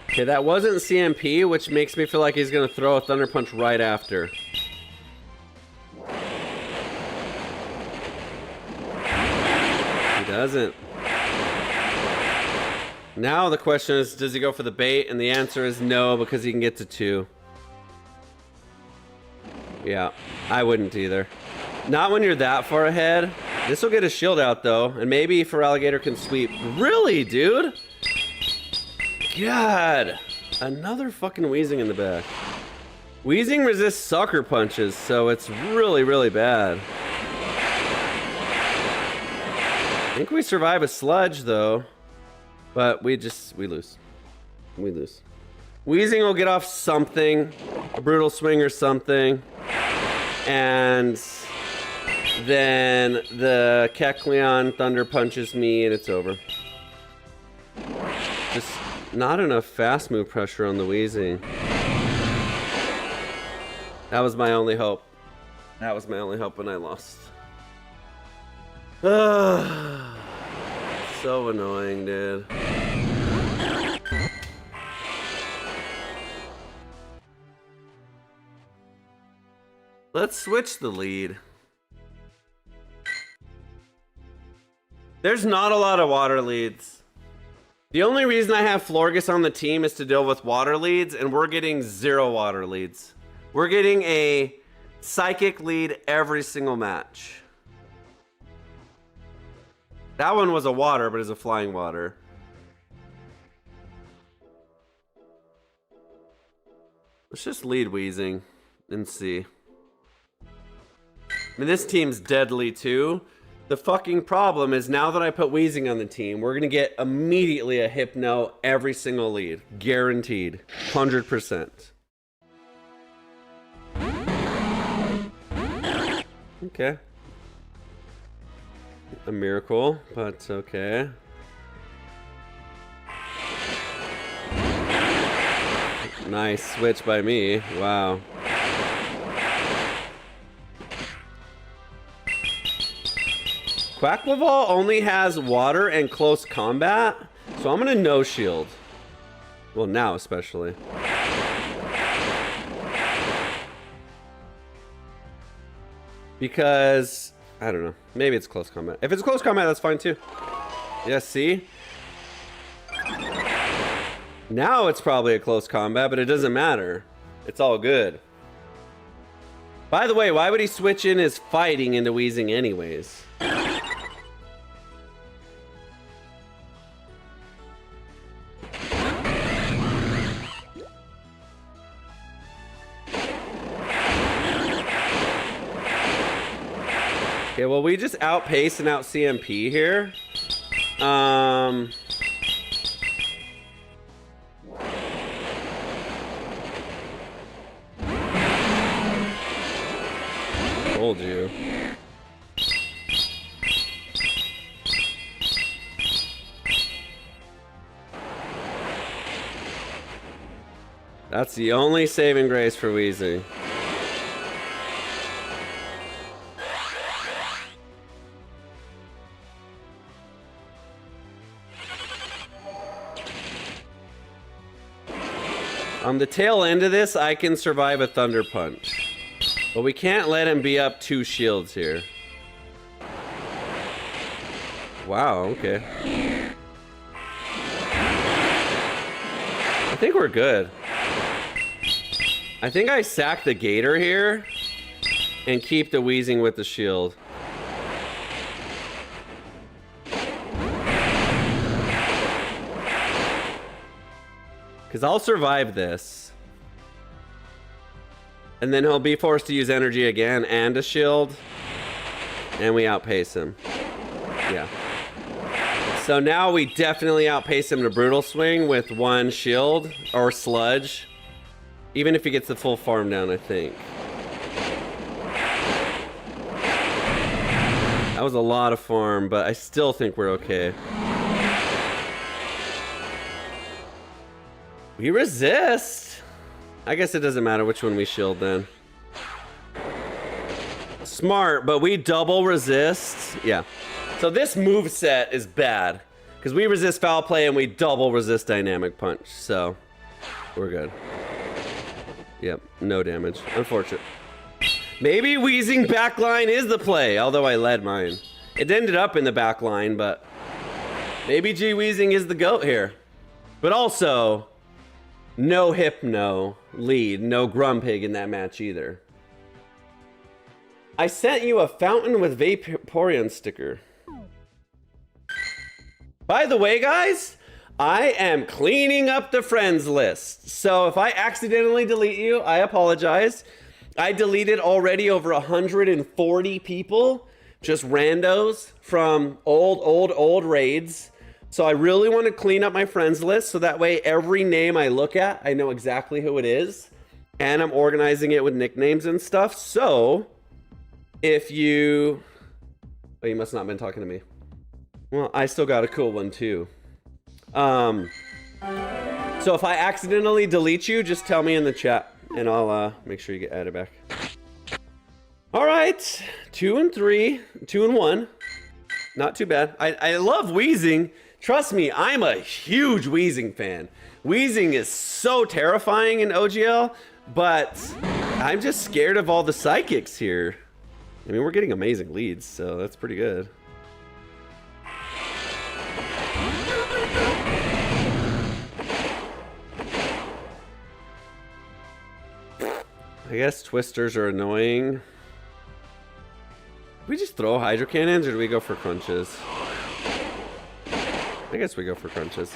Okay, that wasn't CMP, which makes me feel like he's gonna throw a Thunder Punch right after. He doesn't. Now the question is, does he go for the bait? And the answer is no, because he can get to 2. Yeah, I wouldn't either. Not when you're that far ahead. This will get a shield out though, and maybe Feraligator can sweep. Really, dude? God, another fucking Wheezing in the back. Wheezing resists sucker punches, so it's really, really bad. I think we survive a sludge though, but we lose. We lose. Wheezing will get off something, a brutal swing or something, and then the Kecleon Thunder punches me and it's over. Just not enough fast move pressure on the Wheezing. That was my only hope. That was my only hope when I lost. So annoying, dude. Let's switch the lead. There's not a lot of water leads. The only reason I have Florges on the team is to deal with water leads, and we're getting 0 water leads. We're getting a psychic lead every single match. That one was a water, but it's a flying water. Let's just lead Wheezing and see. I mean, this team's deadly too. The fucking problem is now that I put Wheezing on the team, we're gonna get immediately a Hypno every single lead. Guaranteed. 100%. Okay. A miracle, but okay. Nice switch by me. Wow. Quackleval only has water and close combat, so I'm gonna no shield. Well, now especially. Because, I don't know, maybe it's close combat. If it's close combat, that's fine too. Yeah, see? Now it's probably a close combat, but it doesn't matter. It's all good. By the way, why would he switch in his fighting into Wheezing anyways? Okay, well, we just outpace and out CMP here. Told you. That's the only saving grace for Wheezing. On the tail end of this, I can survive a Thunder Punch. But we can't let him be up 2 shields here. Wow, okay. I think we're good. I think I sack the Gator here and keep the Weezing with the shield. Because I'll survive this. And then he'll be forced to use energy again and a shield. And we outpace him. Yeah. So now we definitely outpace him to Brutal Swing with 1 shield or Sludge. Even if he gets the full farm down, I think. That was a lot of farm, but I still think we're okay. We resist. I guess it doesn't matter which one we shield then. Smart, but we double resist. Yeah. So this move set is bad because we resist foul play and we double resist dynamic punch. So we're good. Yep, no damage. Unfortunate. Maybe Weezing backline is the play, although I led mine. It ended up in the backline, but maybe G Weezing is the GOAT here. But also, no Hypno lead, no Grumpig in that match either. I sent you a Fountain with Vaporeon sticker. By the way, guys, I am cleaning up the friends list. So if I accidentally delete you, I apologize. I deleted already over 140 people, just randos from old raids. So I really want to clean up my friends list so that way every name I look at, I know exactly who it is. And I'm organizing it with nicknames and stuff. So if you... Oh, you must not have been talking to me. Well, I still got a cool one too. So if I accidentally delete you, just tell me in the chat and I'll make sure you get added back. All right, 2 and 3, 2 and 1. Not too bad. I love Weezing. Trust me, I'm a huge Weezing fan. Weezing is so terrifying in OGL, but I'm just scared of all the psychics here. I mean, we're getting amazing leads, so that's pretty good. I guess twisters are annoying. Do we just throw hydro cannons or do we go for crunches? I guess we go for crunches.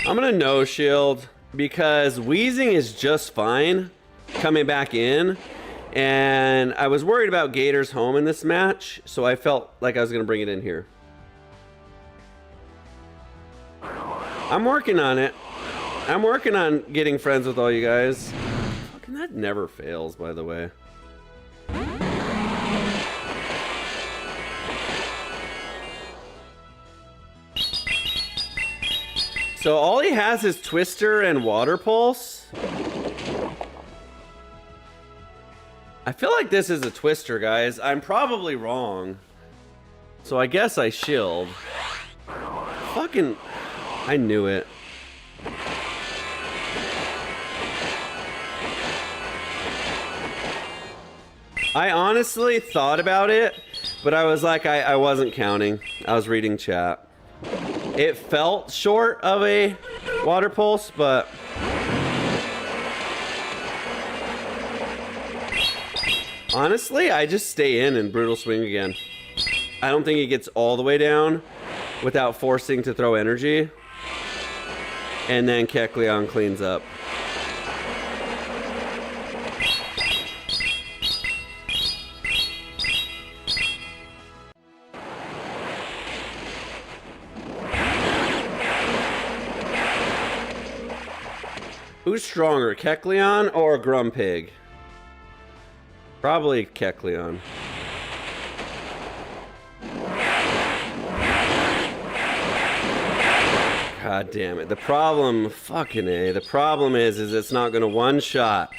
I'm gonna no shield because Weezing is just fine coming back in. And I was worried about Gator's home in this match, so I felt like I was gonna bring it in here. I'm working on it. I'm working on getting friends with all you guys. Fucking that never fails, by the way. So all he has is Twister and Water Pulse. I feel like this is a Twister, guys. I'm probably wrong. So I guess I shield. Fucking... I knew it. I honestly thought about it, but I was like, I wasn't counting. I was reading chat. It felt short of a Water Pulse, but... honestly, I just stay in and Brutal Swing again. I don't think he gets all the way down without forcing to throw energy. And then Kecleon cleans up. Who's stronger, Kecleon or Grumpig? Probably Kecleon. God damn it. The problem, fucking A, the problem is it's not gonna one-shot.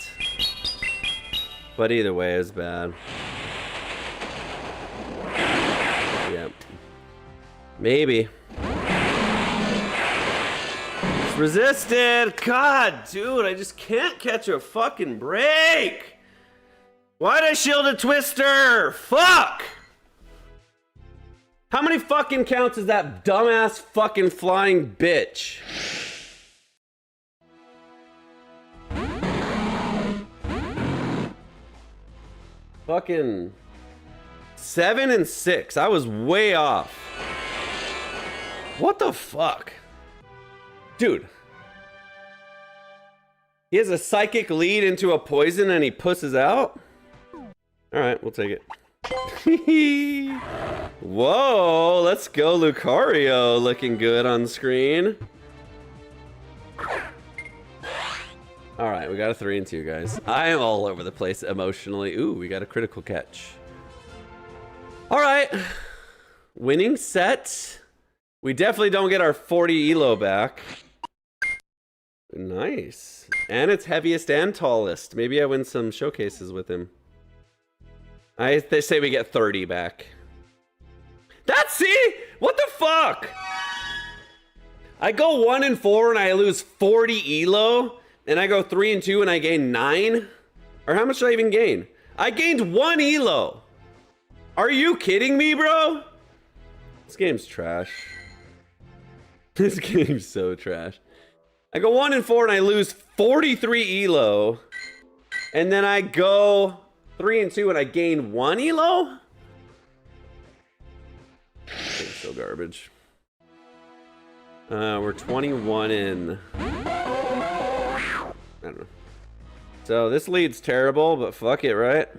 But either way, it's bad. Yep. Maybe. It's Resisted! God, dude, I just can't catch a fucking break! Why'd I shield a Twister? Fuck! How many fucking counts is that dumbass fucking flying bitch? Fucking 7 and 6. I was way off. What the fuck? Dude. He has a psychic lead into a poison and he pusses out? Alright, we'll take it. Whoa, let's go Lucario, looking good on screen. Alright, we got a 3 and 2, guys. I am all over the place emotionally. Ooh, we got a critical catch. Alright. Winning set. We definitely don't get our 40 elo back. Nice. And it's heaviest and tallest. Maybe I win some showcases with him. They say we get 30 back. That's, see? What the fuck? I go 1 and 4 and I lose 40 elo. And I go 3 and 2 and I gain 9? Or how much did I even gain? I gained 1 elo. Are you kidding me, bro? This game's trash. This game's so trash. I go 1 and 4 and I lose 43 elo. And then I go 3 and 2 and I gain 1 elo? It's so garbage. We're 21 in. I don't know. So this lead's terrible, but fuck it, right?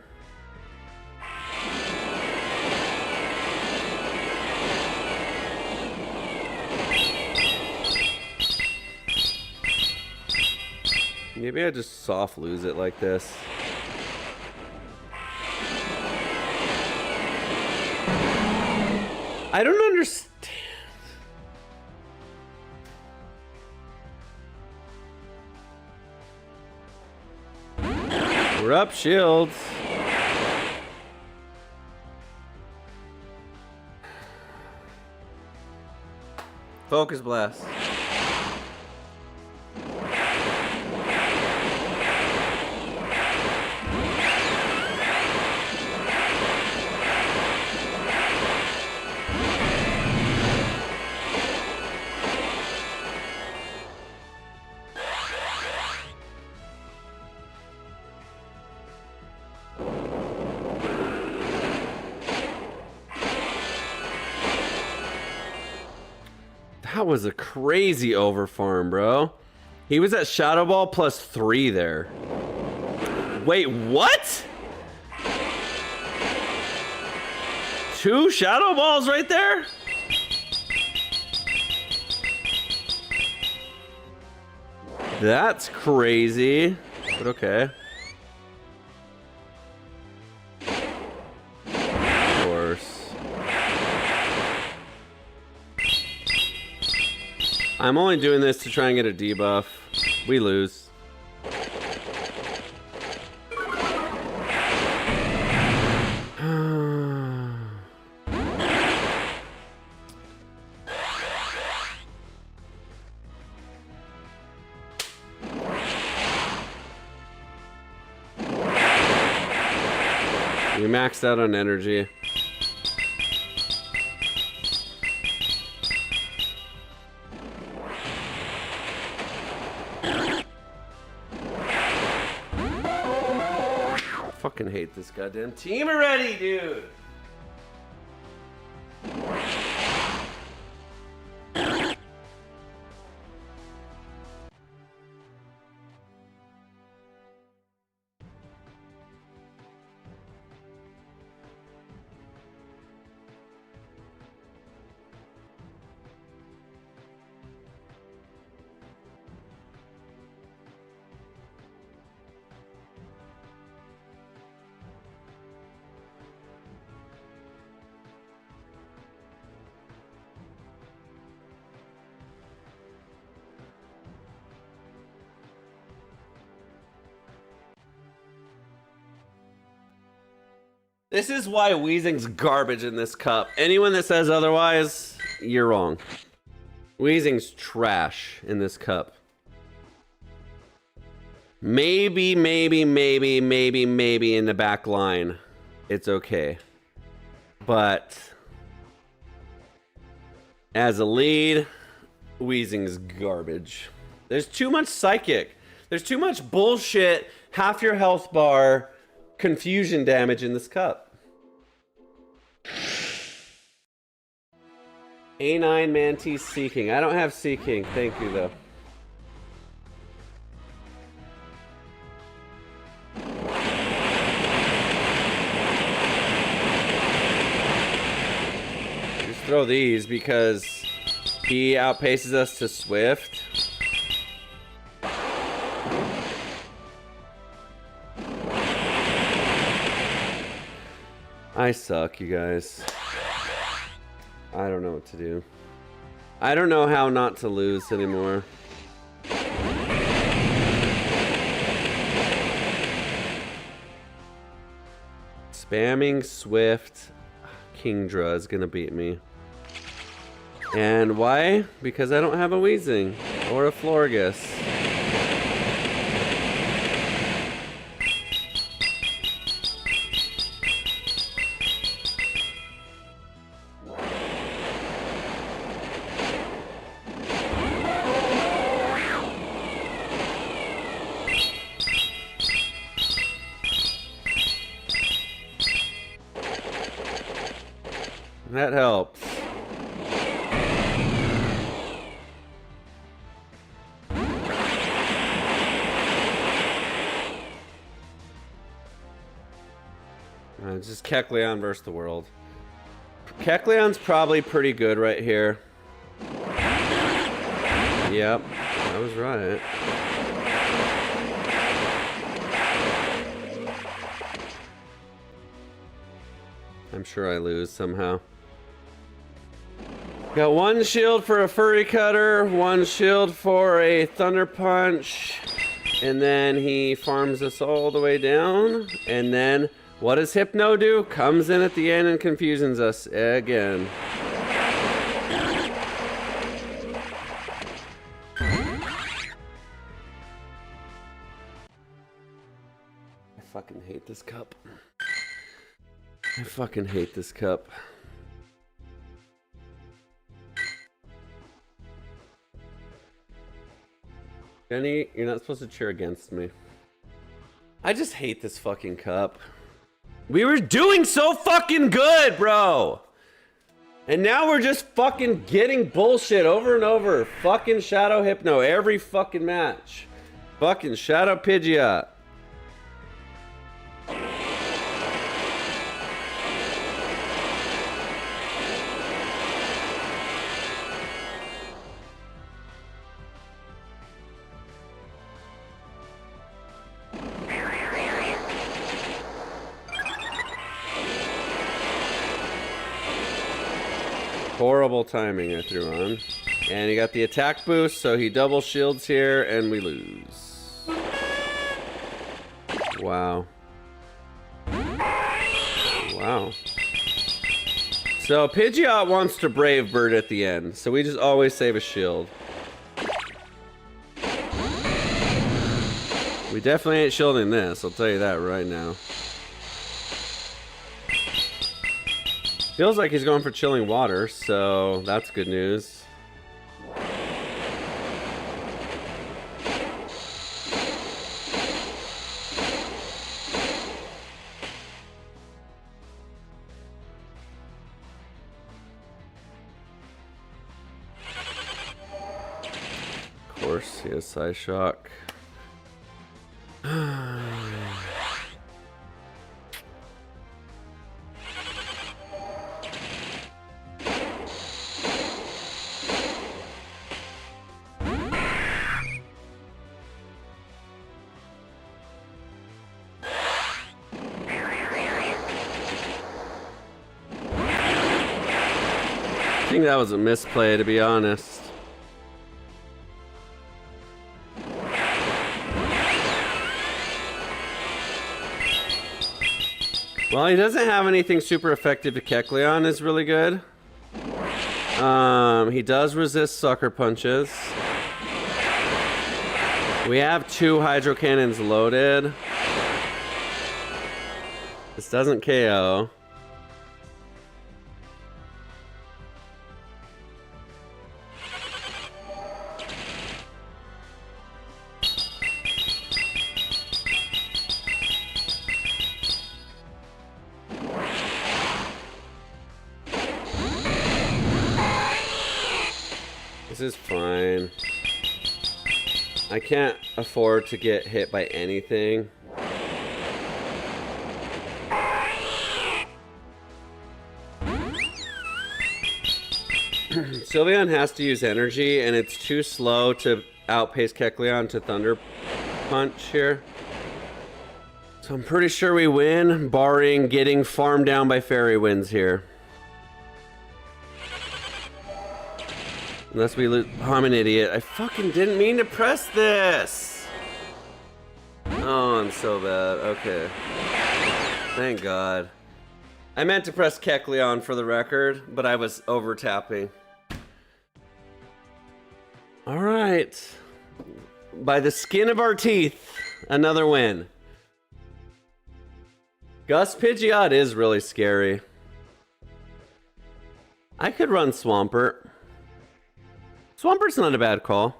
Maybe I just soft lose it like this. I don't understand. We're up shields. Focus blast. That was a crazy overfarm, bro. He was at Shadow Ball +3 there. Wait, what? 2 Shadow Balls right there? That's crazy, but okay. Of course. I'm only doing this to try and get a debuff. We lose. We maxed out on energy. Fucking hate this goddamn team already, dude. This is why Weezing's garbage in this cup. Anyone that says otherwise, you're wrong. Weezing's trash in this cup. Maybe in the back line, it's okay. But as a lead, Weezing's garbage. There's too much psychic. There's too much bullshit, half your health bar, confusion damage in this cup. A9 Mantis Seeking. I don't have Seeking. Thank you, though. Just throw these because he outpaces us to Swift. I suck, you guys. I don't know what to do. I don't know how not to lose anymore. Spamming Swift Kingdra is gonna beat me. And why? Because I don't have a Weezing or a Florges. That helps. It's just Kecleon versus the world. Kecleon's probably pretty good right here. Yep, I was right. I'm sure I lose somehow. Got one shield for a Feraligator, one shield for a Thunder Punch, and then he farms us all the way down. And then what does Hypno do? Comes in at the end and confuses us again. I fucking hate this cup. I fucking hate this cup. Jenny, you're not supposed to cheer against me. I just hate this fucking cup. We were doing so fucking good, bro! And now we're just fucking getting bullshit over and over. Fucking Shadow Hypno every fucking match. Fucking Shadow Pidgeot. Horrible timing I threw on. And he got the attack boost, so he double shields here, and we lose. Wow. Wow. So Pidgeot wants to Brave Bird at the end, so we just always save a shield. We definitely ain't shielding this, I'll tell you that right now. Feels like he's going for Chilling Water, so that's good news. Of course, he has Psyshock. I think that was a misplay, to be honest. Well, he doesn't have anything super effective to Kecleon is really good. He does resist sucker punches. We have 2 hydro cannons loaded. This doesn't KO. This is fine. I can't afford to get hit by anything. Sylveon has to use energy, and it's too slow to outpace Kecleon to Thunder Punch here. So I'm pretty sure we win, barring getting farmed down by Fairy Winds here. Unless we lose. Oh, I'm an idiot. I fucking didn't mean to press this. Oh, I'm so bad. Okay. Thank God. I meant to press Kecleon for the record, but I was over tapping. All right. By the skin of our teeth, another win. Gus Pidgeot is really scary. I could run Swampert. Swampert's not a bad call.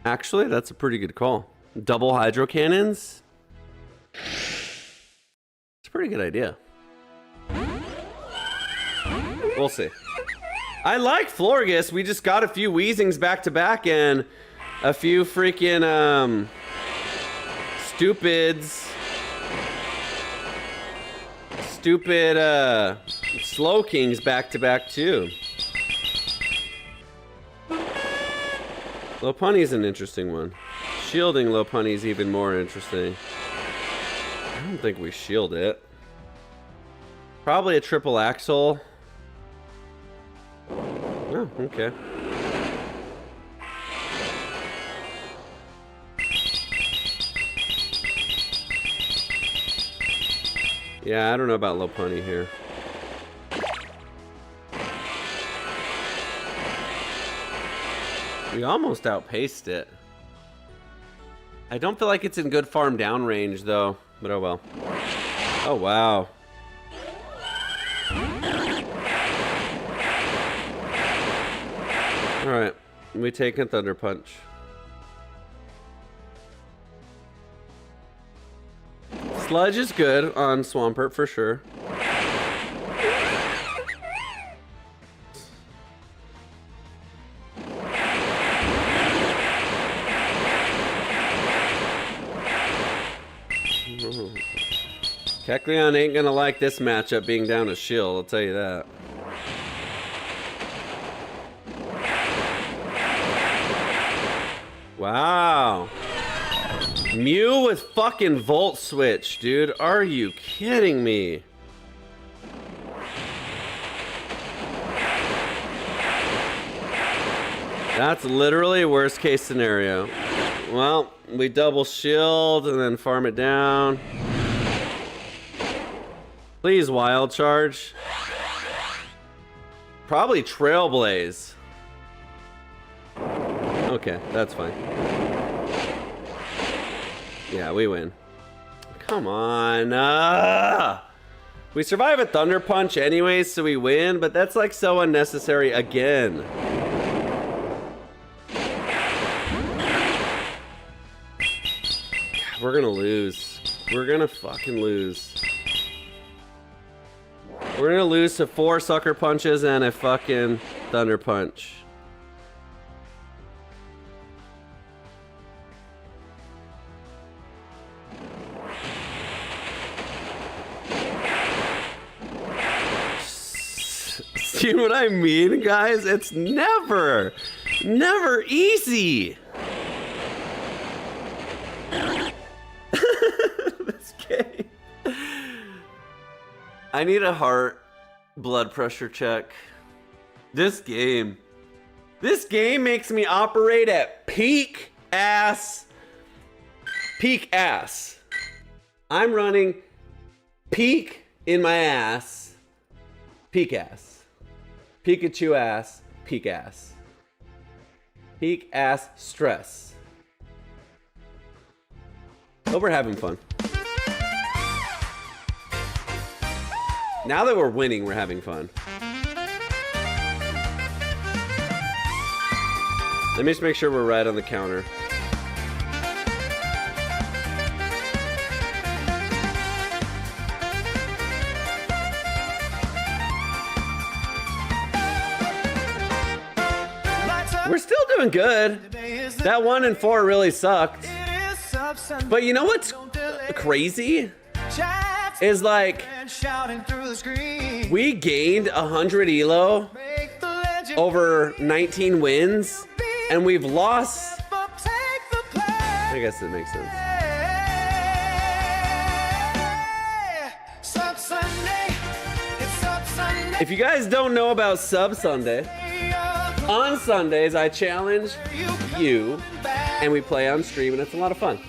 Actually, that's a pretty good call. Double hydro cannons. It's a pretty good idea. We'll see. I like Florges. We just got a few Weezings back to back and a few freaking stupid Slowkings back to back too. Lopunny's an interesting one. Shielding Lopunny's even more interesting. I don't think we shield it. Probably a triple axle. Oh, okay. Yeah, I don't know about Lopunny here. We almost outpaced it. I don't feel like it's in good farm down range though, but oh well. Oh wow. Alright, we take a Thunder Punch. Sludge is good on Swampert for sure. Kecleon ain't gonna like this matchup being down a shield, I'll tell you that. Wow. Mew with fucking Volt Switch, dude. Are you kidding me? That's literally worst case scenario. Well, we double shield and then farm it down. Please wild charge. Probably Trailblaze. Okay, that's fine. Yeah, we win. Come on. We survive a Thunder Punch anyways, so we win, but that's like so unnecessary again. We're gonna lose. We're gonna fucking lose. We're gonna lose to 4 Sucker Punches and a fucking Thunder Punch. See what I mean, guys? It's never easy. This game. I need a heart blood pressure check. This game makes me operate at peak ass. I'm running peak in my ass. Peak ass. Pikachu ass, peak ass. Peak ass stress. Hope we're having fun. Now that we're winning, we're having fun. Let me just make sure we're right on the counter. We're still doing good. That 1 and 4 really sucked. But you know what's crazy? Is like, we gained 100 elo over 19 wins, and we've lost. I guess it makes sense. If you guys don't know about Sub Sunday, on Sundays I challenge you, and we play on stream, and it's a lot of fun.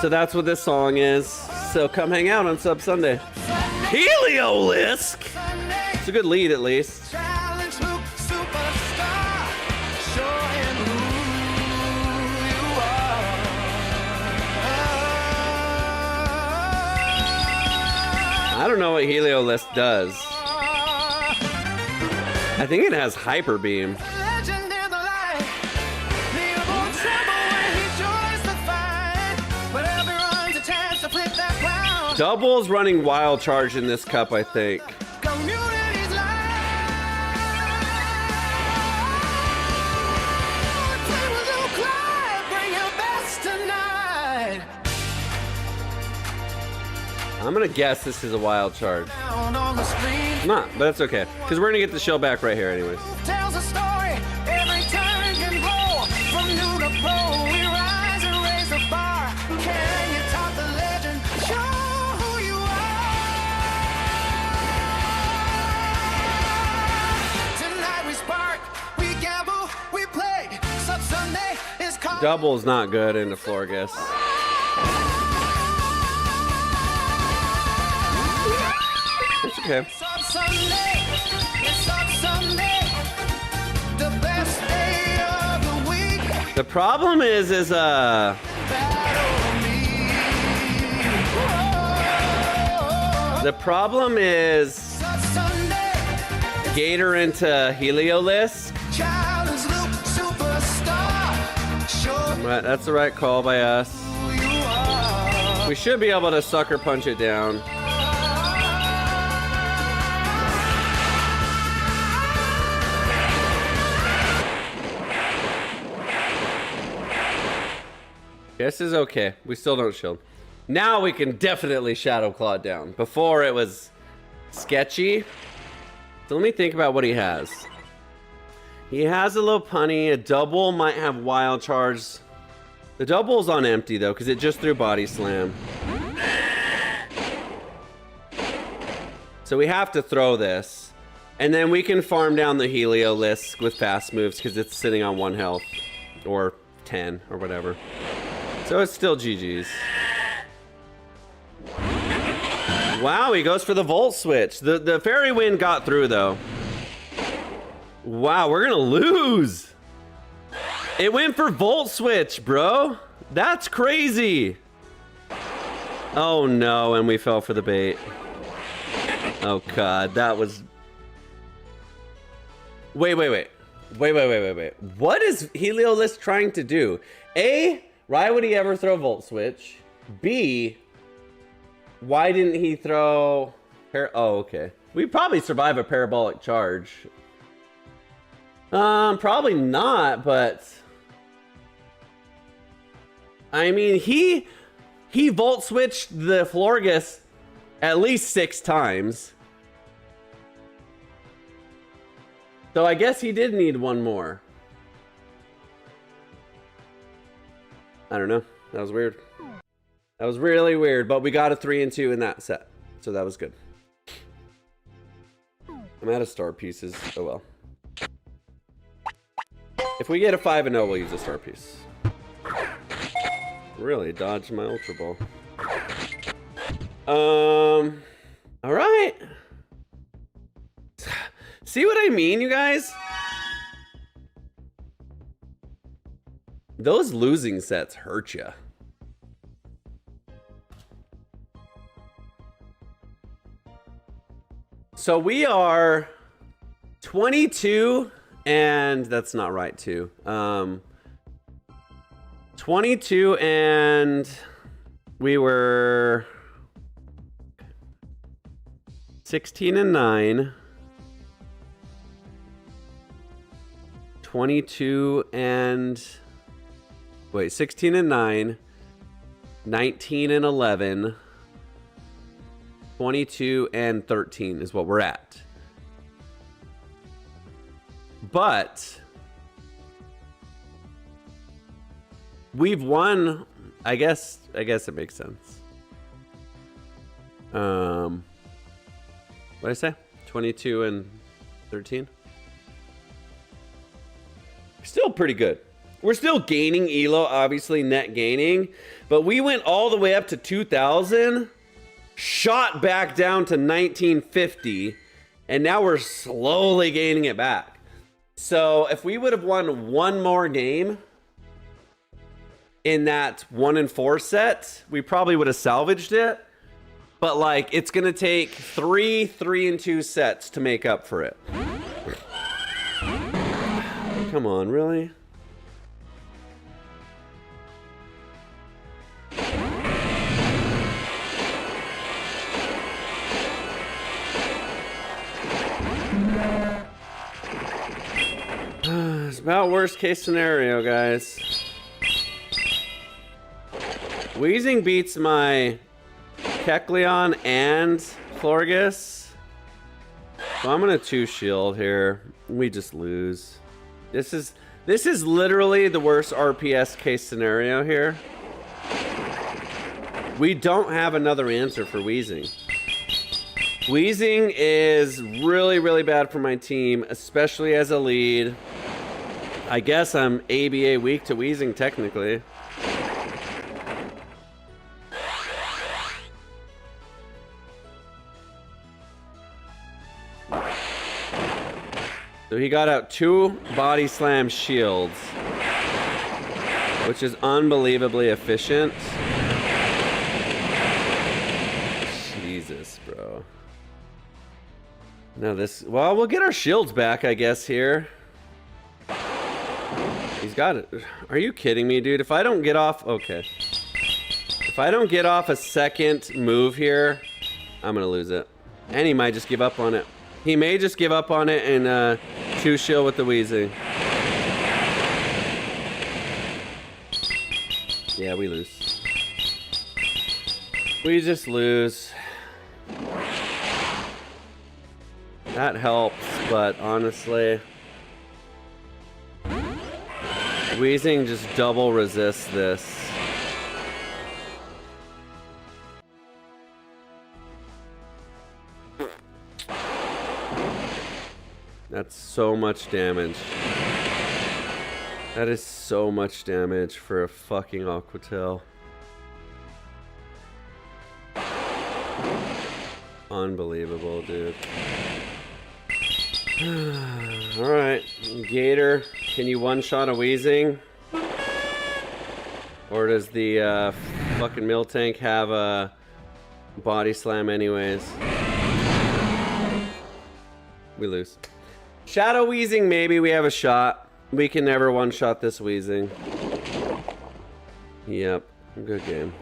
So that's what this song is. So come hang out on Sub Sunday. Heliolisk! It's a good lead, at least. I don't know what Heliolisk does. I think it has Hyper Beam. Double's running Wild Charge in this cup, I think. I'm gonna guess this is a Wild Charge. Not, but that's okay. Because we're gonna get the show back right here anyways. Tells a story, every turn can grow. From new to pro, we rise and raise the bar. Can you top the legend? Show who you are. Tonight we spark, we gamble, we play. Sub Sunday is called. Double's not good into Florges. It's okay. Sub Sunday, it's Sub Sunday, the best day of the week. The problem is Battle me. the problem is Sub Sunday, Gator into Heliolisk. challenge Luke, superstar. Show Right, that's the right call by us. who you are. We should be able to sucker punch it down. This is okay. We still don't shield. Now we can definitely Shadow Claw it down. Before it was sketchy. So let me think about what he has. He has a little punny. A double might have Wild Charge. The double's on empty though, because it just threw Body Slam. So we have to throw this. And then we can farm down the Heliolisk with fast moves because it's sitting on 1 health. Or 10 or whatever. So it's still GG's. Wow, he goes for the Volt Switch. The Fairy Wind got through though. Wow, we're gonna lose. It went for Volt Switch, bro. That's crazy. Oh no, and we fell for the bait. Oh god, that was... Wait. What is Heliolisk trying to do? A, why would he ever throw Volt Switch? B, why didn't he throw... Oh, okay. We'd probably survive a Parabolic Charge. Probably not, but... I mean, he Volt Switched the Florges at least 6 times. So I guess he did need one more. I don't know. That was weird. That was really weird, but we got a 3 and 2 in that set. So that was good. I'm out of star pieces. Oh well. If we get a 5 and 0, we'll use a star piece. Really dodged my Ultra Ball. Alright. See what I mean, you guys? Those losing sets hurt you. So we are 22 and that's not right too. 22 and we were 16 and 9. 22 and wait, 16 and 9, 19 and 11, 22 and 13 is what we're at. But we've won, I guess it makes sense. What did I say? 22 and 13? Still pretty good. We're still gaining elo, obviously net gaining, but we went all the way up to 2000, shot back down to 1950, and now we're slowly gaining it back. So if we would have won one more game in that 1 and 4 set, we probably would have salvaged it. But like, it's gonna take 3 and 2 sets to make up for it. Come on, really? It's about worst case scenario, guys. Wheezing beats my Kecleon and Florges. So I'm gonna 2 shield here. We just lose. This is literally the worst RPS case scenario here. We don't have another answer for Wheezing. Wheezing is really, really bad for my team, especially as a lead. I guess I'm ABA weak to Wheezing technically. So he got out 2 body slam shields, which is unbelievably efficient. Jesus, bro. Now this, well, we'll get our shields back, I guess, here. He's got it. Are you kidding me, dude? If I don't get off, okay. If I don't get off a second move here, I'm gonna lose it. And he might just give up on it. He may just give up on it and 2 shield with the Wheezing. Yeah, we lose. We just lose. That helps, but honestly, Wheezing just double resists this. That's so much damage. That is so much damage for a fucking Aquatail. Unbelievable, dude. Alright, Gator, can you one-shot a Wheezing? Or does the fucking Miltank have a body slam anyways? We lose. Shadow Wheezing, maybe we have a shot. We can never one-shot this Wheezing. Yep, good game.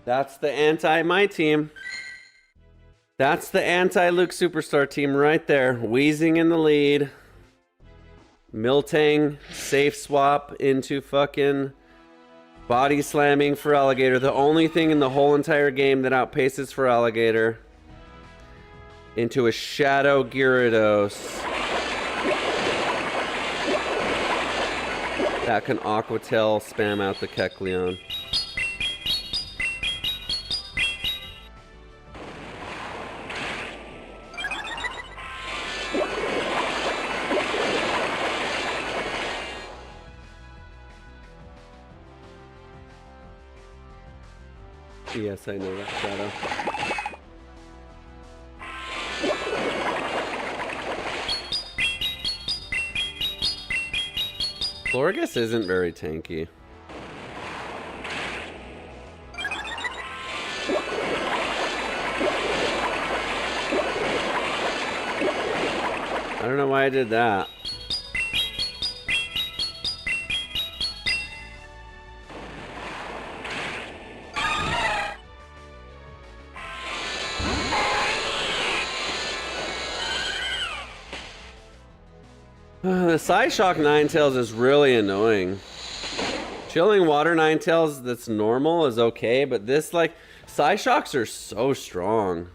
That's the anti-my team. That's the anti-Luke Superstar team right there. Wheezing in the lead. Miltank safe swap into fucking body slamming Feraligator. The only thing in the whole entire game that outpaces Feraligator. Into a Shadow Gyarados. That can Aquatail spam out the Kecleon. Yes, I know that, Shadow. Florgus isn't very tanky. I don't know why I did that. The Psyshock Ninetales is really annoying. Chilling Water Ninetales that's normal is okay, but this, like, Psyshocks are so strong.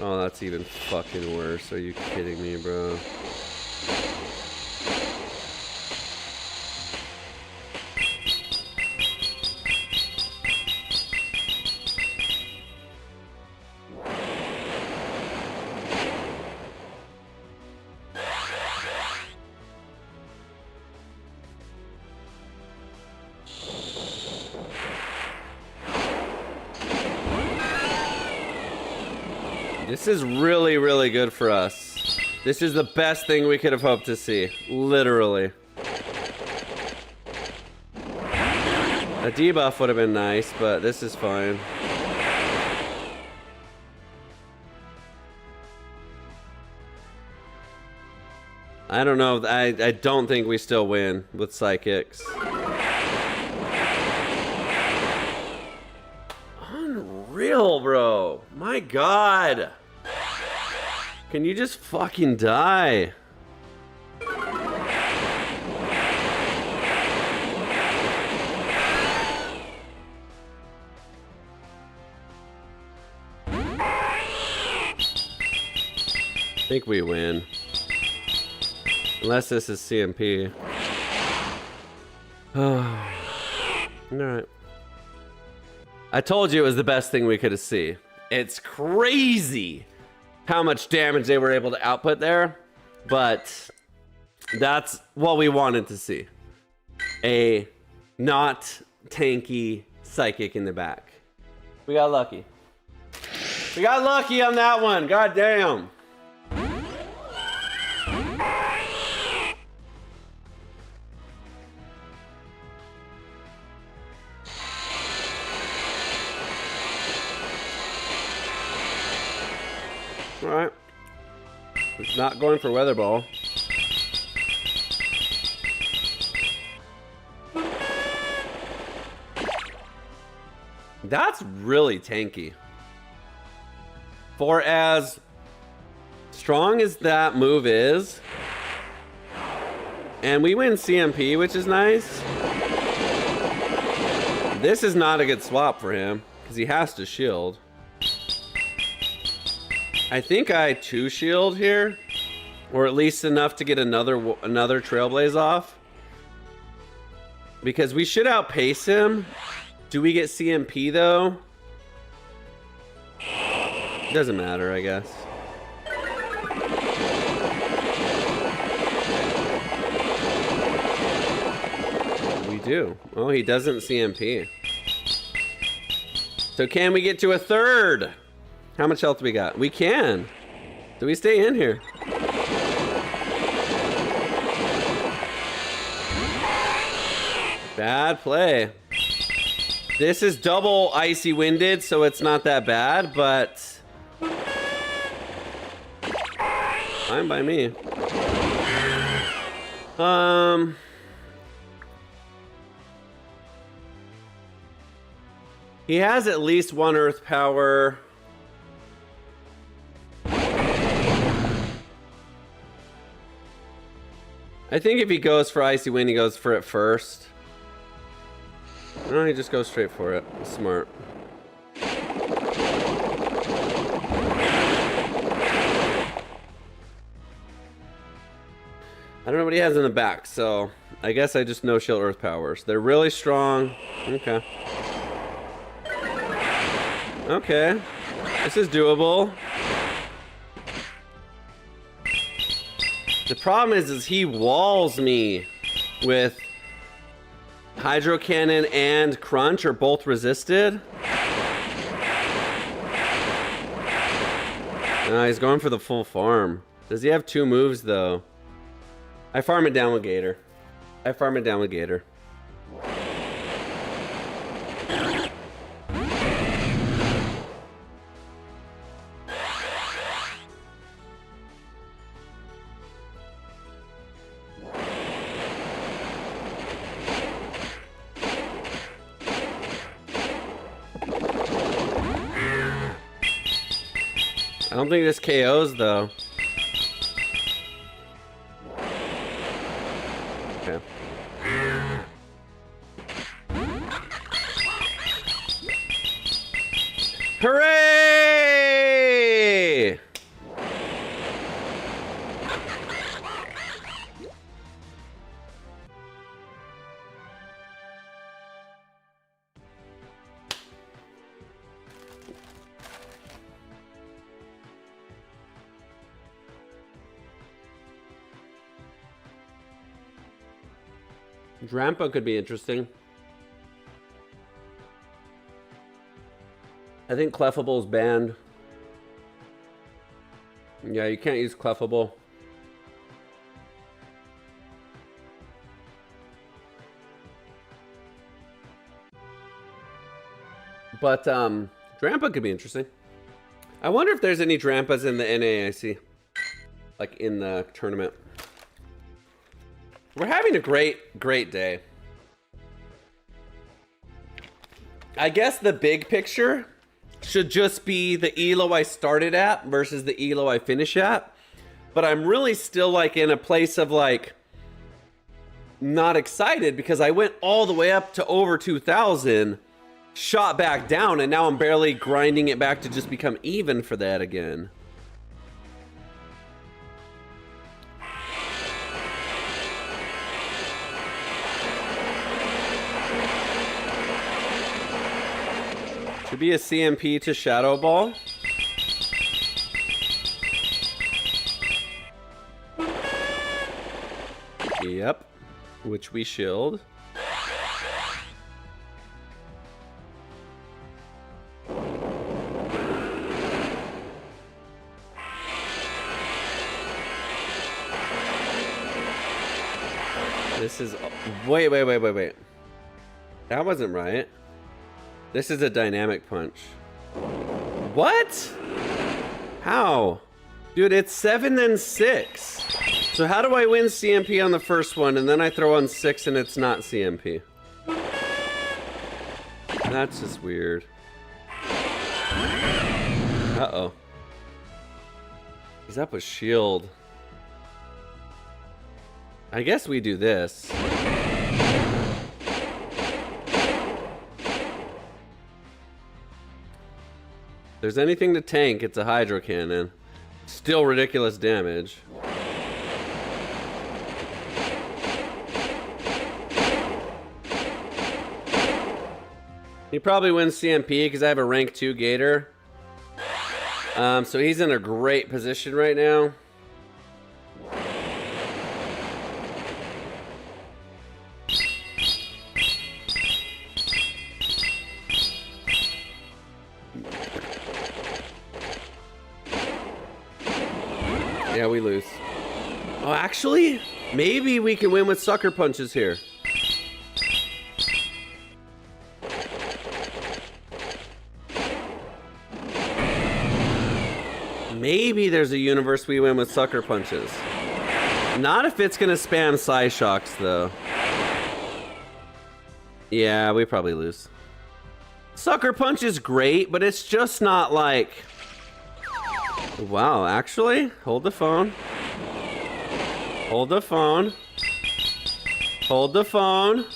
Oh, that's even fucking worse. Are you kidding me, bro? This is really, really good for us. This is the best thing we could have hoped to see. Literally. A debuff would have been nice, but this is fine. I don't know. I don't think we still win with Psychics. Unreal, bro. My God. Can you just fucking die? I think we win. Unless this is CMP. Alright. I told you it was the best thing we could have seen. It's crazy how much damage they were able to output there, but that's what we wanted to see. A not tanky Psychic in the back. We got lucky. We got lucky on that one. God damn. Alright. It's not going for Weather Ball. That's really tanky. For as strong as that move is, and we win CMP, which is nice, this is not a good swap for him, because he has to shield. I think I 2-shield here, or at least enough to get another Trailblaze off, because we should outpace him. Do we get CMP though? Doesn't matter, I guess. We do. Oh, he doesn't CMP. So can we get to a third? How much health do we got? We can. Do we stay in here? Bad play. This is double Icy Winded, so it's not that bad, but fine by me. He has at least one Earth Power. I think if he goes for Icy Wind, he goes for it first. No, he just goes straight for it. Smart. I don't know what he has in the back, so I guess I just no-shield Earth Powers. They're really strong. Okay. Okay. This is doable. The problem is he walls me with Hydro Cannon and Crunch are both resisted. He's going for the full farm. Does he have 2 moves though? I farm it down with Gator. I farm it down with Gator. I don't think this KOs though. Okay. Hooray! Drampa could be interesting. I think Cleffable's banned. Yeah, you can't use Cleffable. But Drampa could be interesting. I wonder if there's any Drampas in the NAIC. Like in the tournament. We're having a great day. I guess the big picture should just be the elo I started at versus the elo I finish at. But I'm really still like in a place of like not excited because I went all the way up to over 2,000, shot back down, and now I'm barely grinding it back to just become even for that again. Should be a CMP to Shadow Ball. Yep. Which we shield. This is... Wait. That wasn't right. This is a dynamic punch. What? How? Dude, it's 7 and 6. So how do I win CMP on the first one and then I throw on 6 and it's not CMP? That's just weird. Uh-oh. He's up a shield. I guess we do this. If there's anything to tank, it's a Hydro Cannon. Still ridiculous damage. He probably wins CMP because I have a rank 2 Gator. So he's in a great position right now. Yeah, we lose. Oh, actually, maybe we can win with sucker punches here. Maybe there's a universe we win with sucker punches. Not if it's gonna spam Psyshocks, though. Yeah, we probably lose. Sucker punch is great, but it's just not like... Wow, actually, hold the phone. Hold the phone. Hold the phone.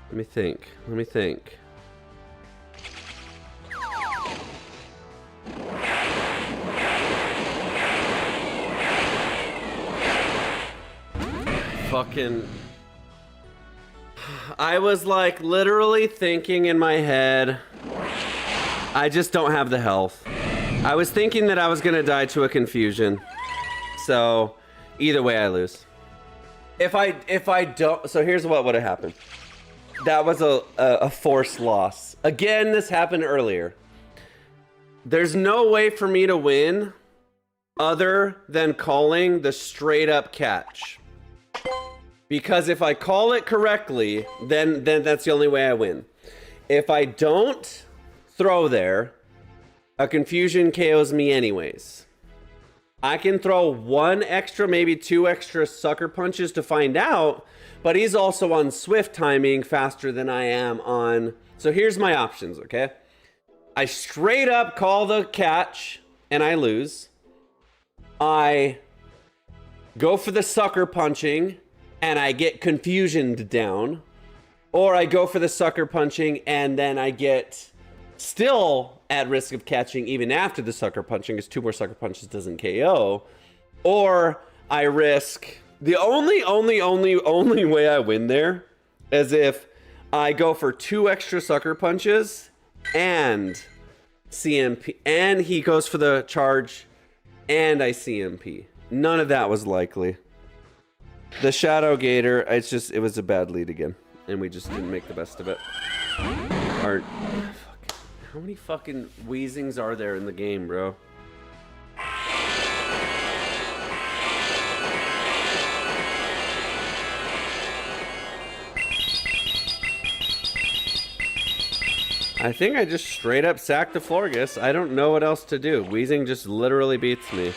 Let me think. Let me think. Fucking... I was like literally thinking in my head, I just don't have the health. I was thinking that I was gonna die to a confusion. So either way I lose. If I don't, so here's what would have happened. That was a forced loss. Again, this happened earlier. There's no way for me to win other than calling the straight up catch. Because if I call it correctly, then that's the only way I win. If I don't throw there, a confusion KOs me anyways. I can throw one extra, maybe two extra sucker punches to find out, but he's also on swift timing faster than I am on... So here's my options, okay? I straight up call the catch and I lose. I go for the sucker punching and I get confusioned down. Or I go for the sucker punching and then I get still at risk of catching even after the sucker punching, because 2 more sucker punches doesn't KO. Or I risk... The only way I win there is if I go for 2 extra sucker punches and CMP, and he goes for the charge and I CMP. None of that was likely. The Feraligator, it was a bad lead again, and we just didn't make the best of it. How many fucking Weezings are there in the game, bro? I think I just straight up sacked the Florgus. I don't know what else to do. Weezing just literally beats me.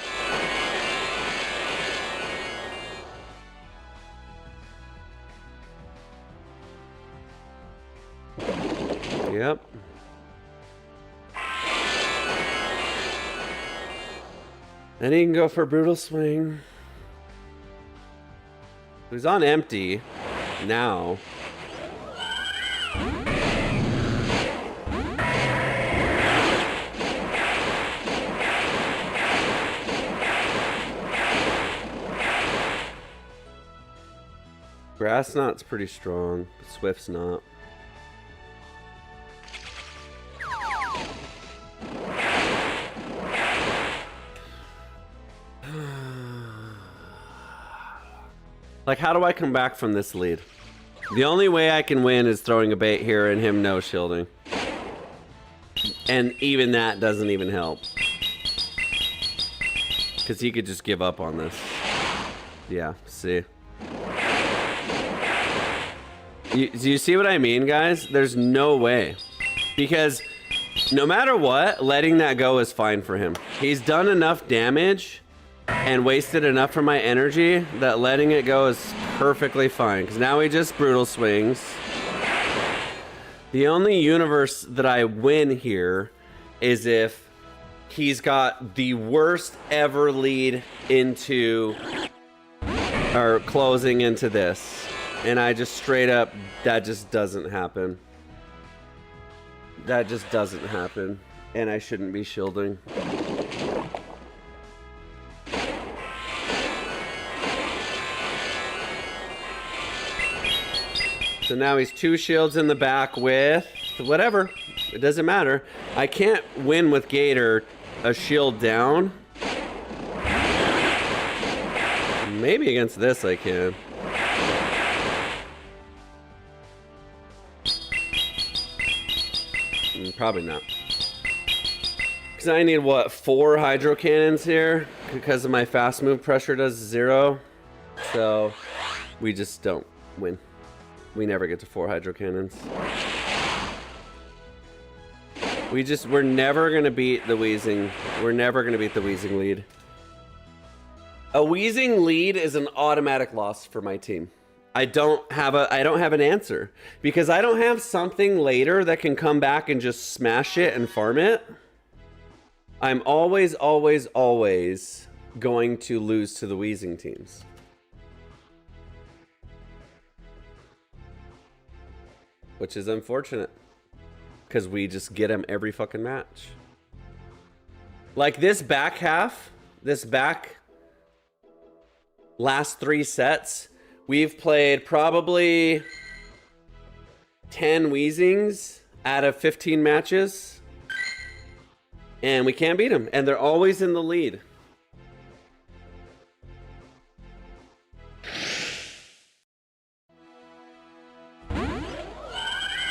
Yep. Then he can go for Brutal Swing. He's on empty now. Grass Knot's pretty strong, but Swift's not. Like, how do I come back from this lead? The only way I can win is throwing a bait here and him no shielding. And even that doesn't even help. Because he could just give up on this. Yeah, see. Do you see what I mean, guys? There's no way. Because no matter what, letting that go is fine for him. He's done enough damage and wasted enough of my energy that letting it go is perfectly fine. Because now he just Brutal Swings. The only universe that I win here is if he's got the worst ever lead into... or closing into this. And I just straight up, that just doesn't happen. That just doesn't happen. And I shouldn't be shielding. So now he's 2 shields in the back with whatever. It doesn't matter. I can't win with Gator a shield down. Maybe against this I can. Probably not. Because I need, what, 4 hydro cannons here? Because of my fast move pressure does 0. So, we just don't win. We never get to 4 hydro cannons. We're never going to beat the Weezing. We're never going to beat the Weezing lead. A Weezing lead is an automatic loss for my team. I don't have an answer, because I don't have something later that can come back and just smash it and farm it. I'm always going to lose to the Weezing teams. Which is unfortunate, because we just get them every fucking match. Like this back half, last 3 sets, we've played probably 10 Weezings out of 15 matches. And we can't beat them. And they're always in the lead.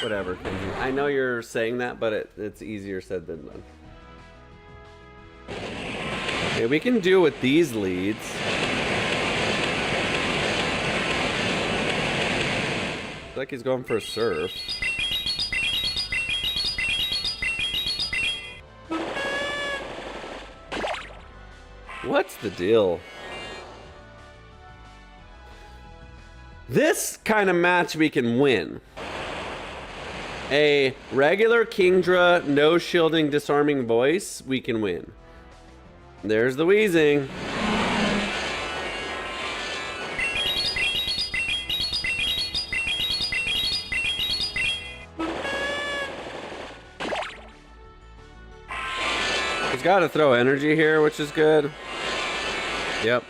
Whatever, Kenji. I know you're saying that, but it's easier said than done. Okay, we can do with these leads. Looks like he's going for a surf. What's the deal? This kind of match we can win. A regular Kingdra, no shielding, disarming voice, we can win. There's the wheezing. He's got to throw energy here, which is good. Yep.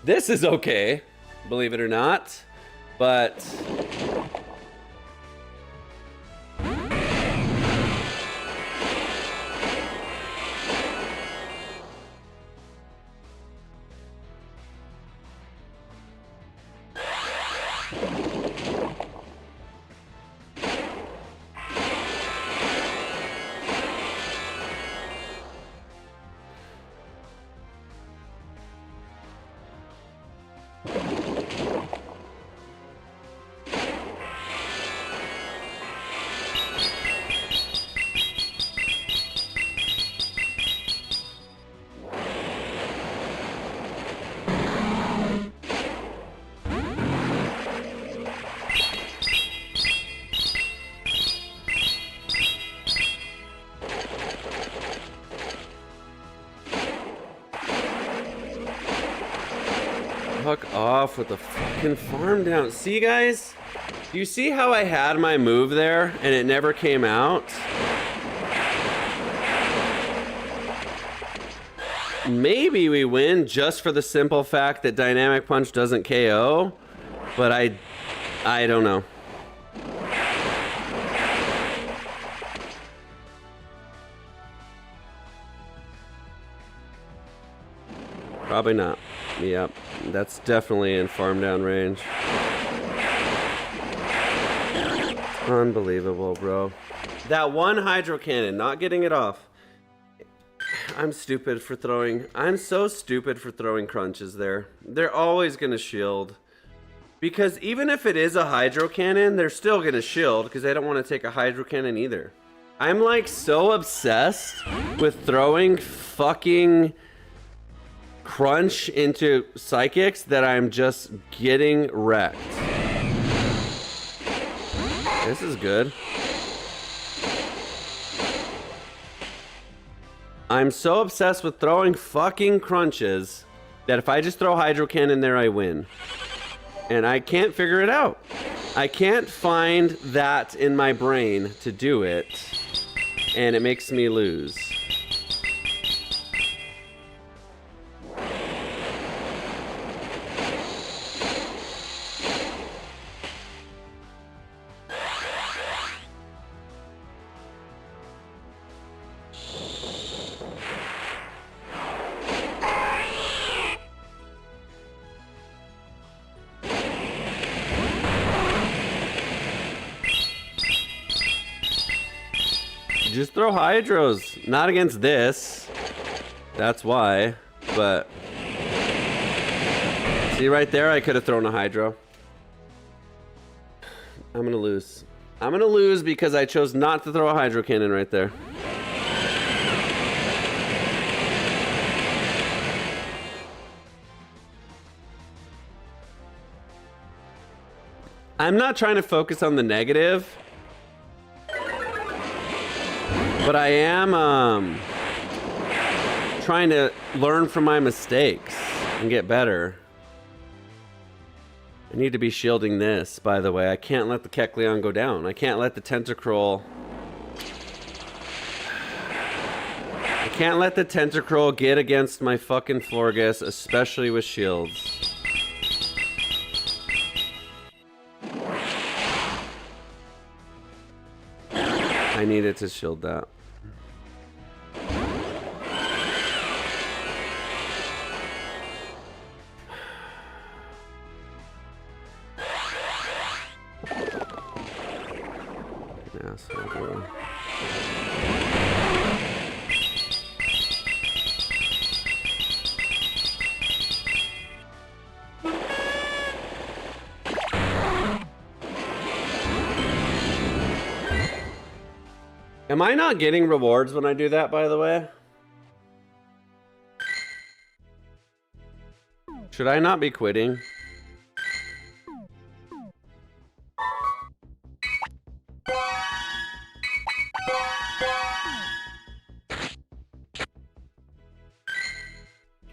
This is okay, believe it or not, but fuck off with the fucking farm down. See, guys? Do you see how I had my move there and it never came out? Maybe we win just for the simple fact that Dynamic Punch doesn't KO, but I don't know. Probably not. Yep, that's definitely in farm down range. Unbelievable, bro. That one Hydro Cannon, not getting it off. I'm stupid for throwing. I'm so stupid for throwing crunches there. They're always gonna shield. Because even if it is a Hydro Cannon, they're still gonna shield because they don't want to take a Hydro Cannon either. I'm like so obsessed with throwing fucking crunch into psychics that I'm just getting wrecked. This is good. I'm so obsessed with throwing fucking crunches that if I just throw Hydro Cannon there, I win. And I can't figure it out. I can't find that in my brain to do it. And it makes me lose. Just throw Hydros. Not against this. That's why. But see right there, I could have thrown a Hydro. I'm gonna lose. I'm gonna lose because I chose not to throw a Hydro Cannon right there. I'm not trying to focus on the negative. But I am trying to learn from my mistakes and get better. I need to be shielding this, by the way. I can't let the Kecleon go down. I can't let the Tentacruel... I can't let the Tentacruel get against my fucking Florges, especially with shields. I needed to shield that. Asshole, bro. Am I not getting rewards when I do that, by the way? Should I not be quitting?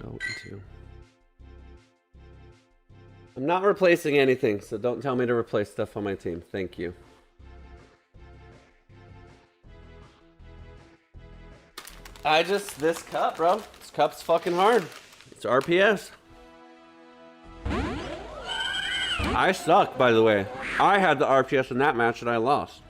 Oh, two. I'm not replacing anything, so don't tell me to replace stuff on my team. Thank you. This cup, bro. This cup's fucking hard. It's RPS. I suck, by the way. I had the RPS in that match and I lost.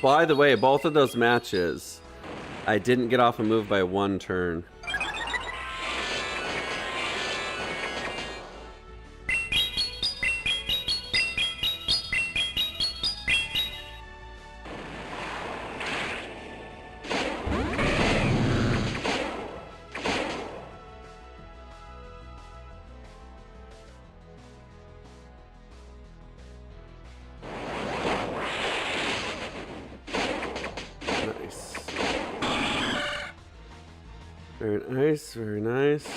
By the way, both of those matches, I didn't get off a move by 1 turn. Very nice, very nice.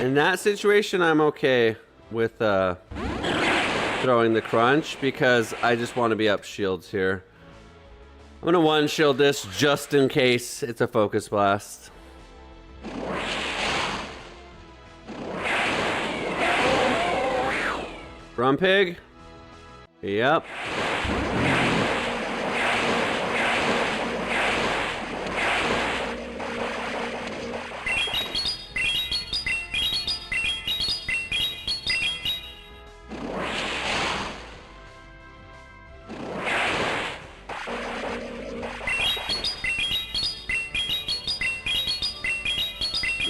In that situation, I'm okay with throwing the crunch because I just want to be up shields here. I'm gonna one shield this just in case it's a focus blast. Grumpig? Yep.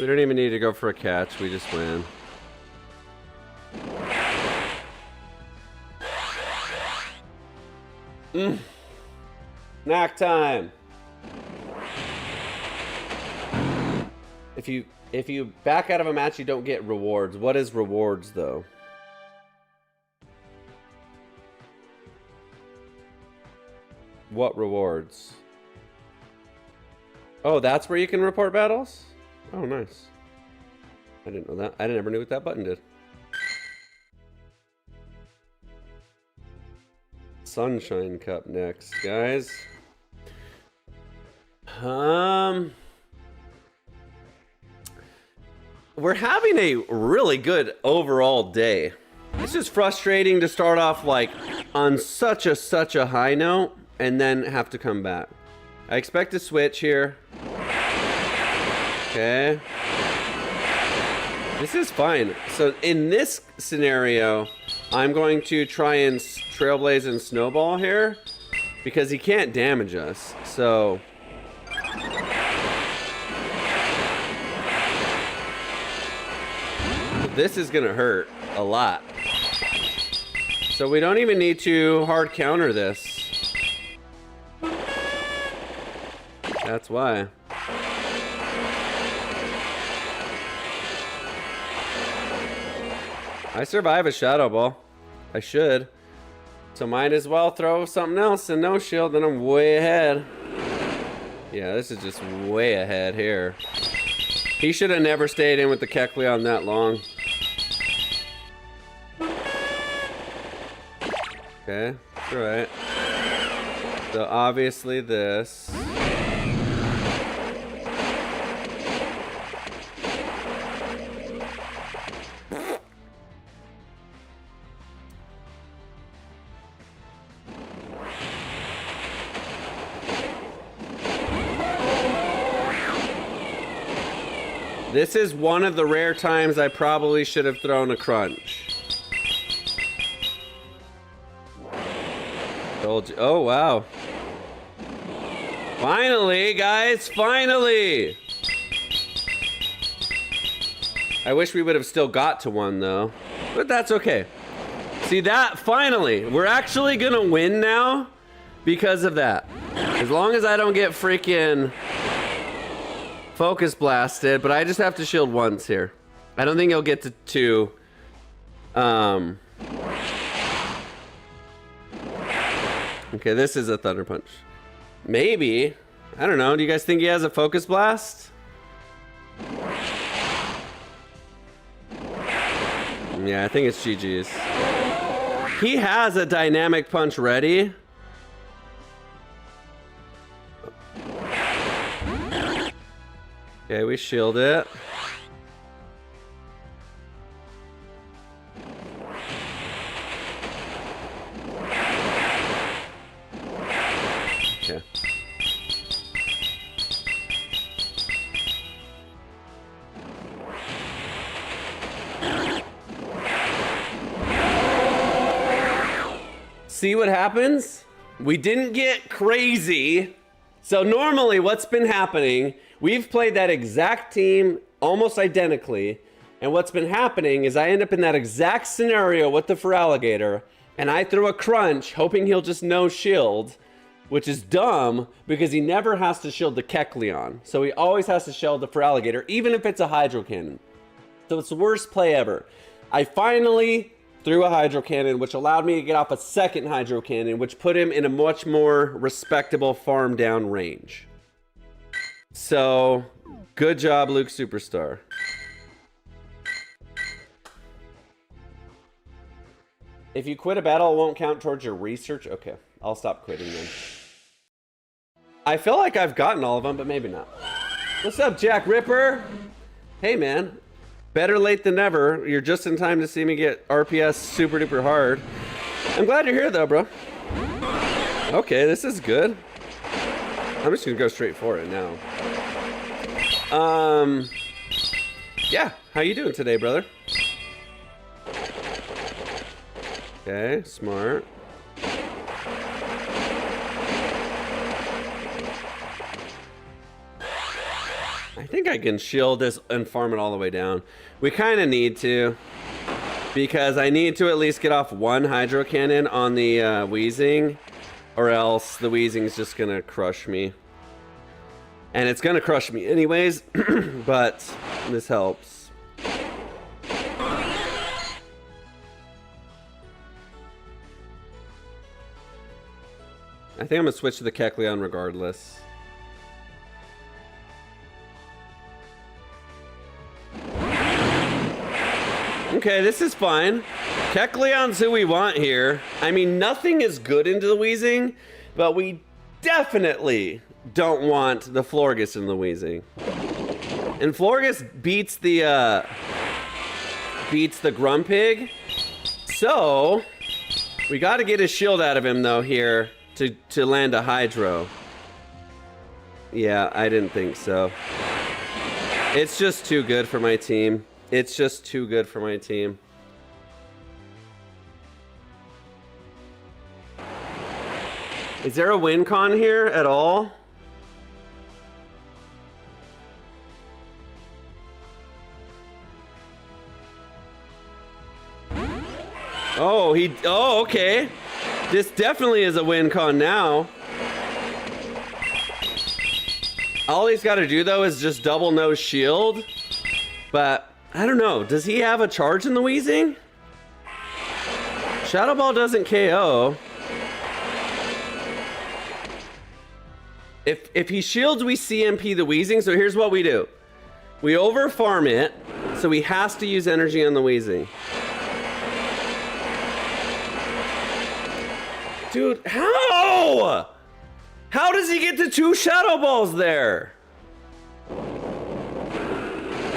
We don't even need to go for a catch, we just win. Knack time. If you back out of a match, you don't get rewards. What is rewards though? What rewards? Oh, that's where you can report battles? Oh, nice. I didn't know that. I never knew what that button did. Sunshine Cup next, guys. We're having a really good overall day. It's just frustrating to start off like on such a high note and then have to come back. I expect to switch here. Okay. This is fine. So in this scenario, I'm going to try and Trailblaze and Snowball here because he can't damage us. So this is gonna hurt a lot. So we don't even need to hard counter this. That's why. I survive a Shadow Ball. I should. So might as well throw something else and no shield, then I'm way ahead. Yeah, this is just way ahead here. He should have never stayed in with the Kecleon that long. Okay, that's right. So obviously this. This is one of the rare times I probably should have thrown a crunch. Told you. Oh, wow. Finally, guys, finally! I wish we would have still got to one, though. But that's okay. See that? Finally! We're actually gonna win now because of that. As long as I don't get freaking focus blasted, but I just have to shield once here. I don't think he'll get to two. Okay, this is a Thunder Punch. Maybe. I don't know. Do you guys think he has a focus blast? Yeah, I think it's GG's. He has a dynamic punch ready. Okay, we shield it. Okay. See what happens? We didn't get crazy. So normally what's been happening, we've played that exact team almost identically, and what's been happening is I end up in that exact scenario with the Feraligator, and I throw a crunch hoping he'll just no shield, which is dumb because he never has to shield the Kecleon. So he always has to shield the Feraligator, even if it's a Hydro Cannon. So it's the worst play ever. I finally threw a Hydro Cannon, which allowed me to get off a second Hydro Cannon, which put him in a much more respectable farm down range. So, good job, Luke Superstar. If you quit a battle, it won't count towards your research. Okay, I'll stop quitting then. I feel like I've gotten all of them, but maybe not. What's up, Jack Ripper? Hey, man. Better late than never. You're just in time to see me get RPS super duper hard. I'm glad you're here though, bro. Okay, this is good. I'm just gonna go straight for it now. Yeah, how you doing today, brother? Okay, smart. I think I can shield this and farm it all the way down. We kind of need to, because I need to at least get off one Hydro Cannon on the Wheezing, or else the Wheezing's just gonna crush me. And it's gonna crush me anyways, but this helps. I think I'm gonna switch to the Kecleon regardless. Okay, this is fine. Kecleon's who we want here. I mean, nothing is good into the Wheezing, but we definitely don't want the Florges in the Wheezing. And Florges beats the Grumpig. So, we got to get his shield out of him though here to land a Hydro. Yeah, I didn't think so. It's just too good for my team. It's just too good for my team. Is there a win con here at all? Oh, oh, okay. This definitely is a win con now. All he's got to do though is just double no shield. But I don't know. Does he have a charge in the Wheezing? Shadow Ball doesn't KO. If he shields, we CMP the Weezing. So here's what we do. We over farm it, so he has to use energy on the Weezing. Dude, how? How does he get to 2 Shadow Balls there?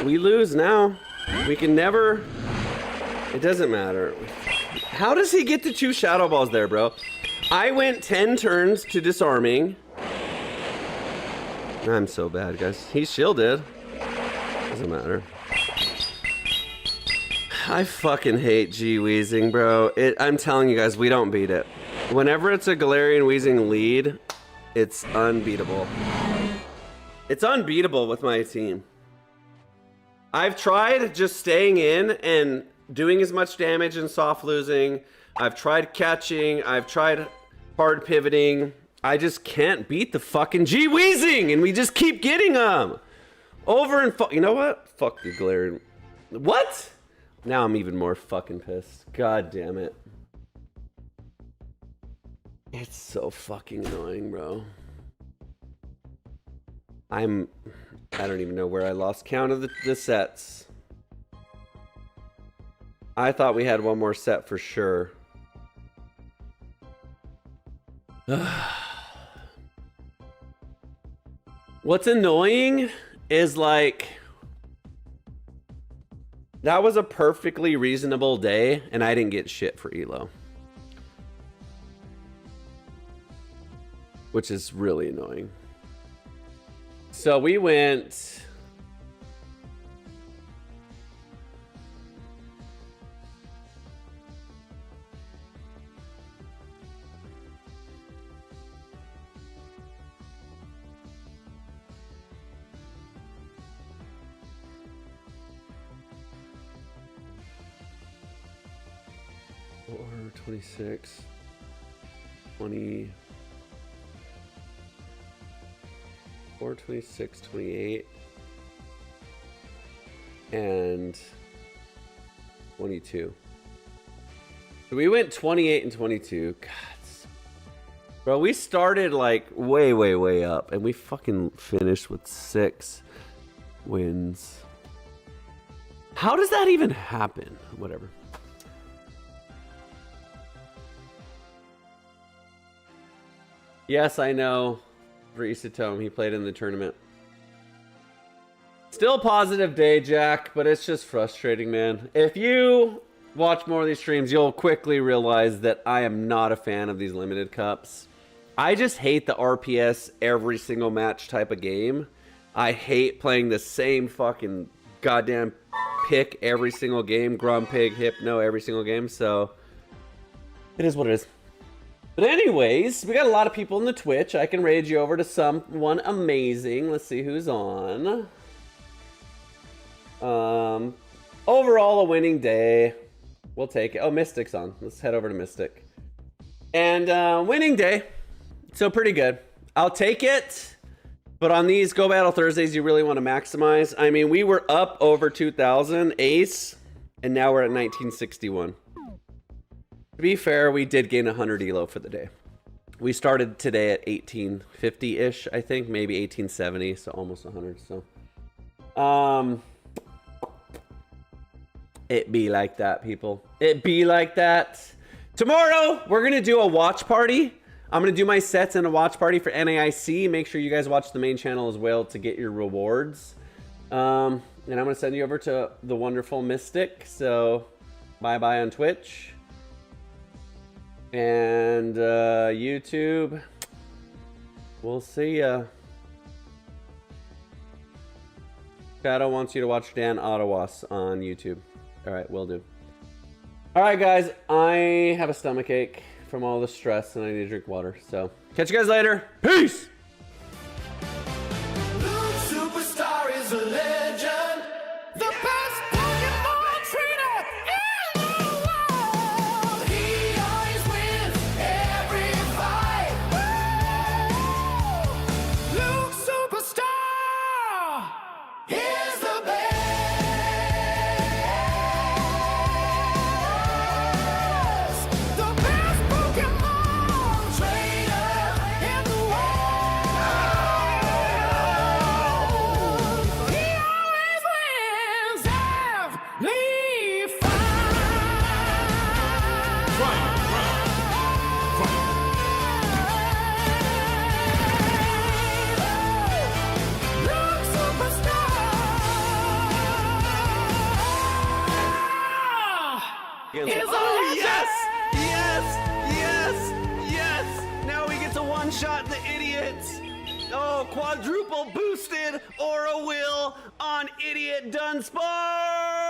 We lose now. We can never... It doesn't matter. How does he get to 2 Shadow Balls there, bro? I went 10 turns to disarming. I'm so bad, guys. He's shielded. Doesn't matter. I fucking hate G-Weezing, bro. I'm telling you guys, we don't beat it. Whenever it's a Galarian Weezing lead, it's unbeatable. It's unbeatable with my team. I've tried just staying in and doing as much damage and soft losing. I've tried catching. I've tried hard pivoting. I just can't beat the fucking G-Weezing, and we just keep getting them. Over and you know what? Fuck the Galarian. What? Now I'm even more fucking pissed. God damn it. It's so fucking annoying, bro. I don't even know where I lost count of the sets. I thought we had one more set for sure. What's annoying is like, that was a perfectly reasonable day and I didn't get shit for Elo. Which is really annoying. So we went... Or 26, 20, 4, 26, 28, and 22. So we went 28 and 22. God. Bro, we started like way up, and we fucking finished with 6 wins. How does that even happen? Whatever. Yes, I know. For Isatome, he played in the tournament. Still a positive day, Jack, but it's just frustrating, man. If you watch more of these streams, you'll quickly realize that I am not a fan of these limited cups. I just hate the RPS every single match type of game. I hate playing the same fucking goddamn pick every single game. Grumpig, Hypno every single game, so it is what it is. But anyways, we got a lot of people in the Twitch. I can raid you over to someone amazing. Let's see who's on. Overall, a winning day. We'll take it. Oh, Mystic's on. Let's head over to Mystic. And winning day. So pretty good. I'll take it. But on these Go Battle Thursdays, you really want to maximize. I mean, we were up over 2,000 ace, and now we're at 1961. To be fair, we did gain 100 elo for the day. We started today at 1850-ish, I think, maybe 1870, so almost 100. So, it be like that, people. It be like that. Tomorrow, we're gonna do a watch party. I'm gonna do my sets in a watch party for NAIC. Make sure you guys watch the main channel as well to get your rewards. And I'm gonna send you over to the wonderful Mystic. So, bye-bye on Twitch. And YouTube, we'll see ya. Shadow wants you to watch Dan Ottawas on YouTube. All right, will do. All right, guys, I have a stomach ache from all the stress and I need to drink water. So catch you guys later. Peace. Superstar is a legend. The best Pokémon trainer in the world. He always wins every fight. Woo! Luke Superstar is the best. Oh, yes! Yes! Yes! Yes! Now we get to one-shot the idiots. Oh, quadruple boosted Aura Will on Idiot Dunsparce!